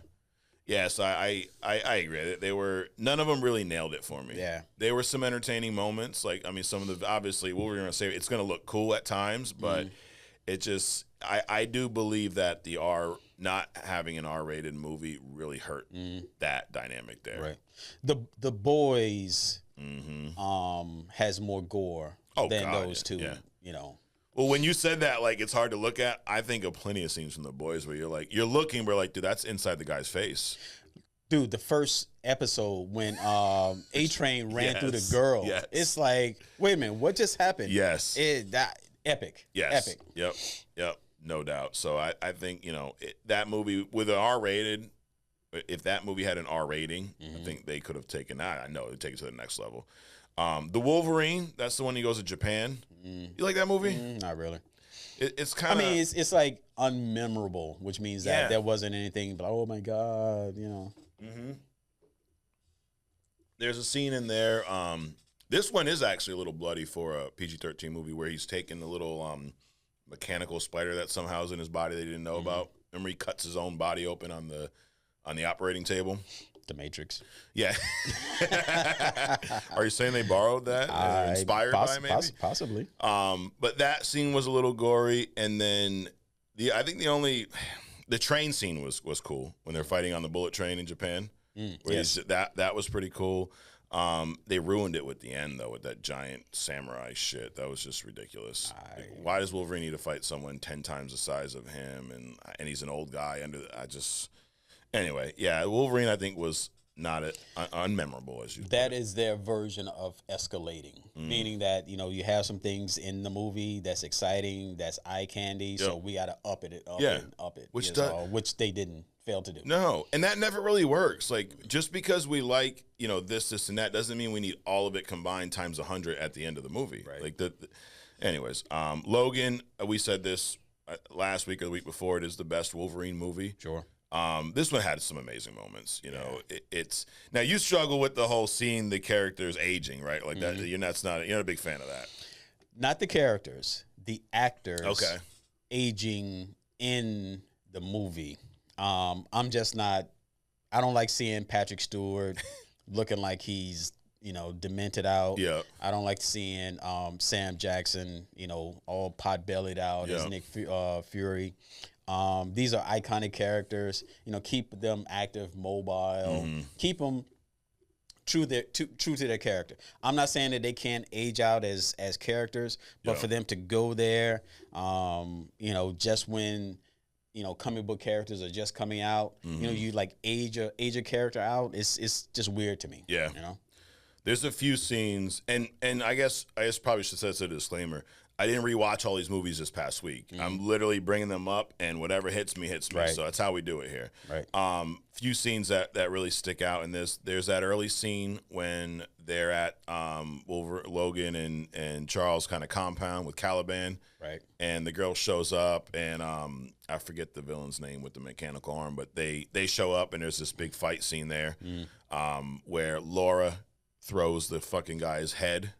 S1: Yeah. So I agree. They were, none of them really nailed it for me.
S2: Yeah.
S1: There were some entertaining moments. Like, I mean, some of the, obviously, what we're going to say, it's going to look cool at times, but it just, I do believe that not having an R-rated movie really hurt that dynamic there.
S2: Right. The Boys has more gore than those two, you know.
S1: Well, when you said that, like, it's hard to look at, I think of plenty of scenes from The Boys where you're looking, we're like, dude, that's inside the guy's face.
S2: Dude, the first episode when A-Train ran through the girl, it's like, wait a minute, what just happened?
S1: Yes.
S2: Epic.
S1: Yes.
S2: Epic.
S1: Yep. No doubt. So I think, that movie with an R-rated, if that movie had an R rating, I think they could have taken that. I know, they'd take it to the next level. The Wolverine, that's the one he goes to Japan. You like that movie?
S2: Not really.
S1: It's kind of.
S2: I mean, it's like unmemorable, which means that there wasn't anything. But oh my god,
S1: There's a scene in there. This one is actually a little bloody for a PG-13 movie where he's taking the little mechanical spider that somehow is in his body they didn't know about. Remember, he cuts his own body open on the operating table.
S2: The Matrix.
S1: Yeah. Are you saying they borrowed that? Inspired by maybe?
S2: Possibly.
S1: But that scene was a little gory, and then I think the train scene was cool when they're fighting on the bullet train in Japan.
S2: Yes.
S1: That was pretty cool. They ruined it with the end though, with that giant samurai shit. That was just ridiculous. Why does Wolverine need to fight someone 10 times the size of him, and he's an old guy Anyway, yeah, Wolverine, I think, was not unmemorable, as you
S2: That is their version of escalating, meaning that, you have some things in the movie that's exciting, that's eye candy, so we got to up it, which they didn't fail to do.
S1: No, and that never really works. Like, just because we like, this, and that, doesn't mean we need all of it combined times 100 at the end of the movie. Right. Like, anyways, Logan, we said this last week or the week before, it is the best Wolverine movie.
S2: Sure.
S1: This one had some amazing moments. It's now you struggle with the whole seeing the characters aging, right? Like that. You're not a big fan of that.
S2: Not the characters, the actors. Aging in the movie. I'm just not. I don't like seeing Patrick Stewart looking like he's demented out. Yeah. I don't like seeing Sam Jackson all pot bellied out as Nick Fury. These are iconic characters. Keep them active, mobile. Keep them true to their character. I'm not saying that they can't age out as characters, but for them to go there, just when comic book characters are just coming out, you like age a character out. It's just weird to me.
S1: Yeah. There's a few scenes, and I guess probably should say as a disclaimer. I didn't rewatch all these movies this past week. I'm literally bringing them up, and whatever hits me, hits me.
S2: Right.
S1: So that's how we do it here.
S2: Right.
S1: Few scenes that really stick out in this. There's that early scene when they're at Logan and Charles' kind of compound with Caliban.
S2: Right.
S1: And the girl shows up, and I forget the villain's name with the mechanical arm, but they show up, and there's this big fight scene there where Laura throws the fucking guy's head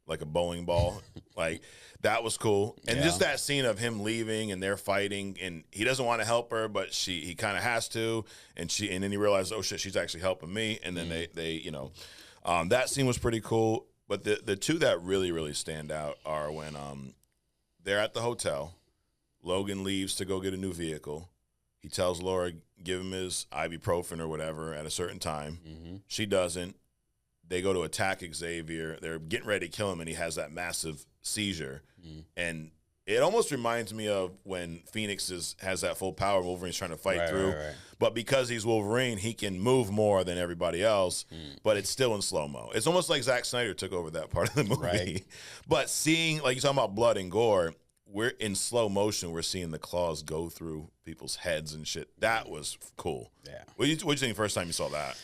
S1: like a bowling ball. Like, that was cool. And just that scene of him leaving and they're fighting, and he doesn't want to help her, but he kind of has to, and then he realizes, oh shit, she's actually helping me. And then they that scene was pretty cool. But the two that really, really stand out are when they're at the hotel. Logan leaves to go get a new vehicle. He tells Laura, give him his ibuprofen or whatever at a certain time. She doesn't. They go to attack Xavier. They're getting ready to kill him, and he has that massive seizure. And it almost reminds me of when Phoenix has that full power. Wolverine's trying to fight through. Right. But because he's Wolverine, he can move more than everybody else, but it's still in slow-mo. It's almost like Zack Snyder took over that part of the movie. Right. But seeing, like you're talking about blood and gore, we're in slow motion. We're seeing the claws go through people's heads and shit. That was cool. Yeah. What did you think the first time you saw that?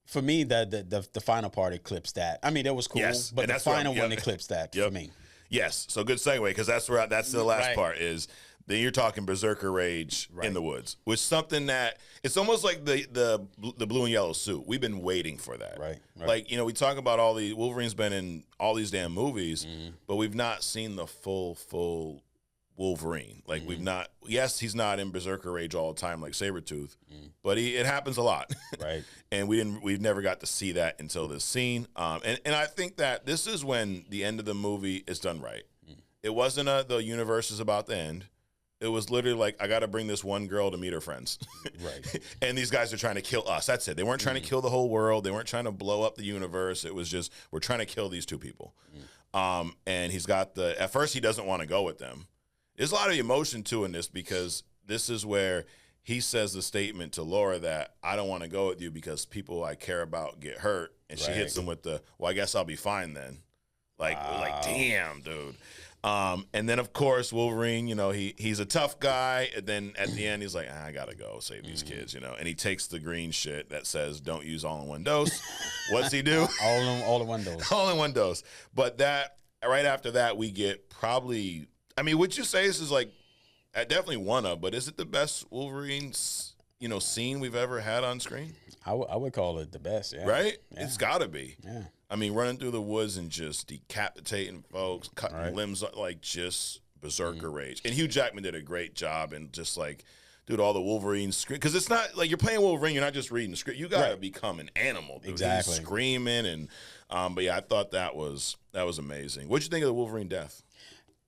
S2: For me, the final part eclipsed that. I mean, it was cool, but the final one eclipsed that for me.
S1: Yes, so good segue, because that's the last part is. Then you're talking Berserker Rage in the woods, which is something that it's almost like the blue and yellow suit. We've been waiting for that. Right. Like, we talk about all the Wolverine's been in all these damn movies, but we've not seen the full Wolverine. Like we've not. Yes, he's not in Berserker Rage all the time like Sabretooth, but it happens a lot. Right. And we've never got to see that until this scene. And I think that this is when the end of the movie is done right. It wasn't the universe is about to end. It was literally like, I got to bring this one girl to meet her friends. Right. And these guys are trying to kill us. That's it. They weren't trying to kill the whole world. They weren't trying to blow up the universe. It was just, we're trying to kill these two people. And he's got at first he doesn't want to go with them. There's a lot of emotion too in this, because this is where he says the statement to Laura that I don't want to go with you because people I care about get hurt. And she hits him with well, I guess I'll be fine then. Like damn, dude. And then, of course, Wolverine, he's a tough guy. And then at the end, he's like, I got to go save these kids, And he takes the green shit that says, don't use all in one dose. What's he do?
S2: All in one dose.
S1: All in one dose. But right after that, we get probably, would you say this is like, definitely one of, but is it the best Wolverine, scene we've ever had on screen?
S2: I would call it the best, yeah.
S1: Right?
S2: Yeah.
S1: It's got to be.
S2: Yeah.
S1: Running through the woods and just decapitating folks, cutting limbs, like just Berserker Rage. And Hugh Jackman did a great job, and just like, dude, all the Wolverine scream, because it's not like you're playing Wolverine, you're not just reading the script. You got to become an animal, dude.
S2: Exactly.
S1: He's screaming, and but yeah, I thought that was amazing. What'd you think of the Wolverine death?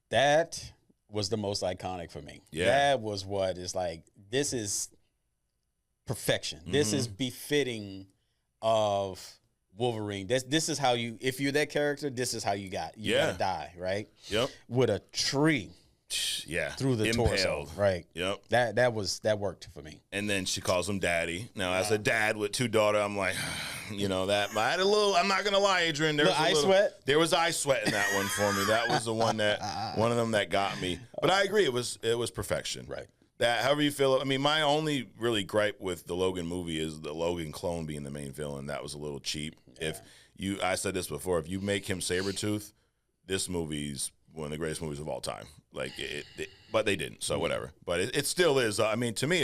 S2: That was the most iconic for me. Yeah. That was what is like, this is perfection. This is befitting of Wolverine. This is how if you're that character, this is how you gotta die, right?
S1: Yep.
S2: With a tree.
S1: Yeah.
S2: Through the torso. Right.
S1: Yep.
S2: That worked for me.
S1: And then she calls him daddy. Now, as a dad with two daughters, I'm like, that I had a little, I'm not gonna lie, Adrian. There was eye sweat. There was eye sweat in that one for me. That was the one one of them that got me. But I agree, it was perfection.
S2: Right.
S1: That, however you feel, my only really gripe with the Logan movie is the Logan clone being the main villain. That was a little cheap. Yeah. I said this before, if you make him Sabretooth, this movie's one of the greatest movies of all time. Like but they didn't, so whatever. But it still is. To me,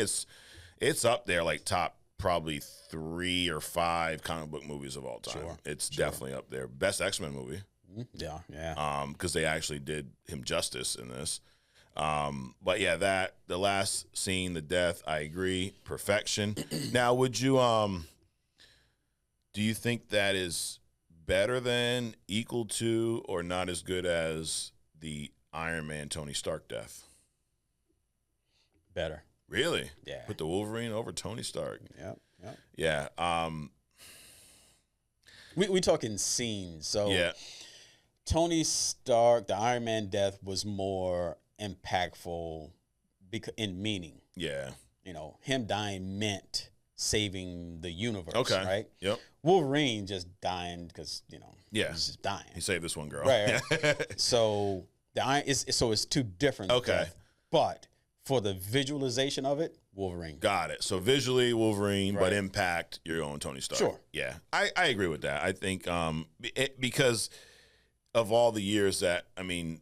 S1: it's up there, like top probably 3 or 5 comic book movies of all time. Sure. It's definitely up there. Best X-Men movie.
S2: Yeah.
S1: Because they actually did him justice in this. But yeah, the last scene, the death, I agree, perfection. Now, would you do you think that is better than, equal to, or not as good as the Ironman Tony Stark death?
S2: Better.
S1: Really?
S2: Yeah.
S1: Put the Wolverine over Tony Stark.
S2: Yep.
S1: Yeah.
S2: We talking scenes. So
S1: yeah.
S2: Tony Stark, the Iron Man death was more impactful in meaning.
S1: Yeah.
S2: Him dying meant saving the universe.
S1: Okay.
S2: Right.
S1: Yep.
S2: Wolverine just dying because he's just dying.
S1: He saved this one girl.
S2: Right. So it's two different.
S1: Okay.
S2: Deaths, but for the visualization of it, Wolverine.
S1: Got it. So visually Wolverine, but impact, you're going Tony Stark.
S2: Sure.
S1: Yeah. I agree with that. I think because of all the years that, I mean,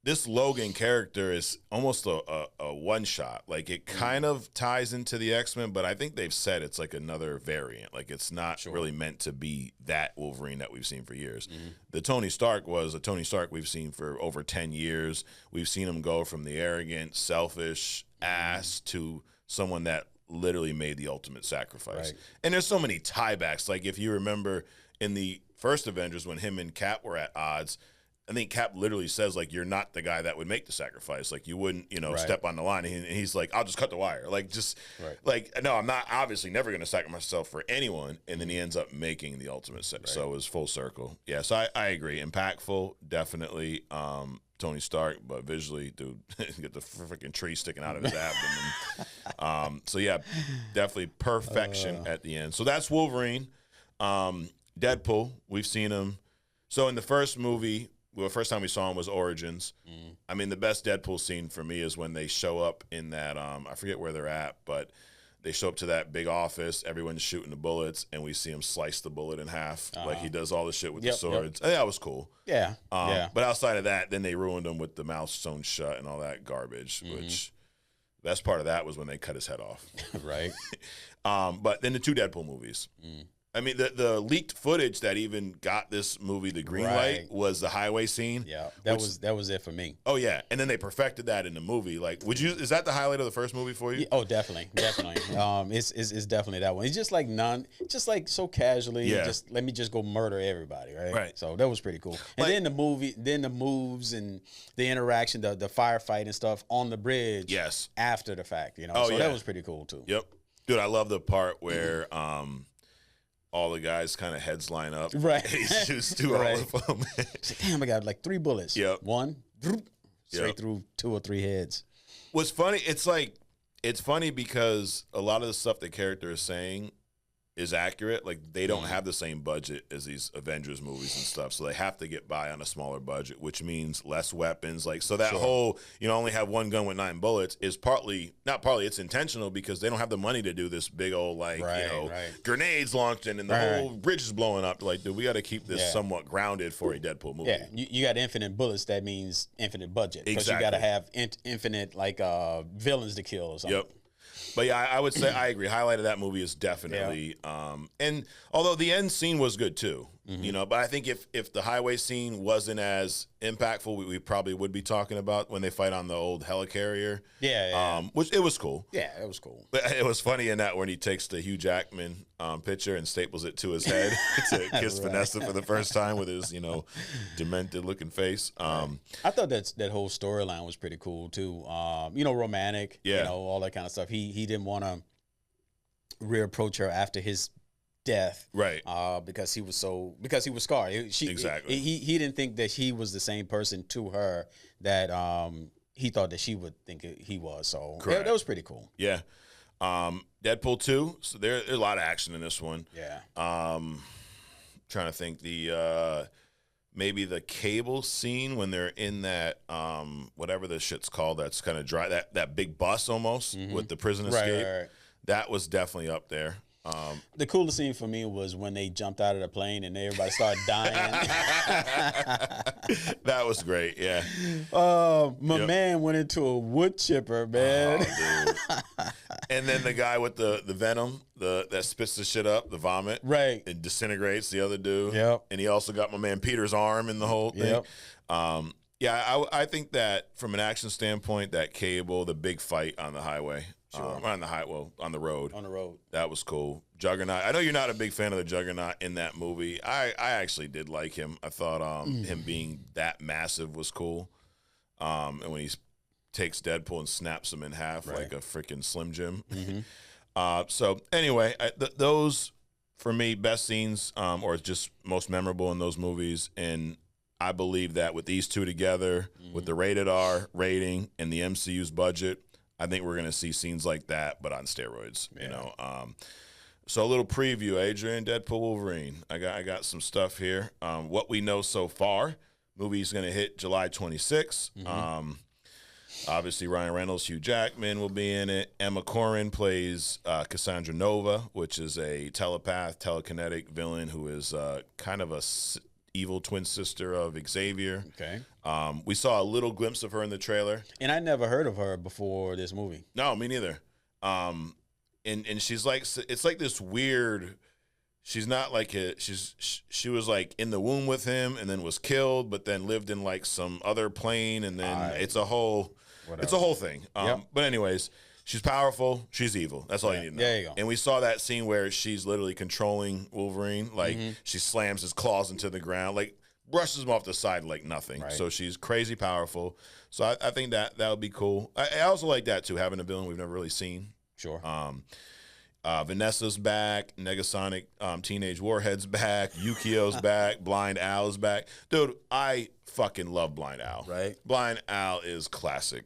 S1: this Logan character is almost a one shot. Like it kind of ties into the X-Men, but I think they've said it's like another variant. Like it's not really meant to be that Wolverine that we've seen for years. The Tony Stark was a Tony Stark we've seen for over 10 years. We've seen him go from the arrogant, selfish ass to someone that literally made the ultimate sacrifice.
S2: Right.
S1: And there's so many tiebacks. Like if you remember in the first Avengers when him and Cap were at odds, I think Cap literally says, like, you're not the guy that would make the sacrifice. Like, you wouldn't, step on the line. And he's like, I'll just cut the wire. Like, no, I'm not obviously never going to sacrifice myself for anyone. And then he ends up making the ultimate. So it was full circle. Yeah, so I agree. Impactful, definitely. Tony Stark, but visually, dude, get the freaking tree sticking out of his abdomen. So, yeah, definitely perfection at the end. So that's Wolverine. Deadpool, we've seen him. So in the first movie, the first time we saw him was Origins. I mean, the best Deadpool scene for me is when they show up in that, I forget where they're at, but they show up to that big office, everyone's shooting the bullets, and we see him slice the bullet in half. Like he does all the shit with the swords. Yep. That was cool.
S2: Yeah.
S1: But outside of that, then they ruined him with the mouth sewn shut and all that garbage, which the best part of that was when they cut his head off.
S2: Right.
S1: But then the two Deadpool movies. I mean, the leaked footage that even got this movie the green light was the highway scene.
S2: Yeah, that was it for me.
S1: Oh yeah, and then they perfected that in the movie. Like, is that the highlight of the first movie for you?
S2: Yeah, oh, definitely. It's definitely that one. It's just like so casually.
S1: Yeah.
S2: Just let me just go murder everybody, right?
S1: Right.
S2: So that was pretty cool. And then the movie, then the moves and the interaction, the firefight and stuff on the bridge.
S1: Yes.
S2: After the fact,
S1: Oh,
S2: so that was pretty cool too.
S1: Yep, dude, I love the part where all the guys kind of heads line up.
S2: Right.
S1: He shoots through all of them.
S2: Like, damn, I got like 3 bullets.
S1: Yep.
S2: One, straight through 2 or 3 heads.
S1: What's funny, it's funny because a lot of the stuff the character is saying is accurate. Like, they don't have the same budget as these Avengers movies and stuff, so they have to get by on a smaller budget, which means less weapons. Like, so that whole, only have one gun with 9 bullets is it's intentional because they don't have the money to do this big old, grenades launched and the whole bridge is blowing up. Like, dude, we got to keep this somewhat grounded for a Deadpool movie.
S2: Yeah, you got infinite bullets. That means infinite budget. Because
S1: Exactly.
S2: you got to have infinite, villains to kill or something.
S1: Yep. But yeah, I would say I agree. Highlight of that movie is definitely, and although the end scene was good too, but I think if the highway scene wasn't as impactful, we probably would be talking about when they fight on the old helicarrier. Which it was cool.
S2: Yeah, it was cool.
S1: But it was funny in that when he takes the Hugh Jackman picture and staples it to his head to kiss Vanessa for the first time with his, demented looking face.
S2: I thought that whole storyline was pretty cool too. Romantic, all that kind of stuff. He didn't want to reapproach her after his death,
S1: right?
S2: Because he was scarred.
S1: Exactly.
S2: He didn't think that he was the same person to her that he thought that she would think he was. So that was pretty cool.
S1: Yeah. Deadpool 2. So there's a lot of action in this one.
S2: Yeah.
S1: Trying to think maybe the cable scene when they're in that whatever the shit's called that's kind of dry, that big bus almost with the prison escape.
S2: Right.
S1: That was definitely up there.
S2: The coolest scene for me was when they jumped out of the plane and everybody started dying.
S1: That was great, yeah.
S2: My man went into a wood chipper, man.
S1: Oh, and then the guy with the venom, that spits the shit up, the vomit.
S2: Right.
S1: It disintegrates the other dude.
S2: Yep.
S1: And he also got my man Peter's arm in the whole thing. Yep. I think that from an action standpoint, that cable, the big fight on the highway.
S2: Sure.
S1: On the road.
S2: On the road.
S1: That was cool. Juggernaut. I know you're not a big fan of the Juggernaut in that movie. I actually did like him. I thought him being that massive was cool. And when he takes Deadpool and snaps him in half like a freaking Slim Jim. So anyway, those for me best scenes or just most memorable in those movies. And I believe that with these two together, with the rated R rating and the MCU's budget, I think we're going to see scenes like that, but on steroids, you know. So a little preview, Adrian, Deadpool, Wolverine. I got some stuff here. What we know so far, movie's going to hit July 26th. Obviously, Ryan Reynolds, Hugh Jackman will be in it. Emma Corrin plays Cassandra Nova, which is a telepath, telekinetic villain who is kind of a evil twin sister of Xavier.
S2: Okay.
S1: We saw a little glimpse of her in the trailer.
S2: And I never heard of her before this movie.
S1: No, me neither. And she's like, it's like this weird. She's not like she was like in the womb with him and then was killed, but then lived in like some other plane, and then it's a whole thing. But anyways, she's powerful. She's evil. That's all you need to know.
S2: There you go.
S1: And we saw that scene where she's literally controlling Wolverine. Like she slams his claws into the ground, like brushes him off the side like nothing.
S2: Right.
S1: So she's crazy powerful. So I think that would be cool. I also like that too, having a villain we've never really seen.
S2: Sure.
S1: Vanessa's back. Negasonic Teenage Warhead's back. Yukio's back. Blind Al's back. Dude, I fucking love Blind Al.
S2: Right.
S1: Blind Al is classic.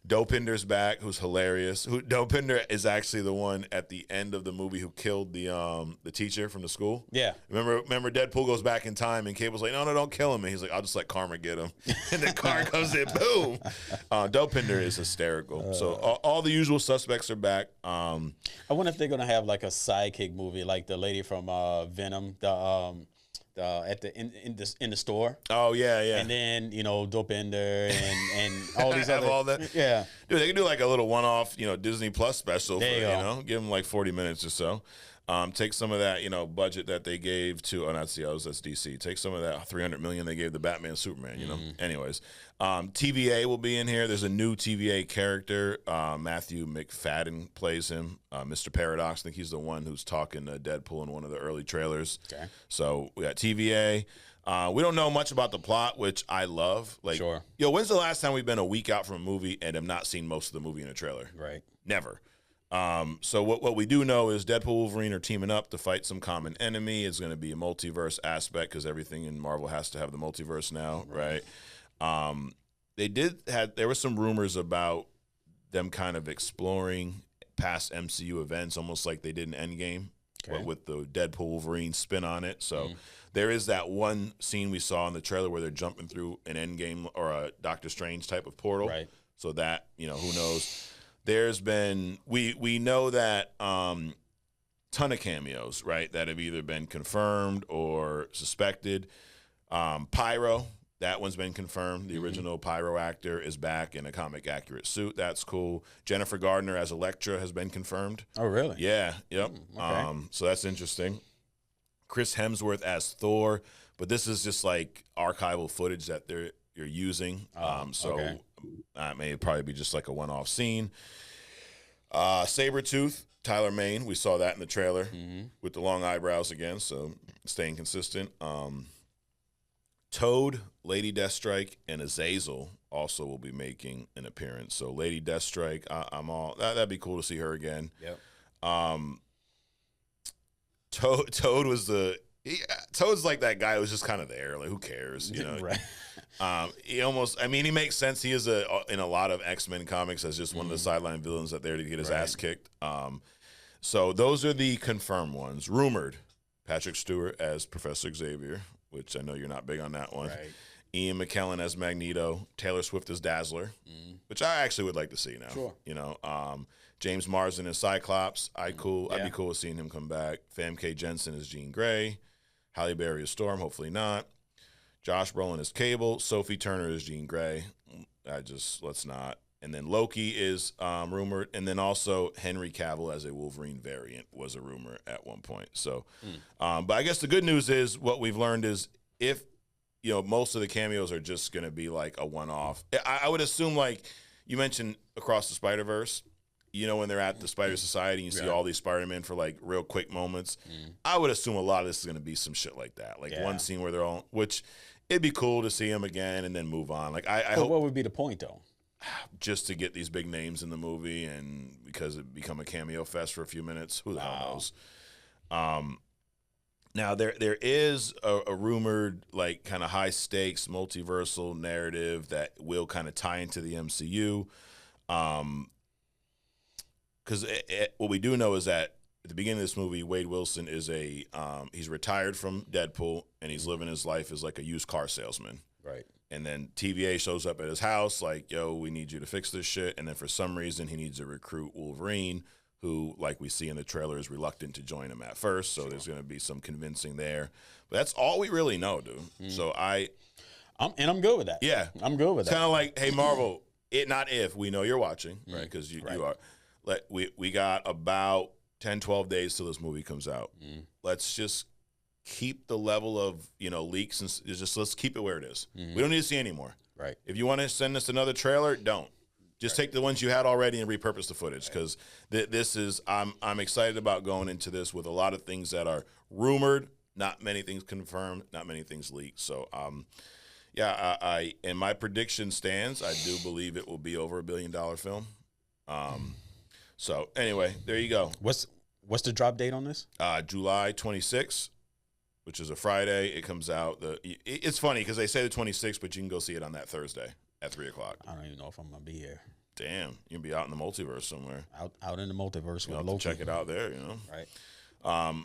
S1: Dopinder's back, who's hilarious. Dopinder is actually the one at the end of the movie who killed the teacher from the school.
S2: Yeah.
S1: Remember Deadpool goes back in time and Cable's like, no, don't kill him. And he's like, I'll just let karma get him. And the car comes in, boom. Dopinder is hysterical. So all the usual suspects are back.
S2: I wonder if they're gonna have like a sidekick movie, like the lady from Venom, at the in the store.
S1: Oh yeah.
S2: And then Dopinder and all these other.
S1: All that.
S2: Yeah.
S1: Dude, they can do like a little one-off, Disney Plus special.
S2: There you go.
S1: Give them like 40 minutes or so. Take some of that, budget that they gave to, not COs, that's DC. Take some of that $300 million they gave the Batman, Superman. Anyways, TVA will be in here. There's a new TVA character. Matthew McFadden plays him. Mr. Paradox. I think he's the one who's talking to Deadpool in one of the early trailers.
S2: Okay.
S1: So we got TVA. We don't know much about the plot, which I love. Like,
S2: sure.
S1: When's the last time we've been a week out from a movie and have not seen most of the movie in a trailer?
S2: Right.
S1: Never. So what we do know is Deadpool and Wolverine are teaming up to fight some common enemy. It's going to be a multiverse aspect because everything in Marvel has to have the multiverse now, right? There were some rumors about them kind of exploring past MCU events, almost like they did in Endgame, but with the Deadpool Wolverine spin on it. So there is that one scene we saw in the trailer where they're jumping through an Endgame or a Doctor Strange type of portal.
S2: Right.
S1: So that, who knows? There's been we know that ton of cameos, right, that have either been confirmed or suspected. Pyro, that one's been confirmed. The original Pyro actor is back in a comic accurate suit. That's cool. Jennifer Gardner as Elektra has been confirmed.
S2: Oh, really?
S1: Yeah. Yep.
S2: Okay.
S1: So that's interesting. Chris Hemsworth as Thor, but this is just like archival footage that you're using. May probably be just like a one-off scene. Sabretooth, Tyler Mane, we saw that in the trailer with the long eyebrows again, so staying consistent. Toad, Lady Deathstrike, and Azazel also will be making an appearance. So Lady Deathstrike, that'd be cool to see her again.
S2: Yep.
S1: Toad was Toad's like that guy who's just kind of there. Like, who cares?
S2: Right.
S1: He makes sense. He is in a lot of X-Men comics as just one of the sideline villains that there to get his ass kicked. So those are the confirmed ones. Rumored, Patrick Stewart as Professor Xavier, which I know you're not big on that one.
S2: Right.
S1: Ian McKellen as Magneto, Taylor Swift as Dazzler, which I actually would like to see now.
S2: Sure.
S1: James Marsden as Cyclops. I'd be cool with seeing him come back. Famke Jensen as Jean Grey, Halle Berry as Storm, hopefully not. Josh Brolin as Cable, Sophie Turner as Jean Grey. Let's not. And then Loki is rumored, and then also Henry Cavill as a Wolverine variant was a rumor at one point. So, but I guess the good news is what we've learned is if most of the cameos are just going to be like a one-off. I would assume, like you mentioned, Across the Spider-Verse. When they're at the Spider Society and you see all these Spider-Men for like real quick moments, I would assume a lot of this is going to be some shit like that. Like one scene where they're all, which it'd be cool to see them again and then move on. Like I hope,
S2: what would be the point though?
S1: Just to get these big names in the movie and because it become a cameo fest for a few minutes. Who the hell knows? Now there is a rumored like kind of high stakes multiversal narrative that will kind of tie into the MCU. Because what we do know is that at the beginning of this movie, Wade Wilson is he's retired from Deadpool, and he's living his life as like a used car salesman.
S2: Right.
S1: And then TVA shows up at his house like, yo, we need you to fix this shit. And then for some reason, he needs to recruit Wolverine, who, like we see in the trailer, is reluctant to join him at first. So there's going to be some convincing there. But that's all we really know, dude. So
S2: I'm good with that.
S1: Yeah.
S2: I'm good with
S1: It's
S2: that.
S1: kind of like, hey, Marvel, not if, we know you're watching, right? Because you are. We got about 10, 12 days till this movie comes out. Let's just keep the level of, leaks, and let's keep it where it is. We don't need to see any more.
S2: Right.
S1: If you want to send us another trailer, don't. Just take the ones you had already and repurpose the footage, because this is I'm excited about going into this with a lot of things that are rumored, not many things confirmed, not many things leaked. So I and my prediction stands. I do believe it will be over $1 billion film. So anyway, there you go.
S2: What's the drop date on this?
S1: July 26th, which is a Friday. It comes out. It's funny because they say the 26th, but you can go see it on that Thursday at 3:00.
S2: I don't even know if I'm gonna be here.
S1: Damn, you'll be out in the multiverse somewhere.
S2: Out in the multiverse with
S1: You'll have
S2: Logan.
S1: to check it out there,
S2: Right.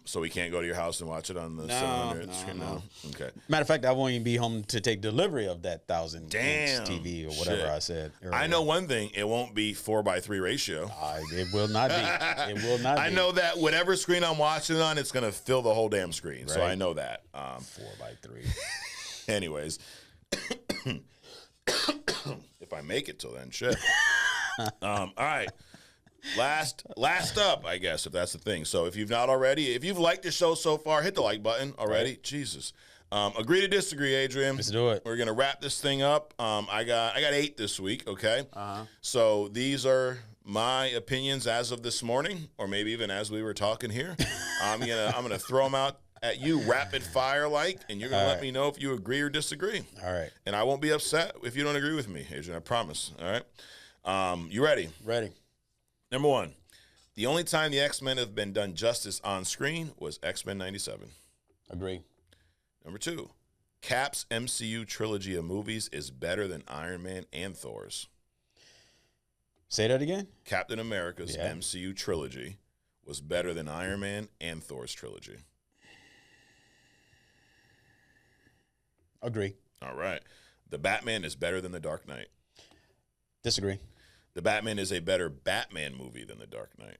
S1: So we can't go to your house and watch it on the
S2: No,
S1: 700 screen.
S2: no.
S1: Okay.
S2: Matter of fact, I won't even be home to take delivery of that 1,000-inch
S1: Damn.
S2: TV or whatever
S1: Shit.
S2: I said earlier.
S1: I know one thing: it won't be 4:3 ratio.
S2: It will not be. It will not be.
S1: I know that whatever screen I'm watching on, it's gonna fill the whole damn screen. So
S2: Right.
S1: I know that.
S2: 4:3.
S1: Anyways, if I make it till then, shit. All right. Last up, I guess, if that's the thing. So if you've not already, if you've liked the show so far, hit the like button already. Right. Jesus. Agree to disagree, Adrian.
S2: Let's do it.
S1: We're gonna wrap this thing up. I got 8 this week. Okay. So these are my opinions as of this morning, or maybe even as we were talking here. I'm gonna throw them out at you rapid fire like, and you're gonna let me know if you agree or disagree.
S2: All right.
S1: And I won't be upset if you don't agree with me, Adrian. I promise. All right. You ready?
S2: Ready.
S1: Number 1, the only time the X-Men have been done justice on screen was X-Men 97.
S2: Agree.
S1: Number 2, Cap's MCU trilogy of movies is better than Iron Man and Thor's.
S2: Say that again?
S1: Captain America's MCU trilogy was better than Iron Man and Thor's trilogy.
S2: Agree.
S1: All right. The Batman is better than The Dark Knight.
S2: Disagree.
S1: The Batman is a better Batman movie than The Dark Knight.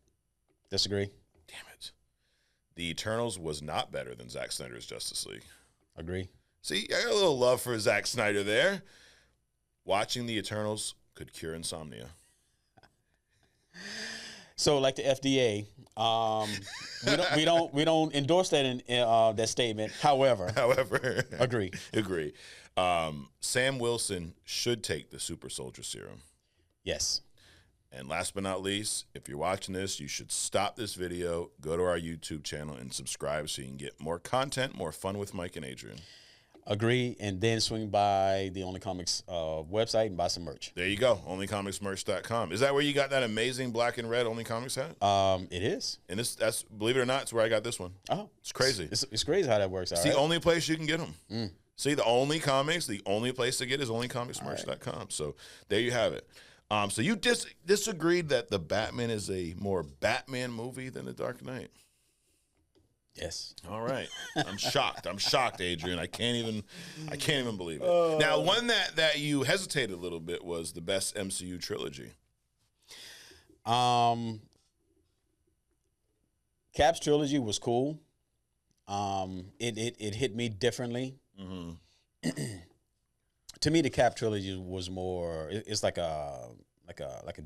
S2: Disagree.
S1: Damn it. The Eternals was not better than Zack Snyder's Justice League.
S2: Agree.
S1: See, I got a little love for Zack Snyder there. Watching the Eternals could cure insomnia.
S2: So, like the FDA, we don't endorse that in that statement. However, agree.
S1: Sam Wilson should take the Super Soldier Serum.
S2: Yes.
S1: And last but not least, if you're watching this, you should stop this video, go to our YouTube channel, and subscribe so you can get more content, more fun with Mike and Adrian.
S2: Agree, and then swing by the Only Comics website and buy some merch.
S1: There you go, onlycomicsmerch.com. Is that where you got that amazing black and red Only Comics hat?
S2: It is.
S1: And that's, believe it or not, it's where I got this one.
S2: Oh.
S1: It's crazy.
S2: It's crazy how that works out.
S1: It's the only place you can get them. See, the only place to get is onlycomicsmerch.com. Right. So there you have it. So you disagreed that the Batman is a more Batman movie than The Dark Knight.
S2: Yes.
S1: All right. I'm shocked, Adrian. I can't even believe it. Now, one that you hesitated a little bit was the best MCU trilogy.
S2: Cap's trilogy was cool. It hit me differently. To me, the Cap trilogy was more. It's like a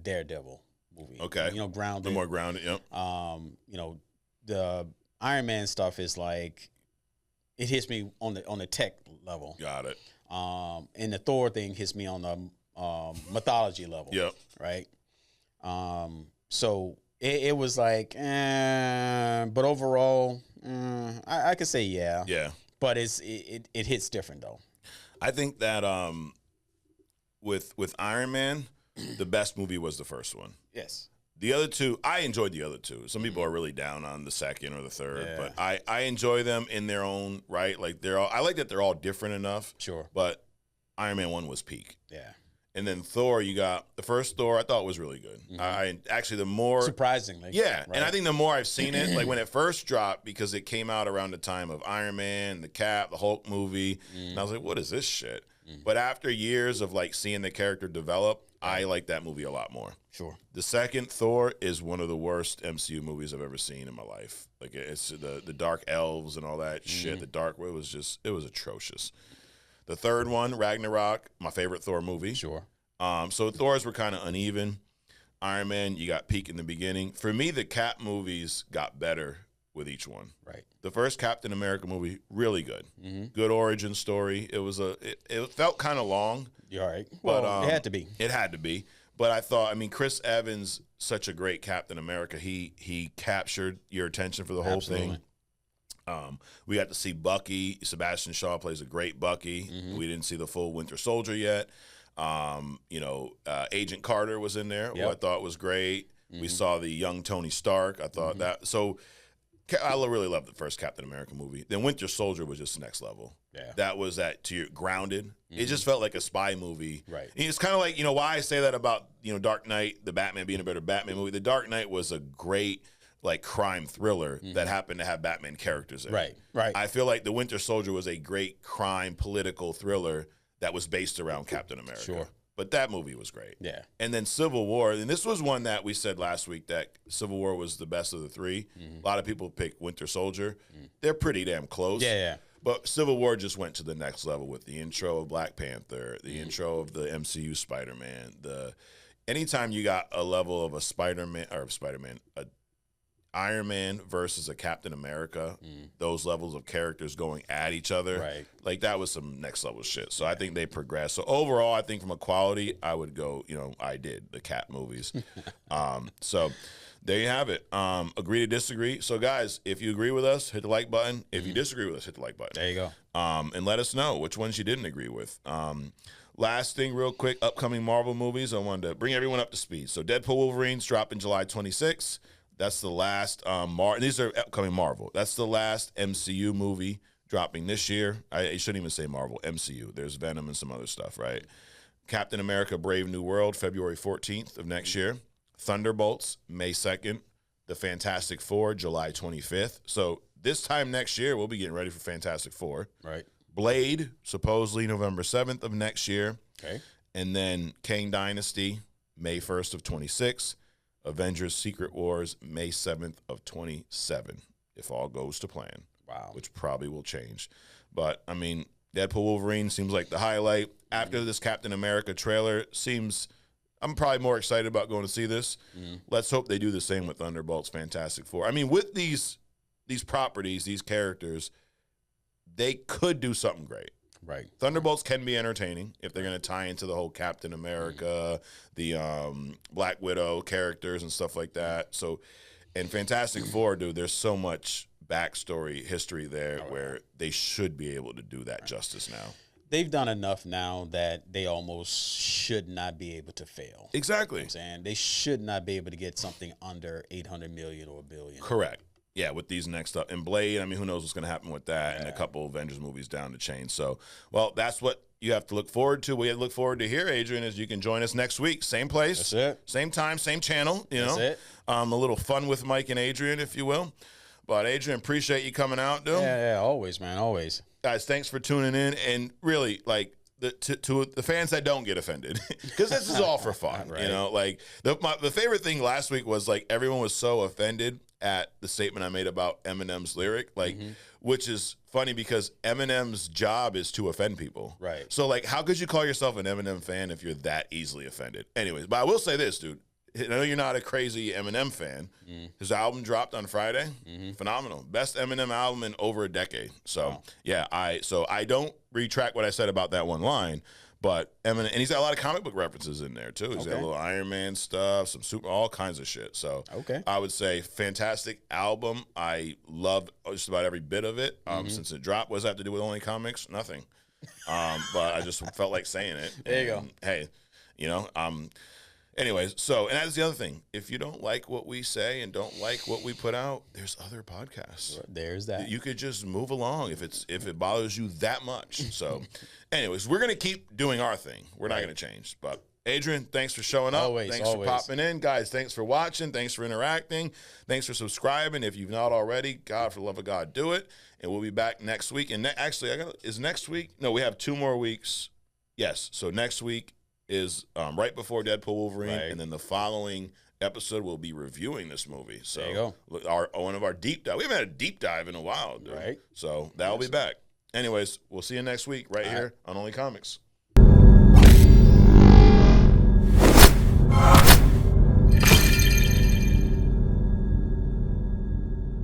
S2: Daredevil movie.
S1: Okay.
S2: Grounded.
S1: A little more grounded. Yep.
S2: The Iron Man stuff is like, it hits me on the tech level.
S1: Got it.
S2: And the Thor thing hits me on the mythology level.
S1: Yep.
S2: Right. So it was like, but overall, I could say yeah.
S1: Yeah.
S2: But it hits different though.
S1: I think that with Iron Man, the best movie was the first one.
S2: Yes.
S1: The other two, I enjoyed the other two. Some people are really down on the second or the third, but I enjoy them in their own right. Like I like that they're all different enough.
S2: Sure.
S1: But Iron Man 1 was peak.
S2: Yeah.
S1: And then Thor, you got the first Thor. I thought was really good. I actually the more
S2: surprisingly,
S1: yeah,
S2: right.
S1: and I think the more I've seen it, like when it first dropped, because it came out around the time of Ironman, the Cap, the Hulk movie, and I was like, what is this shit? But after years of like seeing the character develop, I like that movie a lot more.
S2: Sure.
S1: The second Thor is one of the worst MCU movies I've ever seen in my life. Like it's the dark elves and all that shit. The dark it was atrocious. The third one, Ragnarok, my favorite Thor movie.
S2: Sure.
S1: So Thors were kind of uneven. Iron Man, you got peak in the beginning. For me, the Cap movies got better with each one.
S2: Right.
S1: The first Captain America movie, really good. Good origin story. It was it felt kind of long.
S2: You're right. Well,
S1: But,
S2: it had to be.
S1: It had to be. But I thought, I mean, Chris Evans, such a great Captain America. He captured your attention for the whole thing. We got to see Bucky. Sebastian Shaw plays a great Bucky. We didn't see the full Winter Soldier yet. Agent Carter was in there, who I thought was great. We saw the young Tony Stark. I thought that. So I really loved the first Captain America movie. Then Winter Soldier was just next level.
S2: Yeah.
S1: That was grounded. It just felt like a spy movie.
S2: Right.
S1: And it's kind of like, why I say that about, Dark Knight, the Batman being a better Batman movie. The Dark Knight was a great like crime thriller that happened to have Batman characters in it.
S2: Right.
S1: I feel like The Winter Soldier was a great crime political thriller that was based around Captain America.
S2: Sure.
S1: But that movie was great.
S2: Yeah.
S1: And then Civil War, and this was one that we said last week that Civil War was the best of the three. A lot of people pick Winter Soldier. They're pretty damn close.
S2: Yeah.
S1: But Civil War just went to the next level with the intro of Black Panther, the intro of the MCU Spider-Man. Anytime you got a level of a Iron Man versus a Captain America, those levels of characters going at each other,
S2: Right.
S1: like that was some next level shit. So I think they progressed. So overall, I think from a quality, I would go, I did the Cap movies. So there you have it. Agree to disagree. So guys, if you agree with us, hit the like button. If you disagree with us, hit the like button.
S2: There you go.
S1: And let us know which ones you didn't agree with. Last thing, real quick, upcoming Marvel movies. I wanted to bring everyone up to speed. So Deadpool Wolverine's dropping July 26th. That's the last these are upcoming Marvel. That's the last MCU movie dropping this year. I shouldn't even say Marvel, MCU. There's Venom and some other stuff, right? Captain America Brave New World, February 14th of next year. Thunderbolts, May 2nd. The Fantastic Four, July 25th. So this time next year, we'll be getting ready for Fantastic Four.
S2: Right.
S1: Blade, supposedly November 7th of next year.
S2: Okay.
S1: And then Kang Dynasty, May 1st of 26. Avengers Secret Wars, May 7th of 27, if all goes to plan.
S2: Wow.
S1: Which probably will change. But, I mean, Deadpool Wolverine seems like the highlight. After this Captain America trailer, I'm probably more excited about going to see this. Let's hope they do the same with Thunderbolts, Fantastic Four. I mean, with these properties, these characters, they could do something great.
S2: Right.
S1: Thunderbolts can be entertaining if they're going to tie into the whole Captain America, the Black Widow characters and stuff like that. So, and Fantastic Four, dude, there's so much backstory, history there where they should be able to do that justice now.
S2: They've done enough now that they almost should not be able to fail.
S1: Exactly.
S2: You know what I'm saying? They should not be able to get something under 800 million or a billion.
S1: Correct. Yeah, with these next up. And Blade, I mean, who knows what's going to happen with that, and a couple Avengers movies down the chain. So, well, that's what you have to look forward to. We look forward to here, Adrian, is you can join us next week. Same place.
S2: That's it.
S1: Same time, same channel,
S2: That's it.
S1: A little fun with Mike and Adrian, if you will. But, Adrian, appreciate you coming out, dude.
S2: Yeah, always, man, always.
S1: Guys, thanks for tuning in. And really, like, to the fans that don't get offended, because this is all for fun,
S2: Right.
S1: Like the favorite thing last week was like everyone was so offended at the statement I made about Eminem's lyric, like, which is funny because Eminem's job is to offend people,
S2: Right.
S1: So like, how could you call yourself an Eminem fan if you're that easily offended? Anyways, but I will say this, dude. I know you're not a crazy Eminem fan. His album dropped on Friday. Phenomenal. Best Eminem album in over a decade. So, yeah, I don't retract what I said about that one line, but Eminem, and he's got a lot of comic book references in there, too. He's got a little Iron Man stuff, some all kinds of shit. So, I would say fantastic album. I love just about every bit of it since it dropped. What does that have to do with Only Comics? Nothing. But I just felt like saying it.
S2: There you go.
S1: Hey, Anyways, so, and that's the other thing. If you don't like what we say and don't like what we put out, there's other podcasts.
S2: There's that.
S1: You could just move along if it bothers you that much. So, anyways, we're going to keep doing our thing. We're not going to change. But, Adrian, thanks for showing up. Thanks for popping in. Guys, thanks for watching. Thanks for interacting. Thanks for subscribing. If you've not already, God, for the love of God, do it. And we'll be back next week. And actually, is next week? No, we have 2 more weeks. Yes. So next week is right before Deadpool Wolverine. Right. And then the following episode, we'll be reviewing this movie. So
S2: there you go.
S1: One of our deep dive. We haven't had a deep dive in a while, dude.
S2: Right.
S1: So that'll be back. Anyways, we'll see you next week right here on Only Comics.